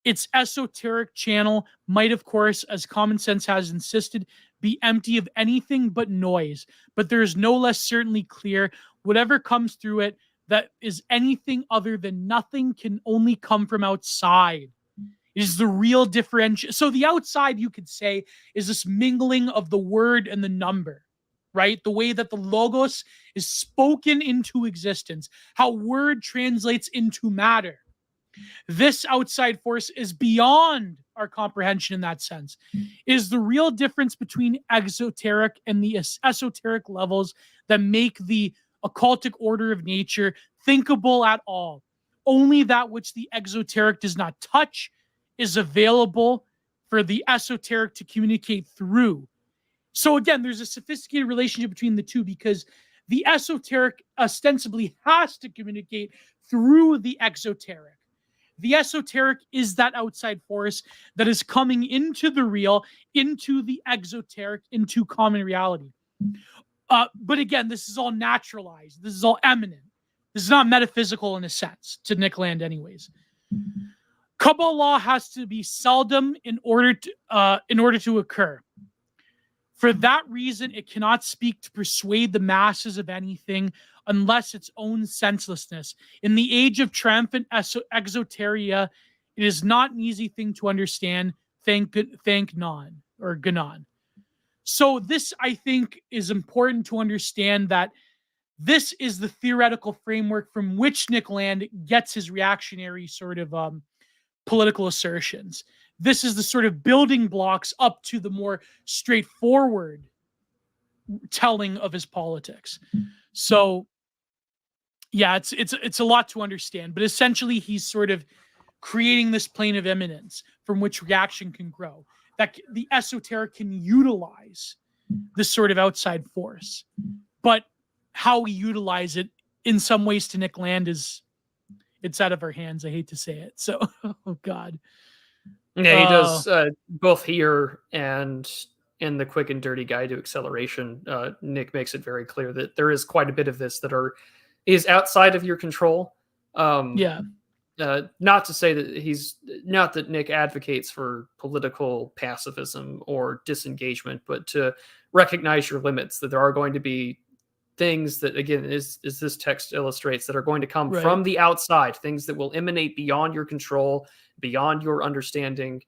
Its esoteric channel might, of course, as common sense has insisted, be empty of anything but noise, but there is no less certainly clear whatever comes through it that is anything other than nothing can only come from outside. It is the real differential. So the outside, you could say, is this mingling of the word and the number, right? The way that the logos is spoken into existence, how word translates into matter. This outside force is beyond our comprehension in that sense. It is the real difference between exoteric and the esoteric levels that make the occultic order of nature thinkable at all. Only that which the exoteric does not touch is available for the esoteric to communicate through. So again, there's a sophisticated relationship between the two, because the esoteric ostensibly has to communicate through the exoteric. The esoteric is that outside force that is coming into the real, into the exoteric, into common reality. But again, this is all naturalized. This is all eminent. This is not metaphysical in a sense, to Nick Land anyways. Kabbalah has to be seldom in order to occur. For that reason, it cannot speak to persuade the masses of anything unless its own senselessness. In the age of triumphant exoteria, it is not an easy thing to understand. Thank Ganon. So this, I think, is important to understand, that this is the theoretical framework from which Nick Land gets his reactionary sort of political assertions. This is the sort of building blocks up to the more straightforward telling of his politics. So, yeah, it's a lot to understand, but essentially he's sort of creating this plane of eminence from which reaction can grow, that the esoteric can utilize this sort of outside force. But how we utilize it in some ways, to Nick Land, it's out of our hands. I hate to say it. So, oh God. Yeah, he does both here and in the Quick and Dirty Guide to Acceleration. Nick makes it very clear that there is quite a bit of this that is outside of your control. Yeah. Not to say that Nick advocates for political pacifism or disengagement, but to recognize your limits, that there are going to be things that, again, as this text illustrates, that are going to come from the outside, things that will emanate beyond your control, beyond your understanding,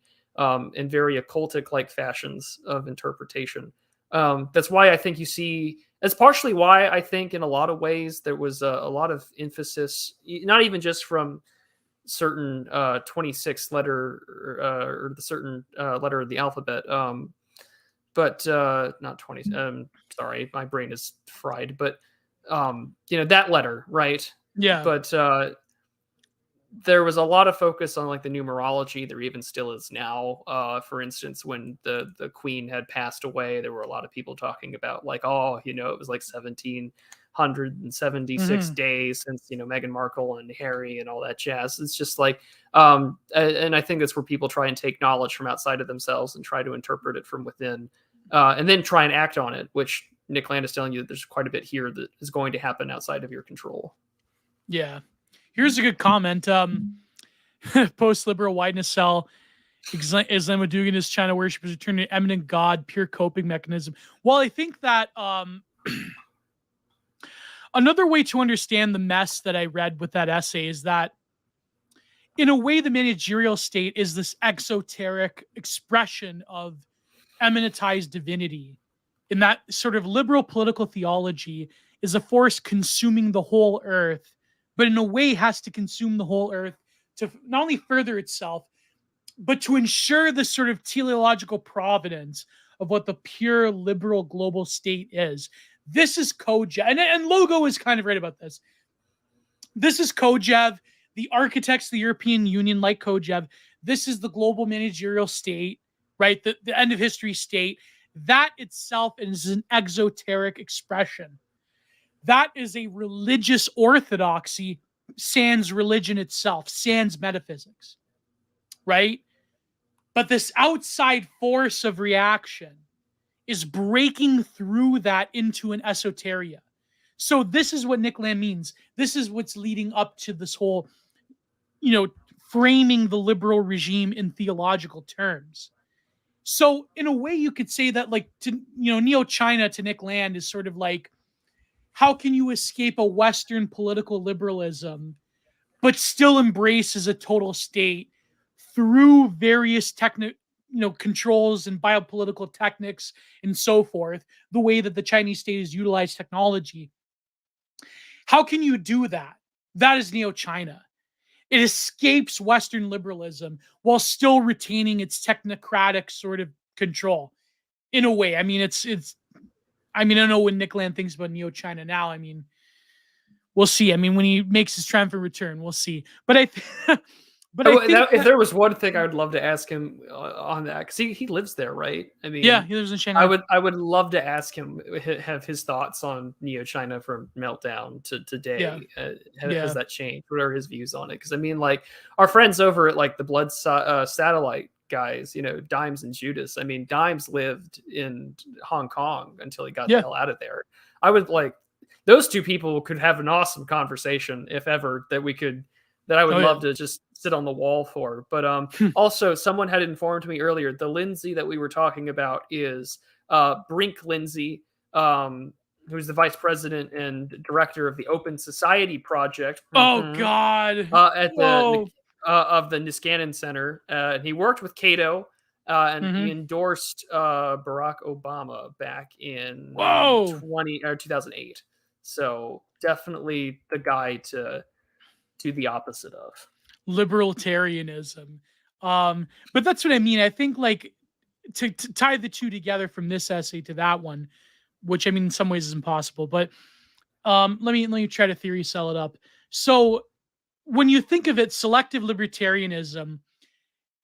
in very occultic-like fashions of interpretation. That's why I think you see, that's partially why I think in a lot of ways there was a lot of emphasis, not even just from certain 26th letter or the certain letter of the alphabet, but not 20. Sorry, my brain is fried. But that letter, right? Yeah. But there was a lot of focus on like the numerology. There even still is now. For instance, when the queen had passed away, there were a lot of people talking about like, oh, it was like 1776 days since Meghan Markle and Harry and all that jazz. It's just like, and I think that's where people try and take knowledge from outside of themselves and try to interpret it from within, and then try and act on it. Which Nick Land is telling you that there's quite a bit here that is going to happen outside of your control. Yeah. Here's a good comment. Post-liberal wideness cell. Islamoduganist China worship is returning to eminent God, pure coping mechanism. Well, I think that another way to understand the mess that I read with that essay is that, in a way, the managerial state is this exoteric expression of eminentized divinity, in that sort of liberal political theology is a force consuming the whole earth, but in a way has to consume the whole earth to not only further itself, but to ensure the sort of teleological providence of what the pure liberal global state is. This is Kojève, and Logo is kind of right about this. This is Kojève, the architects of the European Union, like Kojève. This is the global managerial state, right? The end of history state. That itself is an exoteric expression. That is a religious orthodoxy, sans religion itself, sans metaphysics, right? But this outside force of reaction is breaking through that into an esoteria. So this is what Nick Land means. This is what's leading up to this whole, framing the liberal regime in theological terms. So in a way, you could say that, like, neo-China to Nick Land is sort of like, how can you escape a Western political liberalism, but still embrace as a total state through various controls and biopolitical techniques and so forth, the way that the Chinese state has utilized technology? How can you do that? That is neo-China. It escapes Western liberalism while still retaining its technocratic sort of control. In a way, I mean, I don't know when Nick Land thinks about neo-China now. I mean, we'll see. I mean, when he makes his triumphant return, we'll see. But I think if there was one thing I would love to ask him on that, because he lives there, right? I mean, yeah, he lives in Shanghai. I would love to ask him, have his thoughts on neo-China from meltdown to today. Yeah. Has that changed? What are his views on it? Because I mean, like, our friends over at like the Blood Satellite guys, Dimes and Judas. I mean, Dimes lived in Hong Kong until he got the hell out of there. I would like, those two people could have an awesome conversation, if ever, that I would love to just sit on the wall for. But also, someone had informed me earlier, the Lindsay that we were talking about is Brink Lindsay, who's the vice president and director of the Open Society Project. Oh, God. At the of the Niskanen Center. And he worked with Cato, and he endorsed Barack Obama back in 2008. So definitely the guy to the opposite of libertarianism. But that's what I mean. I think, like, to tie the two together from this essay to that one, which I mean in some ways is impossible, but let me try to theory cell it up. So when you think of it, selective libertarianism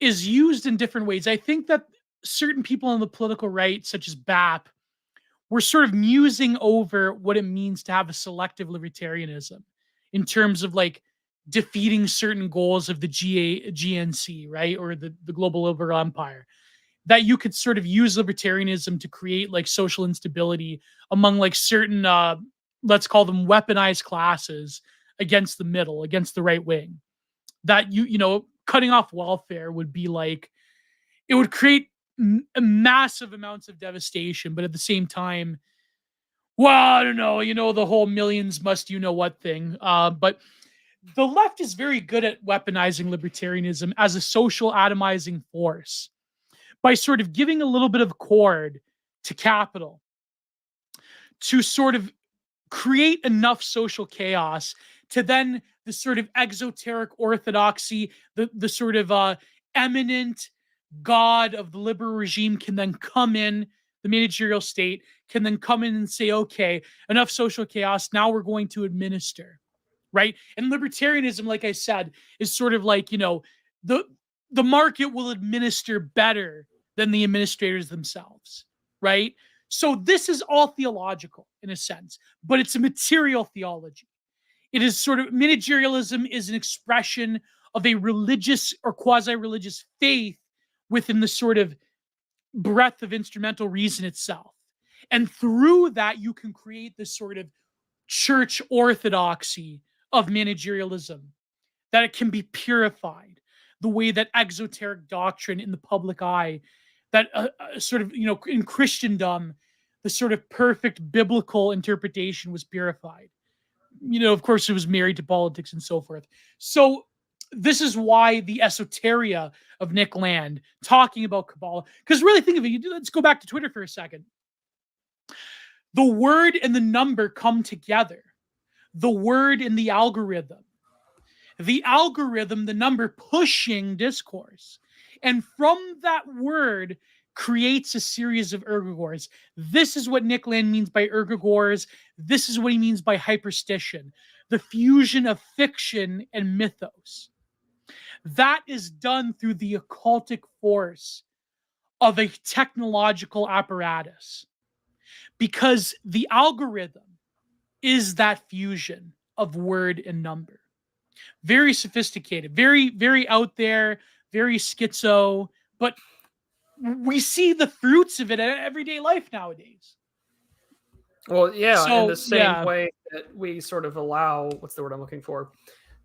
is used in different ways. I think that certain people on the political right, such as BAP, were sort of musing over what it means to have a selective libertarianism in terms of like defeating certain goals of the GNC, right? Or the global liberal empire. That you could sort of use libertarianism to create like social instability among like certain, let's call them weaponized classes against the middle, against the right wing. That cutting off welfare would be like, it would create massive amounts of devastation, but at the same time, well, I don't know, the whole millions must what thing. But the left is very good at weaponizing libertarianism as a social atomizing force by sort of giving a little bit of cord to capital to sort of create enough social chaos to then the sort of exoteric orthodoxy, the sort of eminent God of the liberal regime can then come in, the managerial state can then come in and say, okay, enough social chaos. Now we're going to administer, right? And libertarianism, like I said, is sort of like, the market will administer better than the administrators themselves, right? So this is all theological in a sense, but it's a material theology. It is sort of, managerialism is an expression of a religious or quasi-religious faith within the sort of breadth of instrumental reason itself. And through that, you can create this sort of church orthodoxy of managerialism, that it can be purified the way that exoteric doctrine in the public eye, that sort of, in Christendom, the sort of perfect biblical interpretation was purified. Of course, it was married to politics and so forth. So this is why the esoteria of Nick Land talking about Kabbalah, because really think of it, let's go back to Twitter for a second. The word and the number come together. The word and the algorithm, the number pushing discourse. And from that word creates a series of ergogores. This is what Nick Land means by ergogores. This is what he means by hyperstition, the fusion of fiction and mythos. That is done through the occultic force of a technological apparatus, because the algorithm is that fusion of word and number. Very sophisticated, very, very out there, very schizo, but we see the fruits of it in everyday life nowadays. Well, yeah, So, in the same way that we sort of allow, what's the word I'm looking for?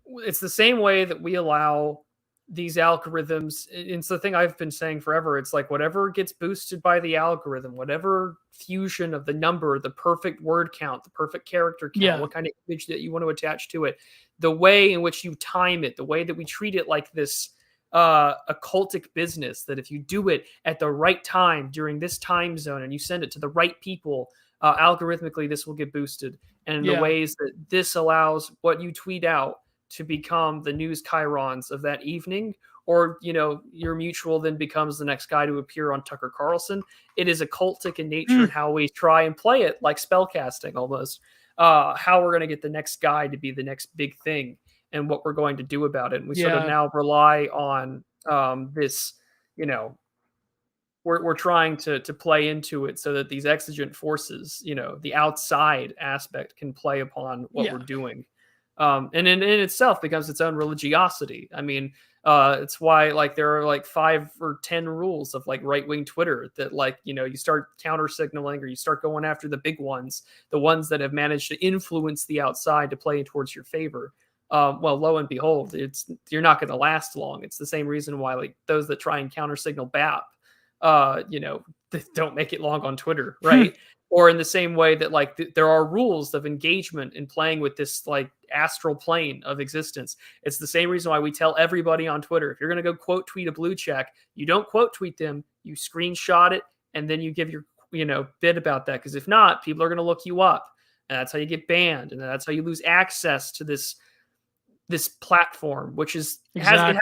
It's the same way that we allow these algorithms. It's the thing I've been saying forever. It's like whatever gets boosted by the algorithm, whatever fusion of the number, the perfect word count, the perfect character count, what kind of image that you want to attach to it, the way in which you time it, the way that we treat it like this occultic business, that if you do it at the right time during this time zone and you send it to the right people, algorithmically this will get boosted. And the ways that this allows what you tweet out to become the news chyrons of that evening, or your mutual then becomes the next guy to appear on Tucker Carlson. It is occultic in nature and how we try and play it, like spellcasting almost. How we're going to get the next guy to be the next big thing and what we're going to do about it. And we sort of now rely on this, we're trying to play into it so that these exigent forces, the outside aspect can play upon what we're doing. And in itself becomes its own religiosity. I mean, it's why there are 5 or 10 rules of right-wing Twitter that you start counter signaling, or you start going after the big ones, the ones that have managed to influence the outside to play towards your favor. Well, lo and behold, you're not going to last long. It's the same reason why those that try and counter signal BAP, they don't make it long on Twitter, right? Or in the same way that there are rules of engagement in playing with this astral plane of existence. It's the same reason why we tell everybody on Twitter, if you're going to go quote tweet a blue check, you don't quote tweet them, you screenshot it, and then you give your bit about that. Because if not, people are going to look you up, and that's how you get banned, and that's how you lose access to this platform, which is it has a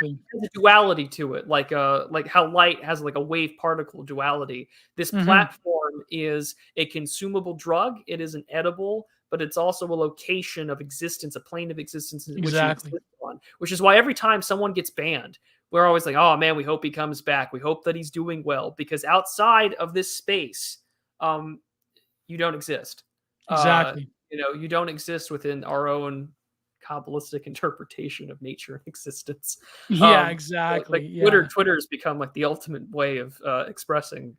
duality to it, like how light has a wave particle duality. This platform is a consumable drug. It is an edible, but it's also a location of existence, a plane of existence in which you exist on. Which is why every time someone gets banned, we're always like, oh man, we hope he comes back. We hope that he's doing well, because outside of this space, you don't exist. You don't exist within our own Kabbalistic interpretation of nature and existence. Exactly. Twitter has become the ultimate way of expressing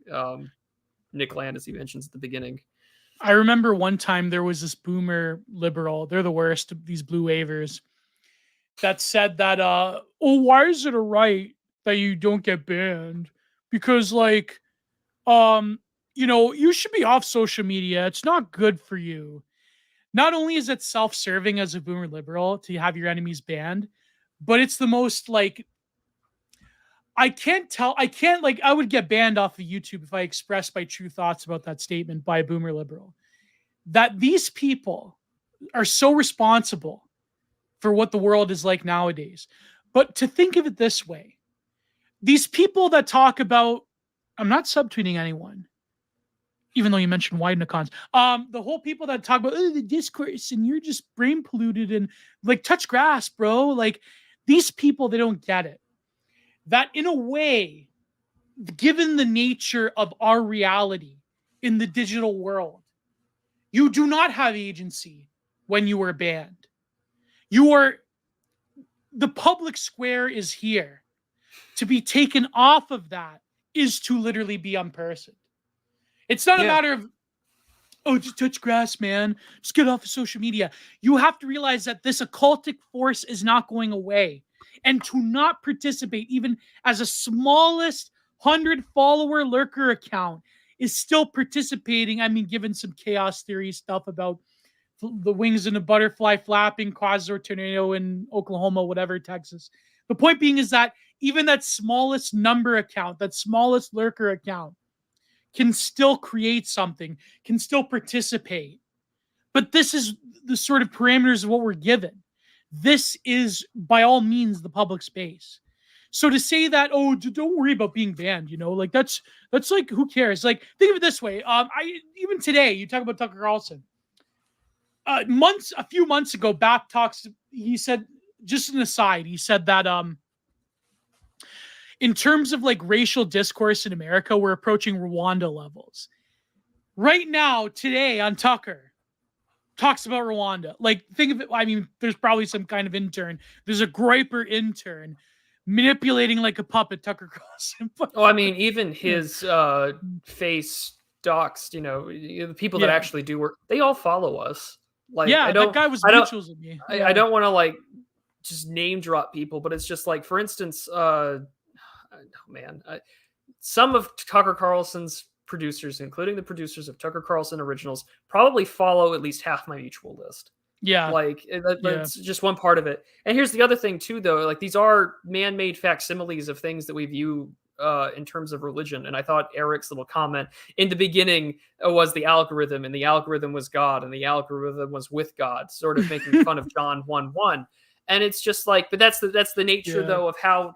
Nick Land, as he mentions at the beginning. I remember one time there was this boomer liberal, they're the worst, these blue wavers, that said that why is it a right that you don't get banned? Because you should be off social media. It's not good for you. Not only is it self-serving as a boomer liberal to have your enemies banned, but it's the most I would get banned off of YouTube if I expressed my true thoughts about that statement by a boomer liberal. That these people are so responsible for what the world is like nowadays. But to think of it this way, these people that talk about, I'm not subtweeting anyone, even though you mentioned Widenacons, the whole people that talk about the discourse and you're just brain polluted and like touch grass, bro. Like these people, they don't get it. That in a way, given the nature of our reality in the digital world, you do not have agency when you are banned. The public square is here. To be taken off of that is to literally be unpersoned. It's not a matter of, oh, just touch grass, man. Just get off of social media. You have to realize that this occultic force is not going away. And to not participate, even as a smallest 100-follower lurker account, is still participating. I mean, given some chaos theory stuff about the wings and the butterfly flapping causes a tornado in Oklahoma, whatever, Texas. The point being is that even that smallest number account, that smallest lurker account, can still create something, can still participate. But this is the sort of parameters of what we're given. This is, by all means, the public space. So to say that, oh, don't worry about being banned, like that's like, who cares? Like, think of it this way. Even today, you talk about Tucker Carlson. A few months ago, Bap Talks, he said, just an aside, he said that in terms of like racial discourse in America, we're approaching Rwanda levels. Right now, today on Tucker, talks about Rwanda. Like, think of it, I mean, there's probably some kind of intern. There's a griper intern manipulating like a puppet, Tucker Carlson. Oh, I mean, even his face doxed, the people that actually do work, they all follow us. Like, that guy was mutuals with me. I don't want to like just name drop people, but it's just like, for instance, some of Tucker Carlson's producers, including the producers of Tucker Carlson Originals, probably follow at least half my mutual list. Yeah. Like, that's just one part of it. And here's the other thing too, though. Like, these are man-made facsimiles of things that we view in terms of religion. And I thought Eric's little comment in the beginning was the algorithm, and the algorithm was God, and the algorithm was with God, sort of making fun of John 1:1. And it's just like, but that's the nature though of how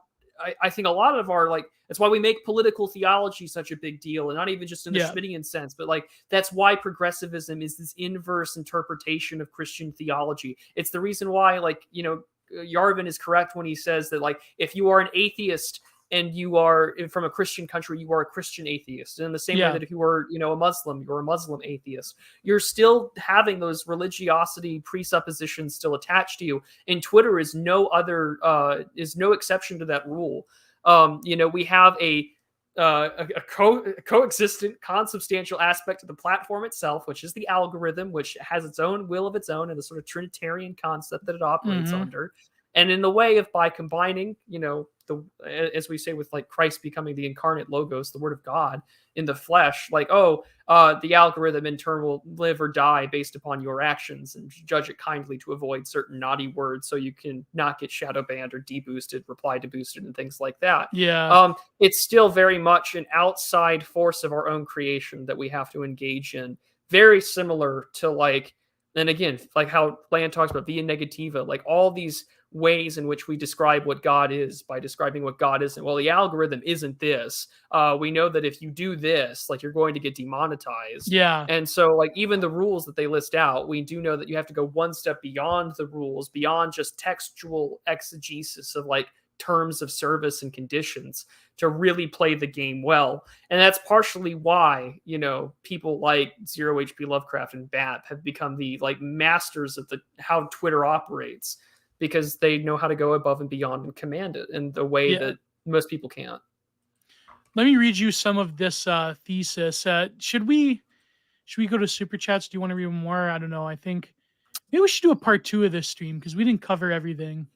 I think a lot of our, like, that's why we make political theology such a big deal, and not even just in the Schmittian sense, but like, that's why progressivism is this inverse interpretation of Christian theology. It's the reason why, like, Yarvin is correct when he says that, like, if you are an atheist and you are from a Christian country, you are a Christian atheist. And in the same way that if you were, a Muslim, you're a Muslim atheist. You're still having those religiosity presuppositions still attached to you. And Twitter is no exception to that rule. We have a coexistent, consubstantial aspect to the platform itself, which is the algorithm, which has its own will of its own and the sort of Trinitarian concept that it operates under. And in the way of, by combining, as we say, with like Christ becoming the incarnate logos, the word of God in the flesh, like, the algorithm in turn will live or die based upon your actions and judge it kindly to avoid certain naughty words so you can not get shadow banned or deboosted, reply to boosted, and things like that. It's still very much an outside force of our own creation that we have to engage in. Very similar to, like, and again, like how Land talks about via negativa, like all these ways in which we describe what God is by describing what God isn't. Well, the algorithm isn't this. We know that if you do this, like, you're going to get demonetized. And so, like, even the rules that they list out, we do know that you have to go one step beyond the rules, beyond just textual exegesis of like terms of service and conditions to really play the game well. And that's partially why, people like Zero HP Lovecraft and BAP have become the like masters of how Twitter operates, because they know how to go above and beyond and command it in the way that most people can't. Let me read you some of this thesis. Should we go to super chats? Do you want to read more? I don't know. I think maybe we should do a part 2 of this stream because we didn't cover everything.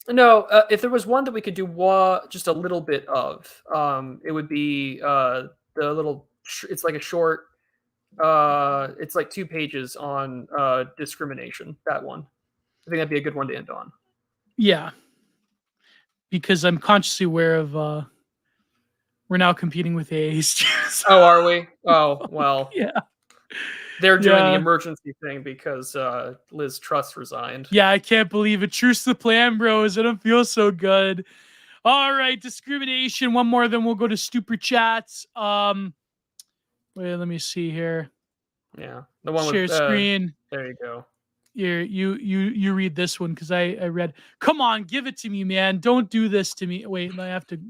No, if there was one that we could do just a little bit of, it would be the little. It's like a short. It's like 2 pages on discrimination. That one. I think that'd be a good one to end on. Yeah. Because I'm consciously aware of we're now competing with AAs. Oh, are we? Oh, well. Yeah. They're doing the emergency thing because Liz Truss resigned. Yeah, I can't believe it. Truce to the plan, bros. I don't feel so good. All right, discrimination. One more, then we'll go to super chats. Wait, let me see here. Yeah, the one Share with screen. there you go. Here, you read this one because I read. Come on, give it to me, man. Don't do this to me. Wait, I have to.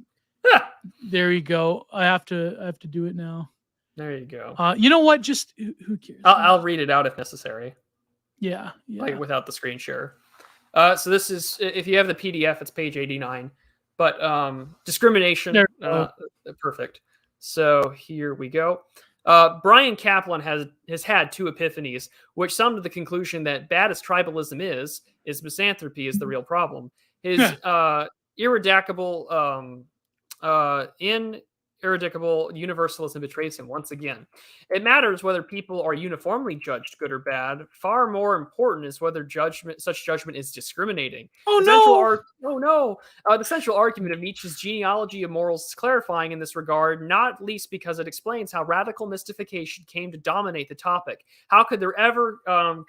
There you go. I have to do it now. There you go. You know what? Just who cares? I'll read it out if necessary. Yeah. Like without the screen share. So this is, if you have the PDF, it's page 89. But discrimination, perfect. So here we go. Brian Kaplan has had two epiphanies, which sum to the conclusion that bad as tribalism is misanthropy is the real problem. His ineradicable universalism betrays him once again. It matters whether people are uniformly judged good or bad. Far more important is whether such judgment is discriminating. The central argument of Nietzsche's genealogy of morals is clarifying in this regard, not least because it explains how radical mystification came to dominate the topic. How could there ever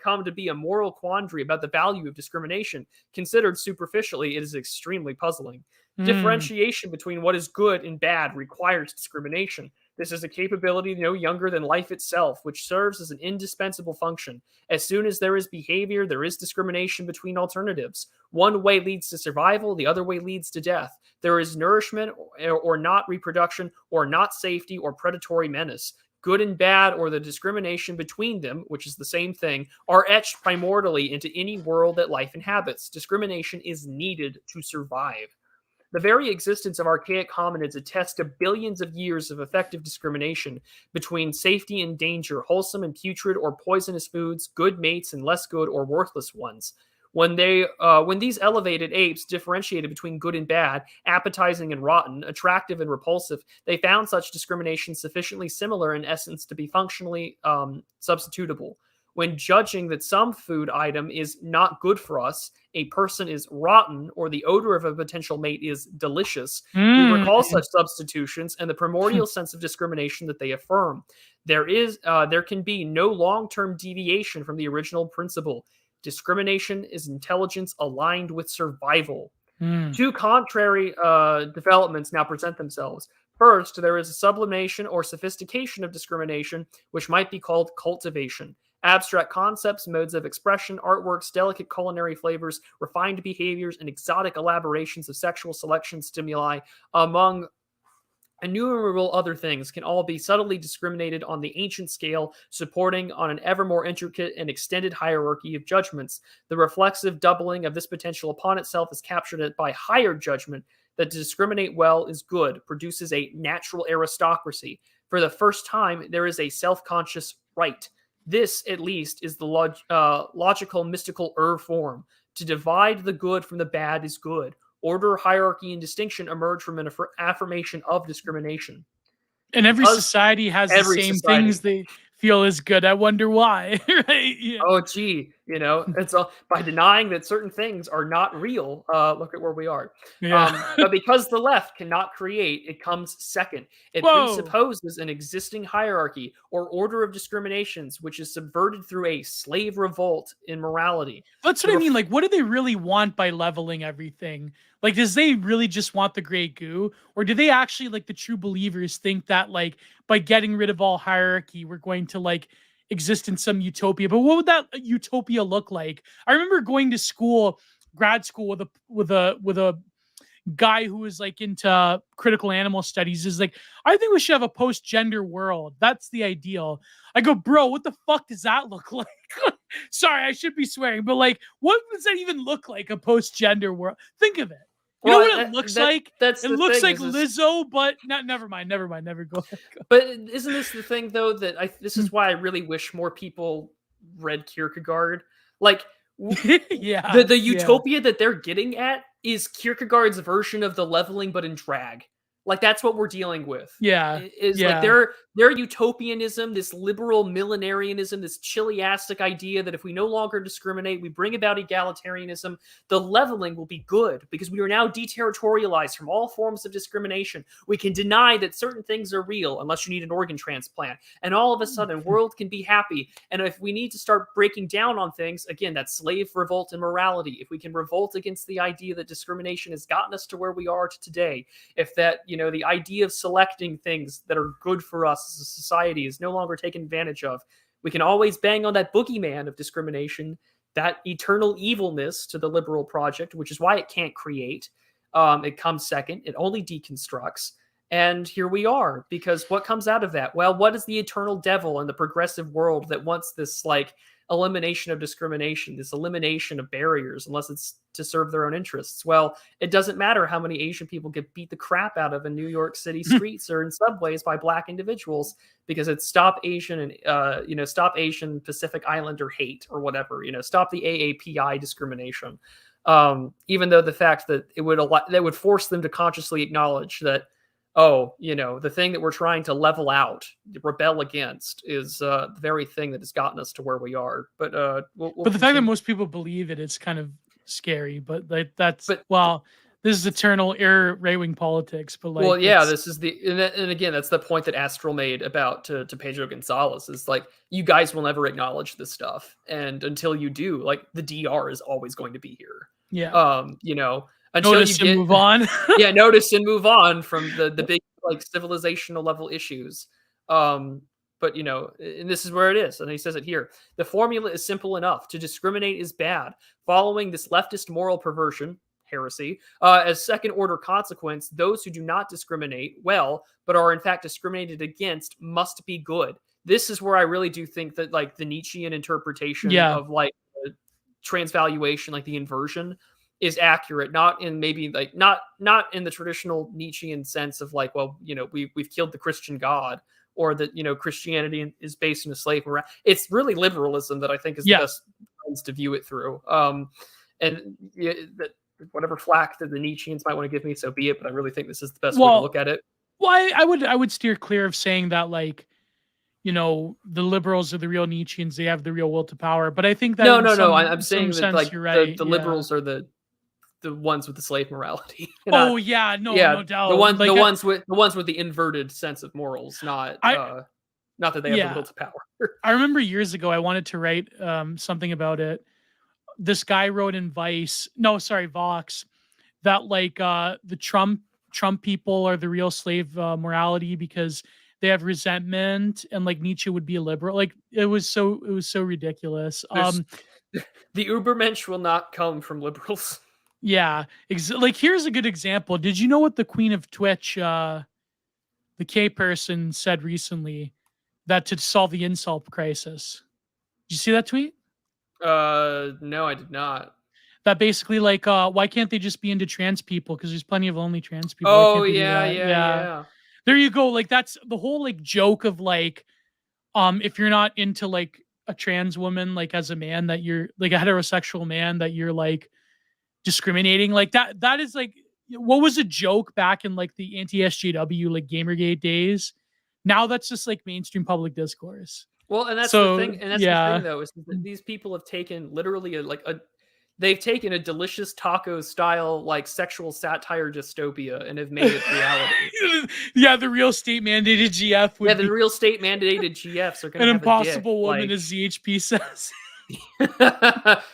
come to be a moral quandary about the value of discrimination? Considered superficially, it is extremely puzzling. Differentiation between what is good and bad requires discrimination. This is a capability no younger than life itself, which serves as an indispensable function. As soon as there is behavior, there is discrimination between alternatives. One way leads to survival, the other way leads to death. There is nourishment or not reproduction, or not safety or predatory menace. Good and bad, or the discrimination between them, which is the same thing, are etched primordially into any world that life inhabits. Discrimination is needed to survive. The very existence of archaic hominids attests to billions of years of effective discrimination between safety and danger, wholesome and putrid or poisonous foods, good mates and less good or worthless ones. When these elevated apes differentiated between good and bad, appetizing and rotten, attractive and repulsive, they found such discrimination sufficiently similar in essence to be functionally substitutable. When judging that some food item is not good for us, a person is rotten, or the odor of a potential mate is delicious, we recall such substitutions and the primordial sense of discrimination that they affirm. There can be no long-term deviation from the original principle. Discrimination is intelligence aligned with survival. Two contrary developments now present themselves. First, there is a sublimation or sophistication of discrimination, which might be called cultivation. Abstract concepts, modes of expression, artworks, delicate culinary flavors, refined behaviors, and exotic elaborations of sexual selection stimuli, among innumerable other things, can all be subtly discriminated on the ancient scale, supporting on an ever more intricate and extended hierarchy of judgments. The reflexive doubling of this potential upon itself is captured by higher judgment that to discriminate well is good, produces a natural aristocracy. For the first time, there is a self-conscious right. This, at least, is the logical, mystical form. To divide the good from the bad is good. Order, hierarchy, and distinction emerge from an affirmation of discrimination. And every society has the same things they feel is good. I wonder why. Right? Yeah. Oh, gee, it's by denying that certain things are not real. Look at where we are. Yeah. But because the left cannot create, it comes second. It presupposes an existing hierarchy or order of discriminations, which is subverted through a slave revolt in morality. That's what I mean. Like, what do they really want by leveling everything? Like, does they really just want the gray goo? Or do they actually, like the true believers, think that, like, by getting rid of all hierarchy, we're going to, like, exist in some utopia? But what would that utopia look like? I remember going to school, grad school, with a guy who was like into critical animal studies. Is like, I think we should have a post-gender world. That's the ideal. I go, bro, what the fuck does that look like? Sorry, I should be swearing, but like, what does that even look like, a post-gender world? Think of it. You know what it looks like? It looks like Lizzo, but never mind. Never go. But isn't this the thing, though, that this is why I really wish more people read Kierkegaard? Like, the utopia that they're getting at is Kierkegaard's version of the leveling, but in drag. Like, that's what we're dealing with. Like their utopianism, this liberal millenarianism, this chiliastic idea that if we no longer discriminate, we bring about egalitarianism, the leveling will be good because we are now deterritorialized from all forms of discrimination. We can deny that certain things are real unless you need an organ transplant. And all of a sudden, world can be happy. And if we need to start breaking down on things, again, that slave revolt in morality, if we can revolt against the idea that discrimination has gotten us to where we are today, if that, the idea of selecting things that are good for us as a society is no longer taken advantage of. We can always bang on that boogeyman of discrimination, that eternal evilness to the liberal project, which is why it can't create. It comes second. It only deconstructs. And here we are, because what comes out of that? Well, what is the eternal devil in the progressive world that wants this like elimination of discrimination, this elimination of barriers, unless it's to serve their own interests? Well, it doesn't matter how many Asian people get beat the crap out of in New York City streets or in subways by black individuals, because it's stop Asian and stop Asian Pacific Islander hate or whatever, stop the AAPI discrimination. Even though the fact that it would force them to consciously acknowledge that, the thing that we're trying to level out, rebel against, is the very thing that has gotten us to where we are. But we'll but the fact that most people believe it is kind of scary. But like this is eternal right-wing politics. But like, this is and again, that's the point that Astral made about to Pedro Gonzalez, is like, you guys will never acknowledge this stuff, and until you do, like, the DR is always going to be here. Yeah. Until notice and move on. Notice and move on from the big like civilizational level issues. And this is where it is. And he says it here. The formula is simple enough. To discriminate is bad. Following this leftist moral perversion, heresy, as second order consequence, those who do not discriminate well, but are in fact discriminated against, must be good. This is where I really do think that like the Nietzschean interpretation of like transvaluation, like the inversion, is accurate, not in maybe like not in the traditional Nietzschean sense of like, well, we've killed the Christian God, or that Christianity is based in a slave morality. It's really liberalism that I think is the best lens to view it through. That whatever flack that the Nietzscheans might want to give me, so be it. But I really think this is the best way to look at it. Well, I would steer clear of saying that like, the liberals are the real Nietzscheans. They have the real will to power. But I think that no. I'm saying that like you're right. The liberals are the ones with the slave morality. No doubt. The ones with the inverted sense of morals, not that they have the will to power. I remember years ago I wanted to write something about it. This guy wrote in Vox, that like the Trump people are the real slave morality because they have resentment, and like Nietzsche would be a liberal. Like it was so ridiculous. The Ubermensch will not come from liberals. Yeah, like here's a good example. Did you know what the Queen of Twitch, the K person, said recently? That to solve the insult crisis. Did you see that tweet? No, I did not. That basically like, why can't they just be into trans people? Because there's plenty of only trans people. Oh yeah. There you go. Like that's the whole like joke of like, if you're not into like a trans woman, like as a man, that you're like a heterosexual man, that you're like discriminating. Like that is like, what was a joke back in like the anti-SJW like Gamergate days? Now that's just like mainstream public discourse. Well, and that's the thing. And that's the thing though, is that these people have taken literally they've taken a delicious taco style like sexual satire dystopia and have made it reality. The real state mandated GF would the real state mandated GFs are going to an have impossible woman, as ZHP says.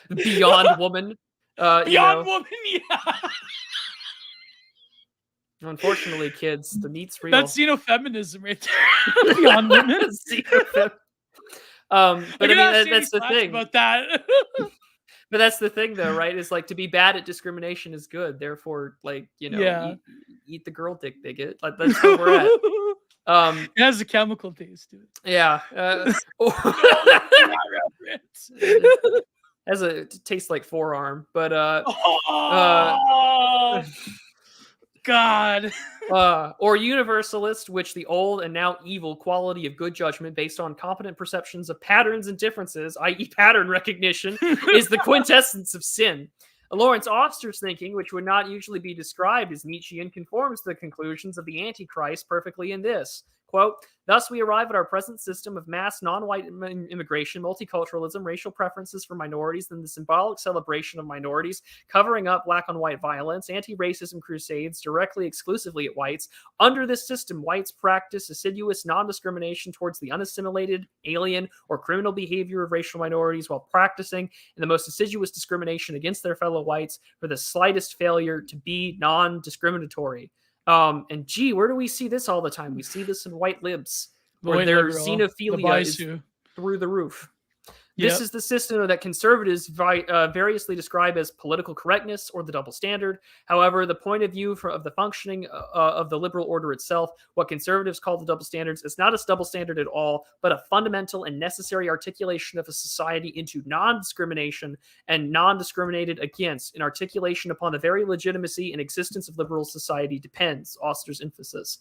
Beyond woman. Beyond woman, yeah. Unfortunately, kids, the meat's real. That's xenofeminism right there. Beyond women. But I mean, that's the thing about that. But that's the thing, though, right? Is like, to be bad at discrimination is good. Therefore, like, eat the girl dick bigot. Like, that's where we're at. It has a chemical taste to it. Yeah. It tastes like forearm, but God. Or universalist, which the old and now evil quality of good judgment based on competent perceptions of patterns and differences, i.e. pattern recognition, is the quintessence of sin. Lawrence Auster's thinking, which would not usually be described as Nietzschean, conforms to the conclusions of the Antichrist perfectly in this. Quote, thus we arrive at our present system of mass non-white immigration, multiculturalism, racial preferences for minorities, and the symbolic celebration of minorities, covering up black on white violence, anti-racism crusades directly exclusively at whites. Under this system, whites practice assiduous non-discrimination towards the unassimilated, alien, or criminal behavior of racial minorities while practicing in the most assiduous discrimination against their fellow whites for the slightest failure to be non-discriminatory. And gee, where do we see this all the time? We see this in white libs. where their liberal, the xenophilia is bisu. through the roof. Yep. This is the system that conservatives variously describe as political correctness or the double standard. However, the point of view of the functioning of the liberal order itself, what conservatives call the double standards, is not a double standard at all, but a fundamental and necessary articulation of a society into non-discrimination and non-discriminated against. An articulation upon the very legitimacy and existence of liberal society depends, Auster's emphasis.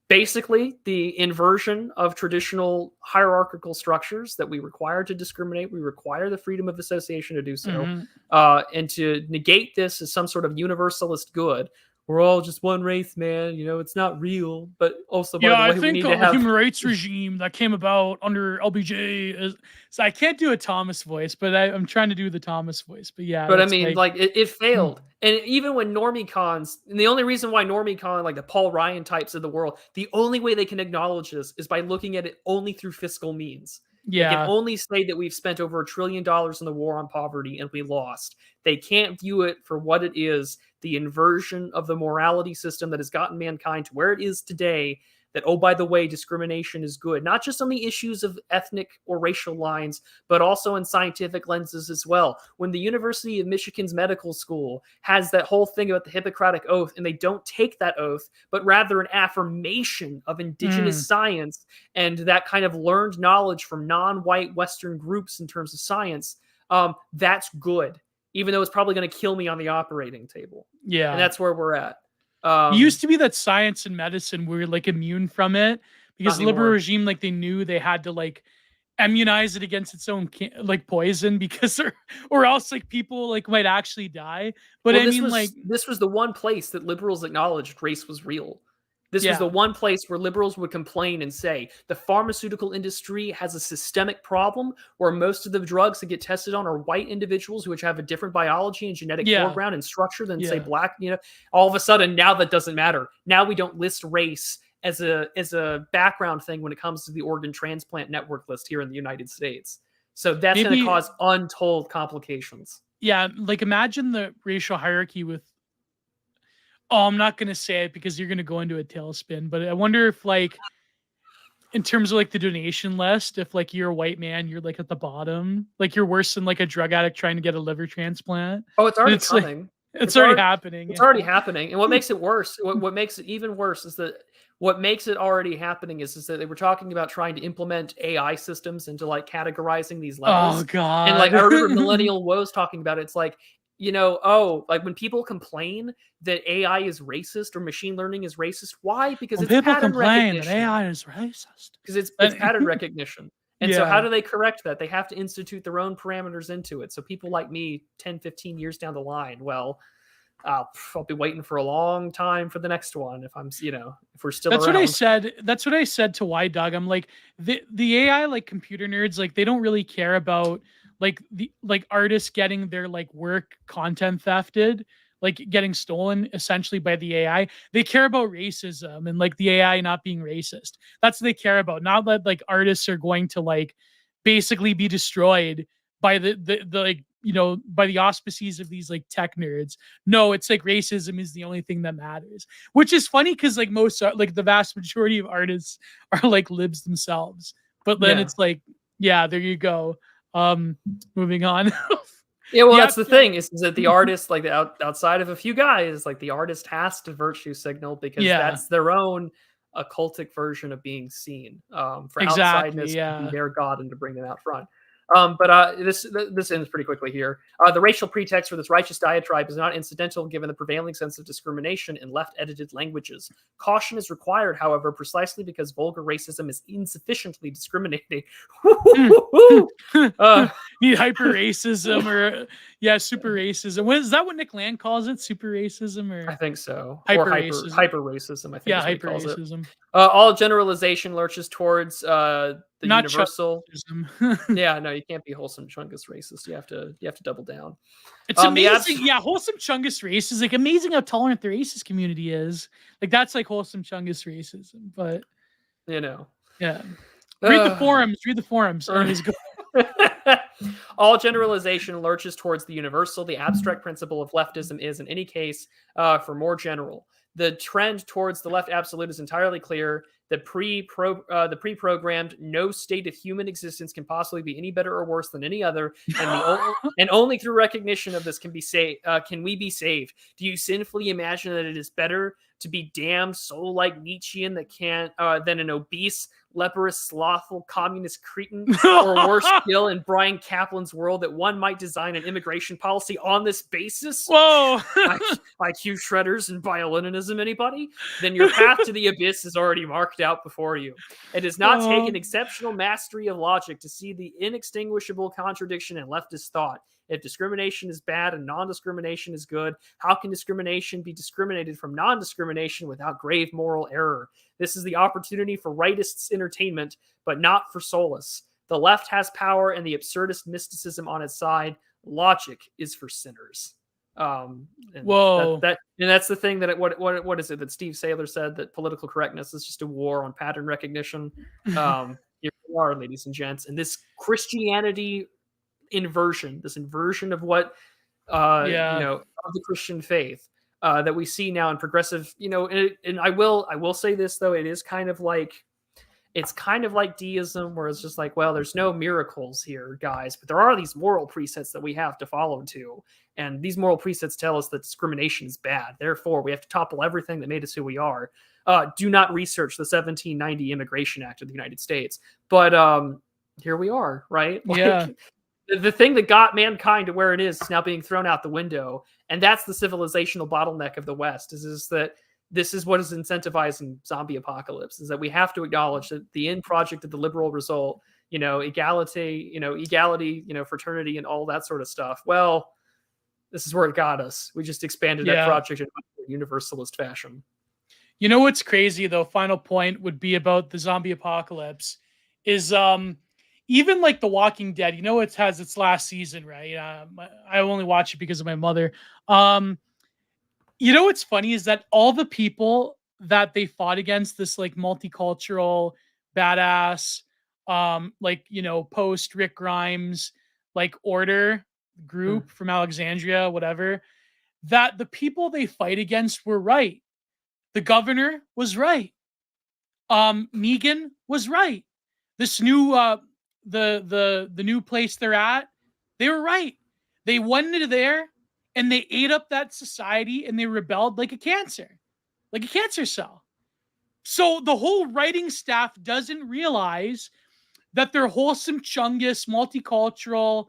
Basically, the inversion of traditional hierarchical structures that we require to discriminate. We require the freedom of association to do so. Mm-hmm. And to negate this as some sort of universalist good. We're all just one race, man. You know, it's not real. But also, by the way, I we think need the to have... human rights regime that came about under LBJ is... So I can't do a Thomas voice, but I'm trying to do the Thomas voice. But yeah. But I mean, like it failed. And even when normie cons, and the only reason why normie con, like the Paul Ryan types of the world, the only way they can acknowledge this is by looking at it only through fiscal means. Yeah. They can only say that we've spent over $1 trillion in the war on poverty and we lost. They can't view it for what it is, the inversion of the morality system that has gotten mankind to where it is today, that, oh, by the way, discrimination is good, not just on the issues of ethnic or racial lines, but also in scientific lenses as well. When the University of Michigan's medical school has that whole thing about the Hippocratic Oath, and they don't take that oath, but rather an affirmation of indigenous science and that kind of learned knowledge from non-white Western groups in terms of science, that's good, even though it's probably going to kill me on the operating table. Yeah. And that's where we're at. It used to be that science and medicine were like immune from it because the liberal regime, like they knew they had to like immunize it against its own like poison because or else like people like might actually die. But well, this was the one place that liberals acknowledged race was real. This was the one place where liberals would complain and say the pharmaceutical industry has a systemic problem where most of the drugs that get tested on are white individuals which have a different biology and genetic foreground and structure than say black, you know. All of a sudden now that doesn't matter. Now we don't list race as a background thing when it comes to the organ transplant network list here in the United States. So that's going to cause untold complications. Yeah, like imagine the racial hierarchy with I'm not going to say it because you're going to go into a tailspin, but I wonder if like in terms of like the donation list, if like you're a white man, you're like at the bottom, like you're worse than like a drug addict trying to get a liver transplant. Oh, it's already coming. Like, it's already happening. It's already happening. And what makes it worse, what makes it even worse is that what makes it already happening is that they were talking about trying to implement AI systems into like categorizing these levels. Oh God. And like I remember Millennial Woes talking about it. It's like, you know, like when people complain that AI is racist or machine learning is racist, why? Because it's pattern recognition. That AI is racist. Because it's pattern recognition. And so how do they correct that? They have to institute their own parameters into it. So people like me 10, 15 years down the line, well, I'll be waiting for a long time for the next one if I'm, you know, if we're still around. That's what I said to Y Dog. I'm like, the AI, like computer nerds, like they don't really care about like the artists getting their like work content thefted, like getting stolen essentially by the AI. They care about racism and like the AI not being racist. That's what they care about. Not that like artists are going to like basically be destroyed by the like, you know, by the auspices of these like tech nerds. No, it's like racism is the only thing that matters, which is funny because like most like the vast majority of artists are like libs themselves. But then it's like, yeah, there you go. Moving on. Yeah, well, that's the thing is that the artist, like outside of a few guys, like the artist has to virtue signal because that's their own occultic version of being seen. For outsideness to be their god and to bring them out front. But this ends pretty quickly here. The racial pretext for this righteous diatribe is not incidental given the prevailing sense of discrimination in left-edited languages. Caution is required, however, precisely because vulgar racism is insufficiently discriminating. Need hyper racism or super racism. Is that what Nick Land calls it? Super racism or I think so. Hyper racism. I think hyper racism. All generalization lurches towards the not universal. Yeah, no, you can't be wholesome chungus racist. You have to double down. It's amazing. Wholesome chungus racist is like amazing how tolerant the racist community is. Like that's like wholesome chungus racism, but you know. Yeah. Read the forums. All generalization lurches towards the universal. The abstract principle of leftism is, in any case, for more general. The trend towards the left absolute is entirely clear. The pre-programmed no state of human existence can possibly be any better or worse than any other, and only through recognition of this can we be saved. Do you sinfully imagine that it is better to be damned soul-like Nietzschean than an obese, leprous, slothful, communist cretin, or worse still, in Brian Kaplan's world, that one might design an immigration policy on this basis? Whoa! IQ shredders and bioleninism, anybody? Then your path to the abyss is already marked out before you. It does not take an exceptional mastery of logic to see the inextinguishable contradiction in leftist thought. If discrimination is bad and non-discrimination is good, how can discrimination be discriminated from non-discrimination without grave moral error? This is the opportunity for rightists' entertainment, but not for solace. The left has power and the absurdist mysticism on its side. Logic is for sinners. Whoa! And that's the thing that what is it that Steve Saylor said, that political correctness is just a war on pattern recognition. Here we are, ladies and gents, and this Christianity inversion, this inversion of what of the Christian faith that we see now in progressive, and I will say this though, it's kind of like deism, where it's just like, well, there's no miracles here, guys, but there are these moral precepts that we have to follow to, and these moral precepts tell us that discrimination is bad, therefore we have to topple everything that made us who we are. Do not research the 1790 Immigration Act of the United States, but here we are, right? Yeah. The thing that got mankind to where it is now being thrown out the window, and that's the civilizational bottleneck of the West, is that this is what is incentivizing zombie apocalypse, is that we have to acknowledge that the end project of the liberal result, equality, fraternity and all that sort of stuff. Well, this is where it got us. We just expanded that project in a universalist fashion. You know what's crazy though? Final point would be about the zombie apocalypse is even like The Walking Dead, it has its last season, right? I only watch it because of my mother. What's funny is that all the people that they fought against, this like multicultural badass, post Rick Grimes, like order group from Alexandria, whatever, that the people they fight against were right. The governor was right. Negan was right. This new the new place they're at, they were right. They went into there and they ate up that society and they rebelled like a cancer cell. So the whole writing staff doesn't realize that their wholesome Chungus, multicultural,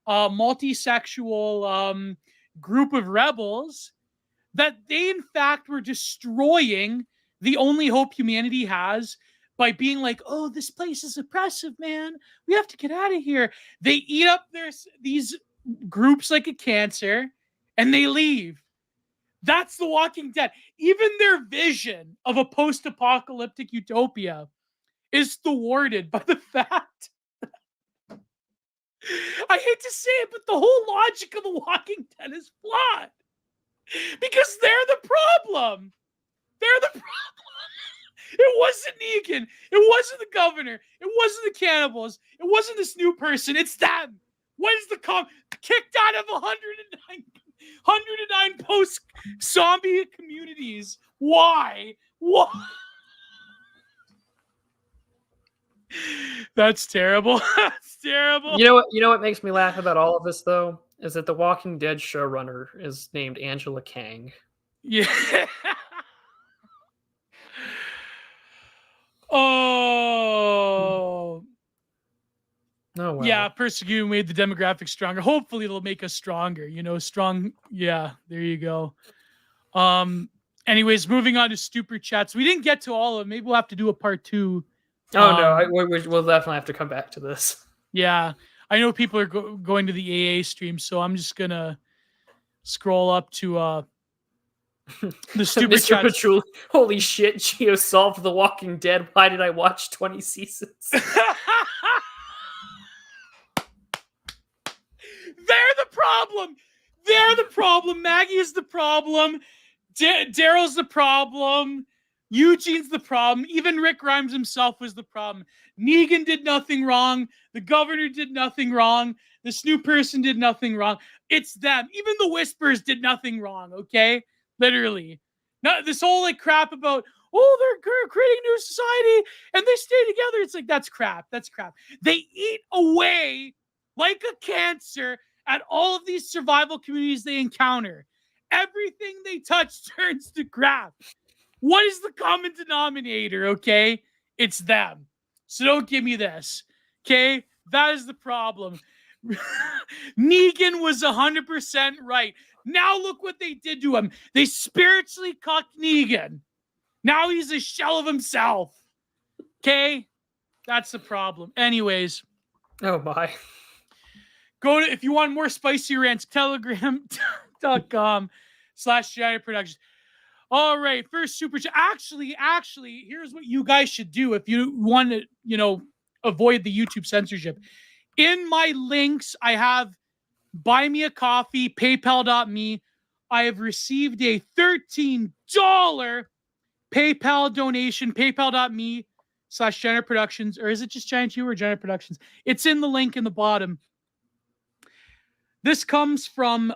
multisexual group of rebels, that they in fact were destroying the only hope humanity has by being like, oh, this place is oppressive, man. We have to get out of here. They eat up these groups like a cancer and they leave. That's The Walking Dead. Even their vision of a post-apocalyptic utopia is thwarted by the fact, I hate to say it, but the whole logic of The Walking Dead is flawed. Because they're the problem. They're the problem. It wasn't Negan. It wasn't the governor. It wasn't the cannibals. It wasn't this new person. It's them. What is the kicked out of 109 post-zombie communities? Why? That's terrible. That's terrible. You know what makes me laugh about all of this though is that the Walking Dead showrunner is named Angela Kang. Yeah. Oh well. Yeah, persecuting made the demographic stronger. Hopefully it'll make us stronger, strong. Yeah, there you go. Anyways, moving on to super chats. We didn't get to all of them. Maybe we'll have to do a part 2. No, we'll definitely have to come back to this. Yeah, I know people are going to the AA stream, so I'm just gonna scroll up to the super Mr. chat. Patchouli, holy shit, Geo solved The Walking Dead. Why did I watch 20 seasons? They're the problem. They're the problem. Maggie is the problem. Daryl's the problem. Eugene's the problem. Even Rick Grimes himself was the problem. Negan did nothing wrong. The governor did nothing wrong. This new person did nothing wrong. It's them. Even the Whispers did nothing wrong, okay? Literally. Now, this whole like crap about, oh, they're creating a new society and they stay together. It's like, that's crap. That's crap. They eat away like a cancer at all of these survival communities they encounter. Everything they touch turns to crap. What is the common denominator? Okay, it's them. So don't give me this. Okay, that is the problem. Negan was 100% right. Now look what they did to him. They spiritually cucked Negan. Now he's a shell of himself. Okay, that's the problem. Anyways. Oh my. Go to, if you want more spicy rants, telegram.com/Giant Productions. All right, first super chat. Actually, here's what you guys should do if you want to, avoid the YouTube censorship. In my links, I have Buy Me a Coffee, PayPal.me. I have received a $13 PayPal donation, PayPal.me/Giant Productions. Or is it just Giant U or Giant Productions? It's in the link in the bottom. This comes from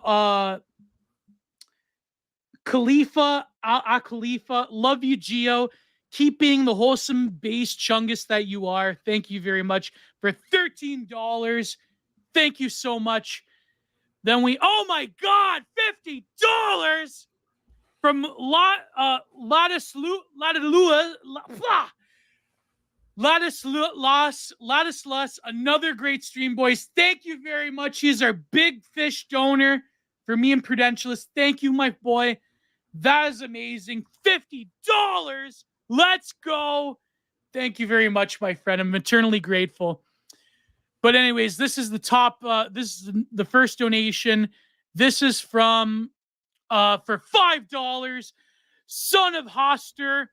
Khalifa, Khalifa. Love you, Geo. Keep being the wholesome base chungus that you are. Thank you very much for $13. Thank you so much. Then oh my God, $50 from Ladislas, another great stream, boys. Thank you very much. He's our big fish donor for me and Prudentialist. Thank you, my boy. That is amazing. $50. Let's go. Thank you very much, my friend. I'm eternally grateful. But anyways, this is the top. This is the first donation. This is from for $5. Son of Hoster.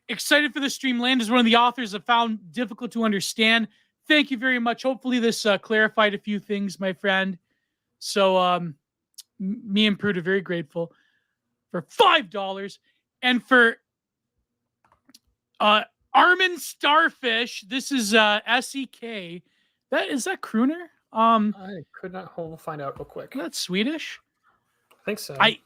Excited for the stream. Land is one of the authors I found difficult to understand. Thank you very much. Hopefully this clarified a few things, my friend. So me and Prude are very grateful for $5. And for Armin Starfish, this is SEK. Is that Crooner? I could not find out real quick. That's Swedish. I think so. I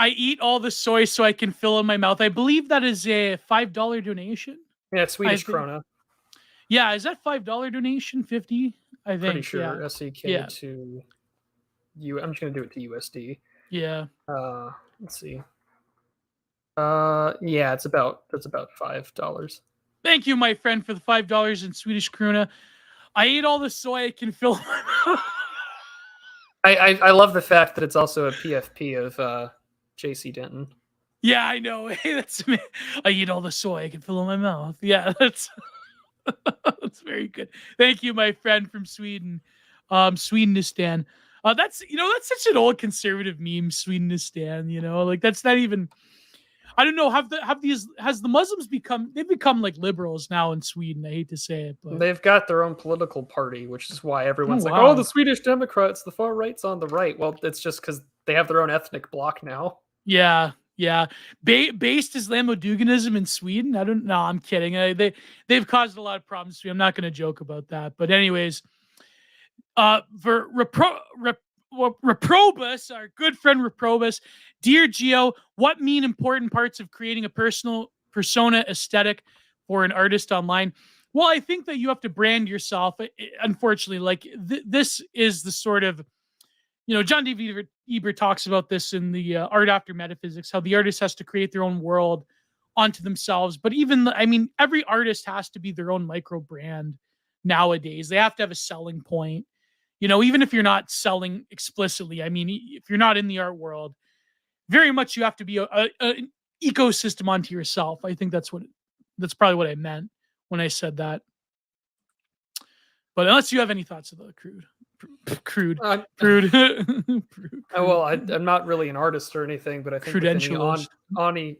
eat all the soy so I can fill in my mouth. I believe that is a $5 donation. Yeah, it's Swedish krona. Yeah, is that $5 donation? 50? I think. Pretty sure. Yeah. SEK to you. I'm just gonna do it to USD. Yeah. Let's see. Yeah, that's about $5. Thank you, my friend, for the $5 in Swedish krona. I ate all the soy I can fill my mouth. I love the fact that it's also a PFP of JC Denton. Yeah, I know. Hey, that's me. I eat all the soy I can fill in my mouth. Yeah, that's very good. Thank you, my friend from Sweden. Swedenistan. That's such an old conservative meme, Swedenistan, like that's not even, I don't know, has the Muslims become like liberals now in Sweden? I hate to say it, but they've got their own political party, which is why everyone's wow. Oh, the Swedish Democrats, the far right's on the right. Well, it's just because they have their own ethnic bloc now. Yeah. Based Islamoduganism in Sweden? I'm kidding. They've caused a lot of problems to me. I'm not going to joke about that. But anyways, for Reprobus, our good friend Reprobus, dear Geo, what mean important parts of creating a personal persona aesthetic for an artist online? Well, I think that you have to brand yourself. Unfortunately, like this is the sort of, John D. Ebert talks about this in the Art After Metaphysics, how the artist has to create their own world onto themselves. But every artist has to be their own micro brand nowadays. They have to have a selling point. Even if you're not selling explicitly, if you're not in the art world, very much you have to be an ecosystem onto yourself. I think that's probably what I meant when I said that. But unless you have any thoughts of the crude. Well, I'm not really an artist or anything, but I think with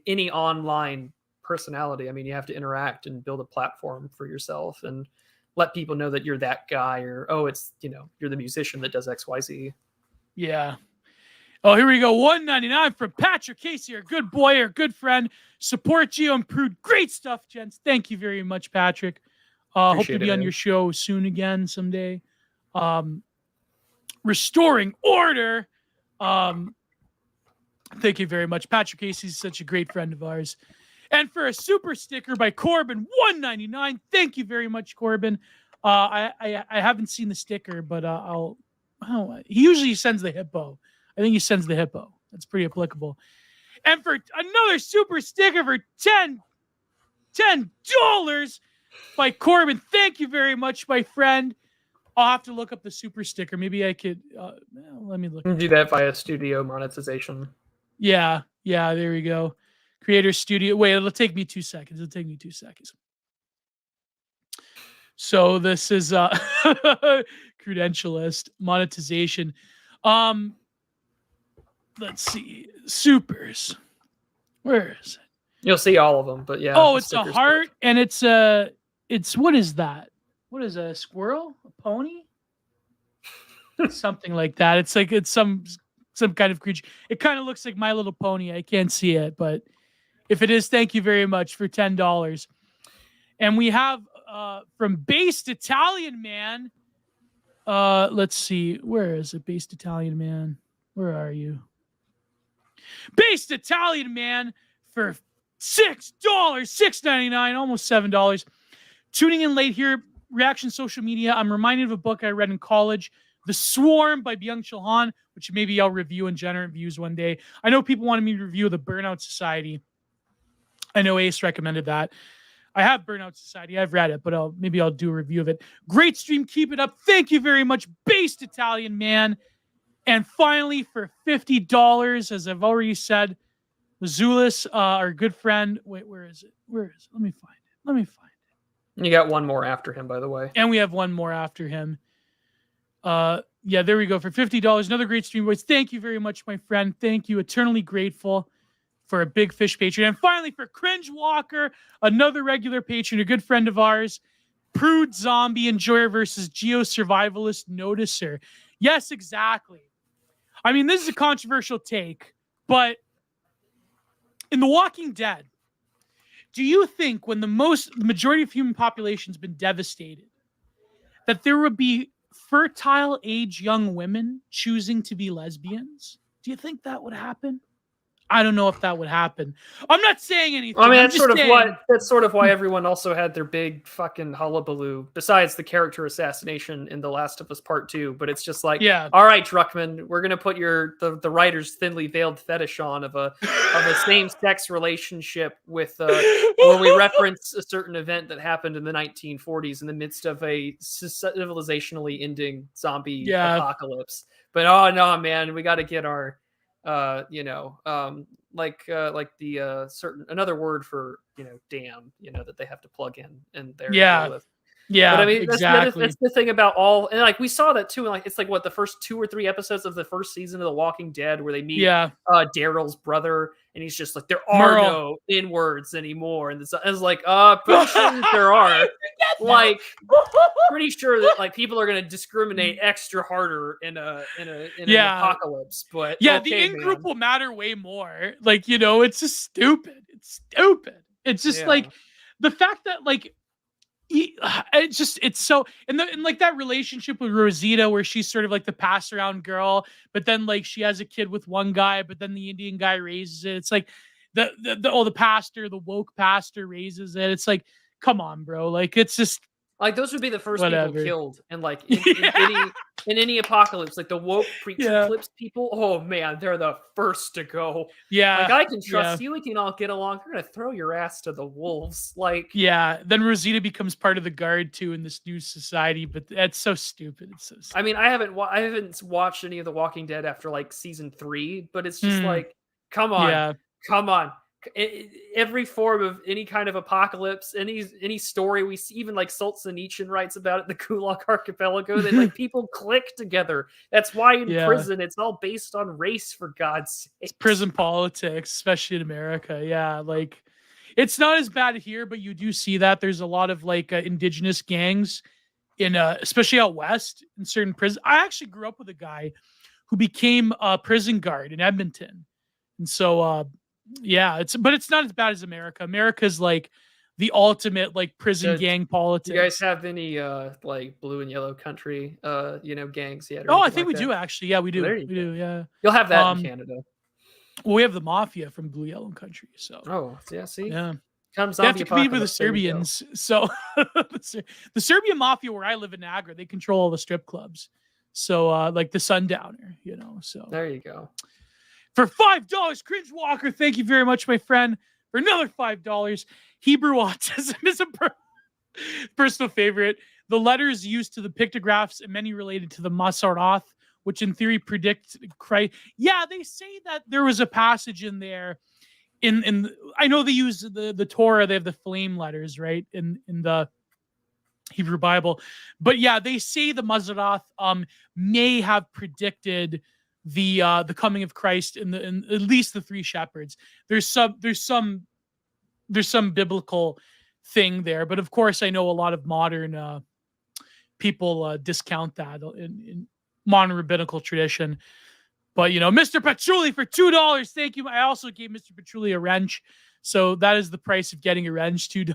any online personality, you have to interact and build a platform for yourself and let people know that you're that guy, or you're the musician that does XYZ. Yeah. Oh, here we go. $1.99 from Patrick Casey, our good boy, our good friend. Support Geo and Prude. Great stuff, gents. Thank you very much, Patrick. Hope to be on your show soon again someday. Restoring Order. Thank you very much. Patrick Casey's such a great friend of ours. And for a super sticker by Corbin, $1.99. Thank you very much, Corbin. I haven't seen the sticker, but he usually sends the hippo. I think he sends the hippo. That's pretty applicable. And for another super sticker for $10 by Corbin. Thank you very much, my friend. I'll have to look up the super sticker. Maybe I could. Let me look. Do that via studio monetization. Yeah, there we go. Creator Studio. Wait, it'll take me 2 seconds. So this is Prudentialist monetization. Let's see. Supers. Where is it? You'll see all of them, but yeah. Oh, it's a heart, and it's what is that? What is a squirrel? A pony? Something like that. It's like it's some kind of creature. It kind of looks like My Little Pony. I can't see it, but if it is, thank you very much for $10. And we have from Based Italian Man. Let's see. Where is it? Based Italian Man. Where are you? Based Italian Man for $6, $6.99, almost $7. Tuning in late here, Reaction Social Media. I'm reminded of a book I read in college, The Swarm by Byung-Chul Han, which maybe I'll review in Generate Views one day. I know people wanted me to review The Burnout Society. I know Ace recommended that. I have Burnout Society. I've read it, but maybe I'll do a review of it. Great stream. Keep it up. Thank you very much, Based Italian Man. And finally, for $50, as I've already said, Mazulis, our good friend. Wait, where is it? Let me find it. You got one more after him, by the way. And we have one more after him. Yeah, there we go. For $50, another great stream, boys. Thank you very much, my friend. Thank you. Eternally grateful for a big fish patron. And finally, for Cringe Walker, another regular patron, a good friend of ours, Prude Zombie Enjoyer versus Geo-Survivalist Noticer. Yes, exactly. I mean, this is a controversial take, but in The Walking Dead, do you think when the majority of human population has been devastated, that there would be fertile age young women choosing to be lesbians? Do you think that would happen? I don't know if that would happen. I'm not saying anything. I mean, that's sort of why everyone also had their big fucking hullabaloo, besides the character assassination in The Last of Us Part 2. But it's just like, yeah, all right, Druckmann, we're gonna put the writer's thinly veiled fetish on of a same-sex relationship with where we reference a certain event that happened in the 1940s in the midst of a civilizationally ending zombie apocalypse. But oh no, man, we got to get our like the certain another word for damn that they have to plug in there. Yeah, but I mean exactly. that's the thing about all, and like we saw that too. Like it's like what the first 2 or 3 episodes of the first season of The Walking Dead where they meet Daryl's brother, and he's just like, there are no N-words anymore, and I was like, pretty sure that there are. Like pretty sure that like people are going to discriminate extra harder in an apocalypse. But the in-group will matter way more. Like it's just stupid. It's just like the fact that like. It's so and like that relationship with Rosita where she's sort of like the pass around girl, but then like she has a kid with one guy, but then the Indian guy raises it. It's like the pastor, the woke pastor raises it. It's like, come on, bro. Like it's just like those would be the first people killed, and like in any apocalypse, like the woke preacher clips people. Oh man, they're the first to go. Yeah, like I can trust you. We can all get along. They're gonna throw your ass to the wolves. Like then Rosita becomes part of the guard too in this new society. But that's so stupid. It's so stupid. I mean, I haven't watched any of The Walking Dead after like season 3, but it's just like, come on. Every form of any kind of apocalypse, any story we see, even like Solzhenitsyn writes about it, the Gulag Archipelago, that like people click together. That's why in prison it's all based on race, for God's sake. It's prison politics, especially in America. Yeah, like it's not as bad here, but you do see that there's a lot of like indigenous gangs in especially out west in certain prisons. I actually grew up with a guy who became a prison guard in Edmonton, and so but it's not as bad as America. America's like the ultimate like prison gang politics. Do you guys have any like blue and yellow country gangs yet? I think we do actually. Yeah, we do. We do. Yeah. You'll have that in Canada. Well, we have the mafia from Blue Yellow Country, so Oh, yeah. See, yeah. comes They have zombie to compete with the apocalypse. There you go. Serbians. So the Serbian mafia where I live in Agra, they control all the strip clubs. So like the Sundowner, so There you go. for $5, Cringe Walker, thank you very much, my friend. For another $5, Hebrew autism is a personal favorite. The letters used to the pictographs and many related to the Masaroth, which in theory predict Christ. Yeah, they say that there was a passage in there. I know they use the Torah. They have the flame letters, right, in the Hebrew Bible, but yeah, they say the Masaroth may have predicted the coming of Christ in at least the three shepherds. There's some biblical thing there, but of course I know a lot of modern people discount that in modern rabbinical tradition. But Mr. Patchouli for $2, thank you. I also gave Mr. Patchouli a wrench, so that is the price of getting a wrench, $2.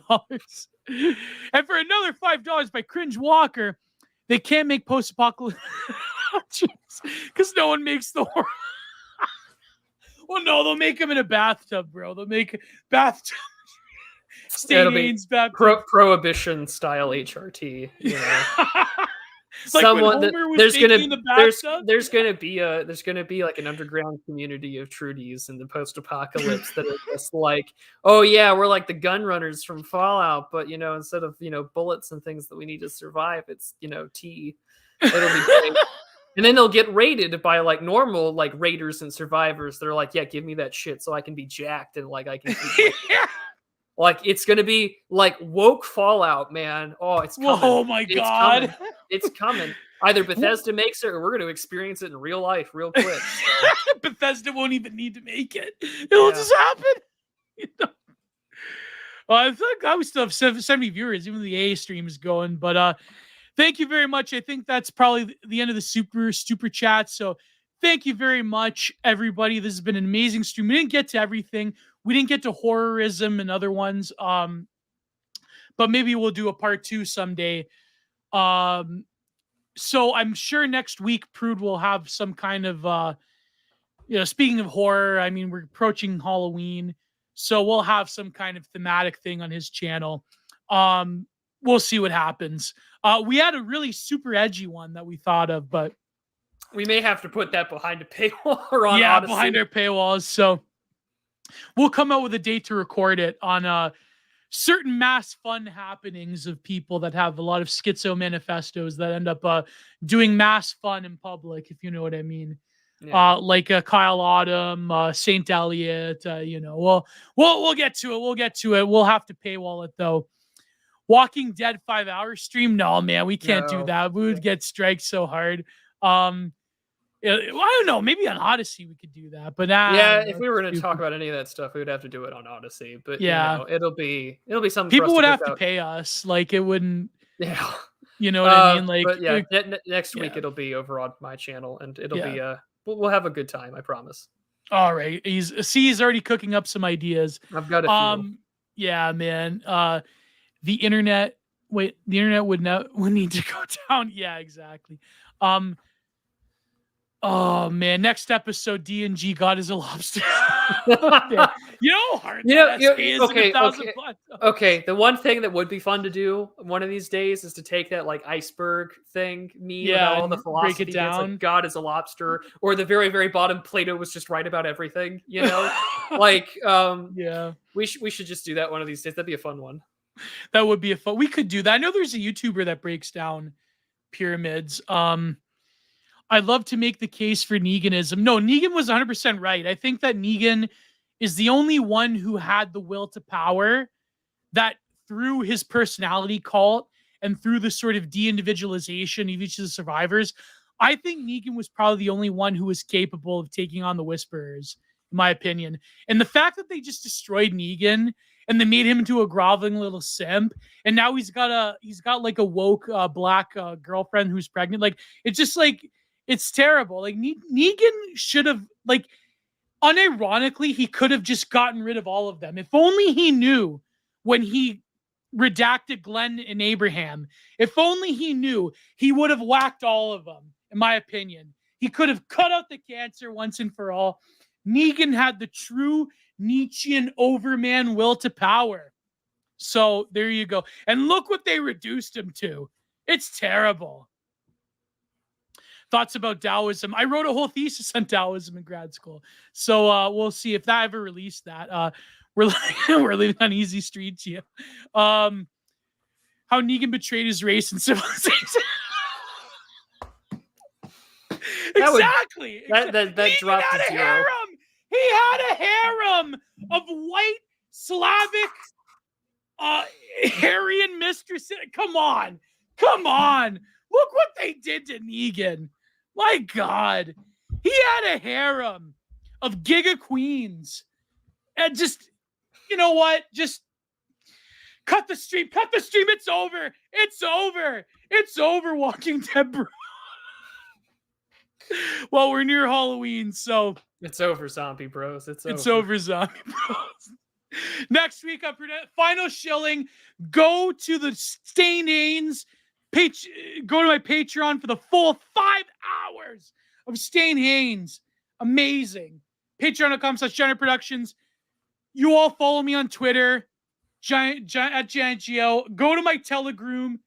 And for another $5 by Cringe Walker, they can't make post-apocalyptic because no one makes the horror. Well, no, they'll make him in a bathtub, bro. They'll make bathtub. State Prohibition style HRT. Like someone that there's gonna be like an underground community of Trudies in the post-apocalypse that are just like, oh yeah, we're like the gun runners from Fallout, but instead of bullets and things that we need to survive, it's tea. It'll be great. And then they'll get raided by like normal like raiders and survivors. They're like, yeah, give me that shit so I can be jacked and like I can like it's gonna be like woke Fallout, man. Oh, it's coming. Oh my God. It's coming. Either Bethesda makes it or we're gonna experience it in real life real quick. So. Bethesda won't even need to make it. It'll just happen. I feel like we still have 70 viewers, even though the AA stream is going. But thank you very much. I think that's probably the end of the super chat. So thank you very much, everybody. This has been an amazing stream. We didn't get to everything. We didn't get to horrorism and other ones. But maybe we'll do a part 2 someday. So I'm sure next week Prude will have some kind of speaking of horror, I mean, we're approaching Halloween, so we'll have some kind of thematic thing on his channel. We'll see what happens. We had a really super edgy one that we thought of, but we may have to put that behind a paywall or on Odyssey. Behind our paywalls. So we'll come out with a date to record it on certain mass fun happenings of people that have a lot of schizo manifestos that end up doing mass fun in public, if you know what I mean. Yeah. Like Kyle Autumn, Saint Elliott, we'll get to it. We'll have to paywall it though. Walking Dead 5-hour stream? No, man, we can't do that. We would get striked so hard. I don't know. Maybe on Odyssey we could do that, but if we were going to talk about any of that stuff, we would have to do it on Odyssey. But it'll be something. People would have to pay us. Like it wouldn't. Yeah. You know what I mean? Like, but next week it'll be over on my channel, and it'll be we'll have a good time. I promise. All right. He's already cooking up some ideas. I've got a few. Yeah, man. The internet would need to go down. Yeah, exactly. Oh man, next episode D&G God is a lobster. Hard okay. The one thing that would be fun to do one of these days is to take that like iceberg thing meme about all the philosophy, break it down. Like God is a lobster, or the very, very bottom, Plato was just right about everything. We should just do that one of these days. That'd be a fun one. That would be a fun. We could do that. I know there's a YouTuber that breaks down pyramids. I'd love to make the case for Neganism. No, Negan was 100% right. I think that Negan is the only one who had the will to power that through his personality cult and through the sort of de-individualization of each of the survivors, I think Negan was probably the only one who was capable of taking on the Whisperers, in my opinion. And the fact that they just destroyed Negan and they made him into a groveling little simp, and now he's got like a woke black girlfriend who's pregnant. Like, it's just like, it's terrible. Like Negan should have, like, unironically, he could have just gotten rid of all of them. If only he knew when he redacted Glenn and Abraham. If only he knew, he would have whacked all of them, in my opinion. He could have cut out the cancer once and for all. Negan had the true Nietzschean overman will to power. So there you go. And look what they reduced him to. It's terrible. Thoughts about Taoism. I wrote a whole thesis on Taoism in grad school. So we'll see if that ever released that. We're living on easy streets here. How Negan betrayed his race and civilization. Exactly. That dropped to 0. Harem. He had a harem of white Slavic Aryan mistresses. Come on. Look what they did to Negan. My God. He had a harem of giga queens. And just, you know what? Just cut the stream. It's over. Walking Dead, bro. Well, we're near Halloween, so it's over, zombie bros. It's over, zombie bros. Next week, final shilling. Go to the Stain Haines page. Go to my Patreon for the full 5 hours of Stain Haines. Amazing. Patreon.com/Giant Productions. You all follow me on Twitter, at Giant Geo. Go to my Telegram.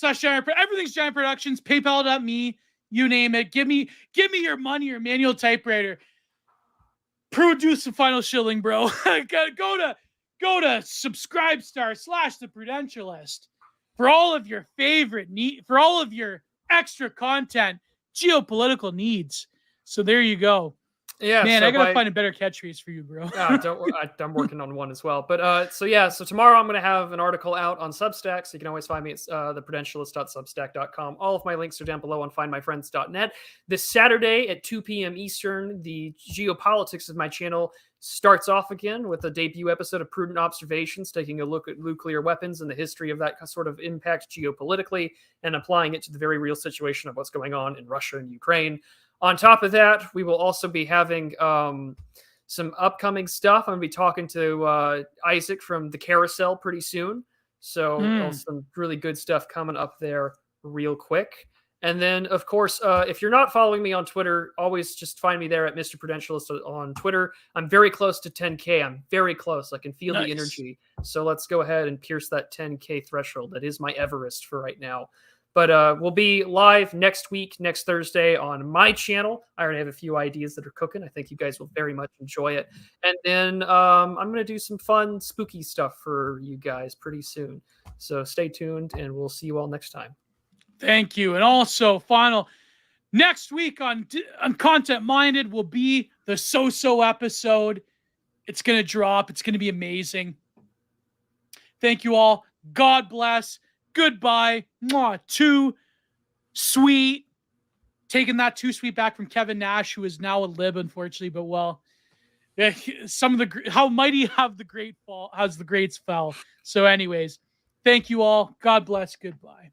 Everything's Giant Productions, PayPal.me, you name it. Give me your money or manual typewriter. Produce the final shilling, bro. Go to Subscribestar / the Prudentialist for all of your for all of your extra content, geopolitical needs. So there you go. Yeah, man, so I gotta find a better catchphrase for you, bro. I'm working on one as well. But so tomorrow I'm gonna have an article out on Substack, so you can always find me at theprudentialist.substack.com. All of my links are down below on findmyfriends.net. This Saturday at 2 p.m. Eastern, the geopolitics of my channel starts off again with a debut episode of Prudent Observations, taking a look at nuclear weapons and the history of that sort of impact geopolitically and applying it to the very real situation of what's going on in Russia and Ukraine. On top of that, we will also be having some upcoming stuff. I'm going to be talking to Isaac from the Carousel pretty soon. So some really good stuff coming up there real quick. And then, of course, if you're not following me on Twitter, always just find me there at Mr. Prudentialist on Twitter. I'm very close to 10K. I'm very close. I can feel the energy. So let's go ahead and pierce that 10K threshold. That is my Everest for right now. But we'll be live next week, next Thursday on my channel. I already have a few ideas that are cooking. I think you guys will very much enjoy it. And then I'm going to do some fun, spooky stuff for you guys pretty soon. So stay tuned, and we'll see you all next time. Thank you. And also, next week on Content Minded will be the So-So episode. It's going to drop. It's going to be amazing. Thank you all. God bless. Goodbye. Mwah. Too sweet. Taking that too sweet back from Kevin Nash, who is now a lib, unfortunately. But well, yeah, how mighty have the great fall, has the greats fell. So anyways, thank you all. God bless. Goodbye.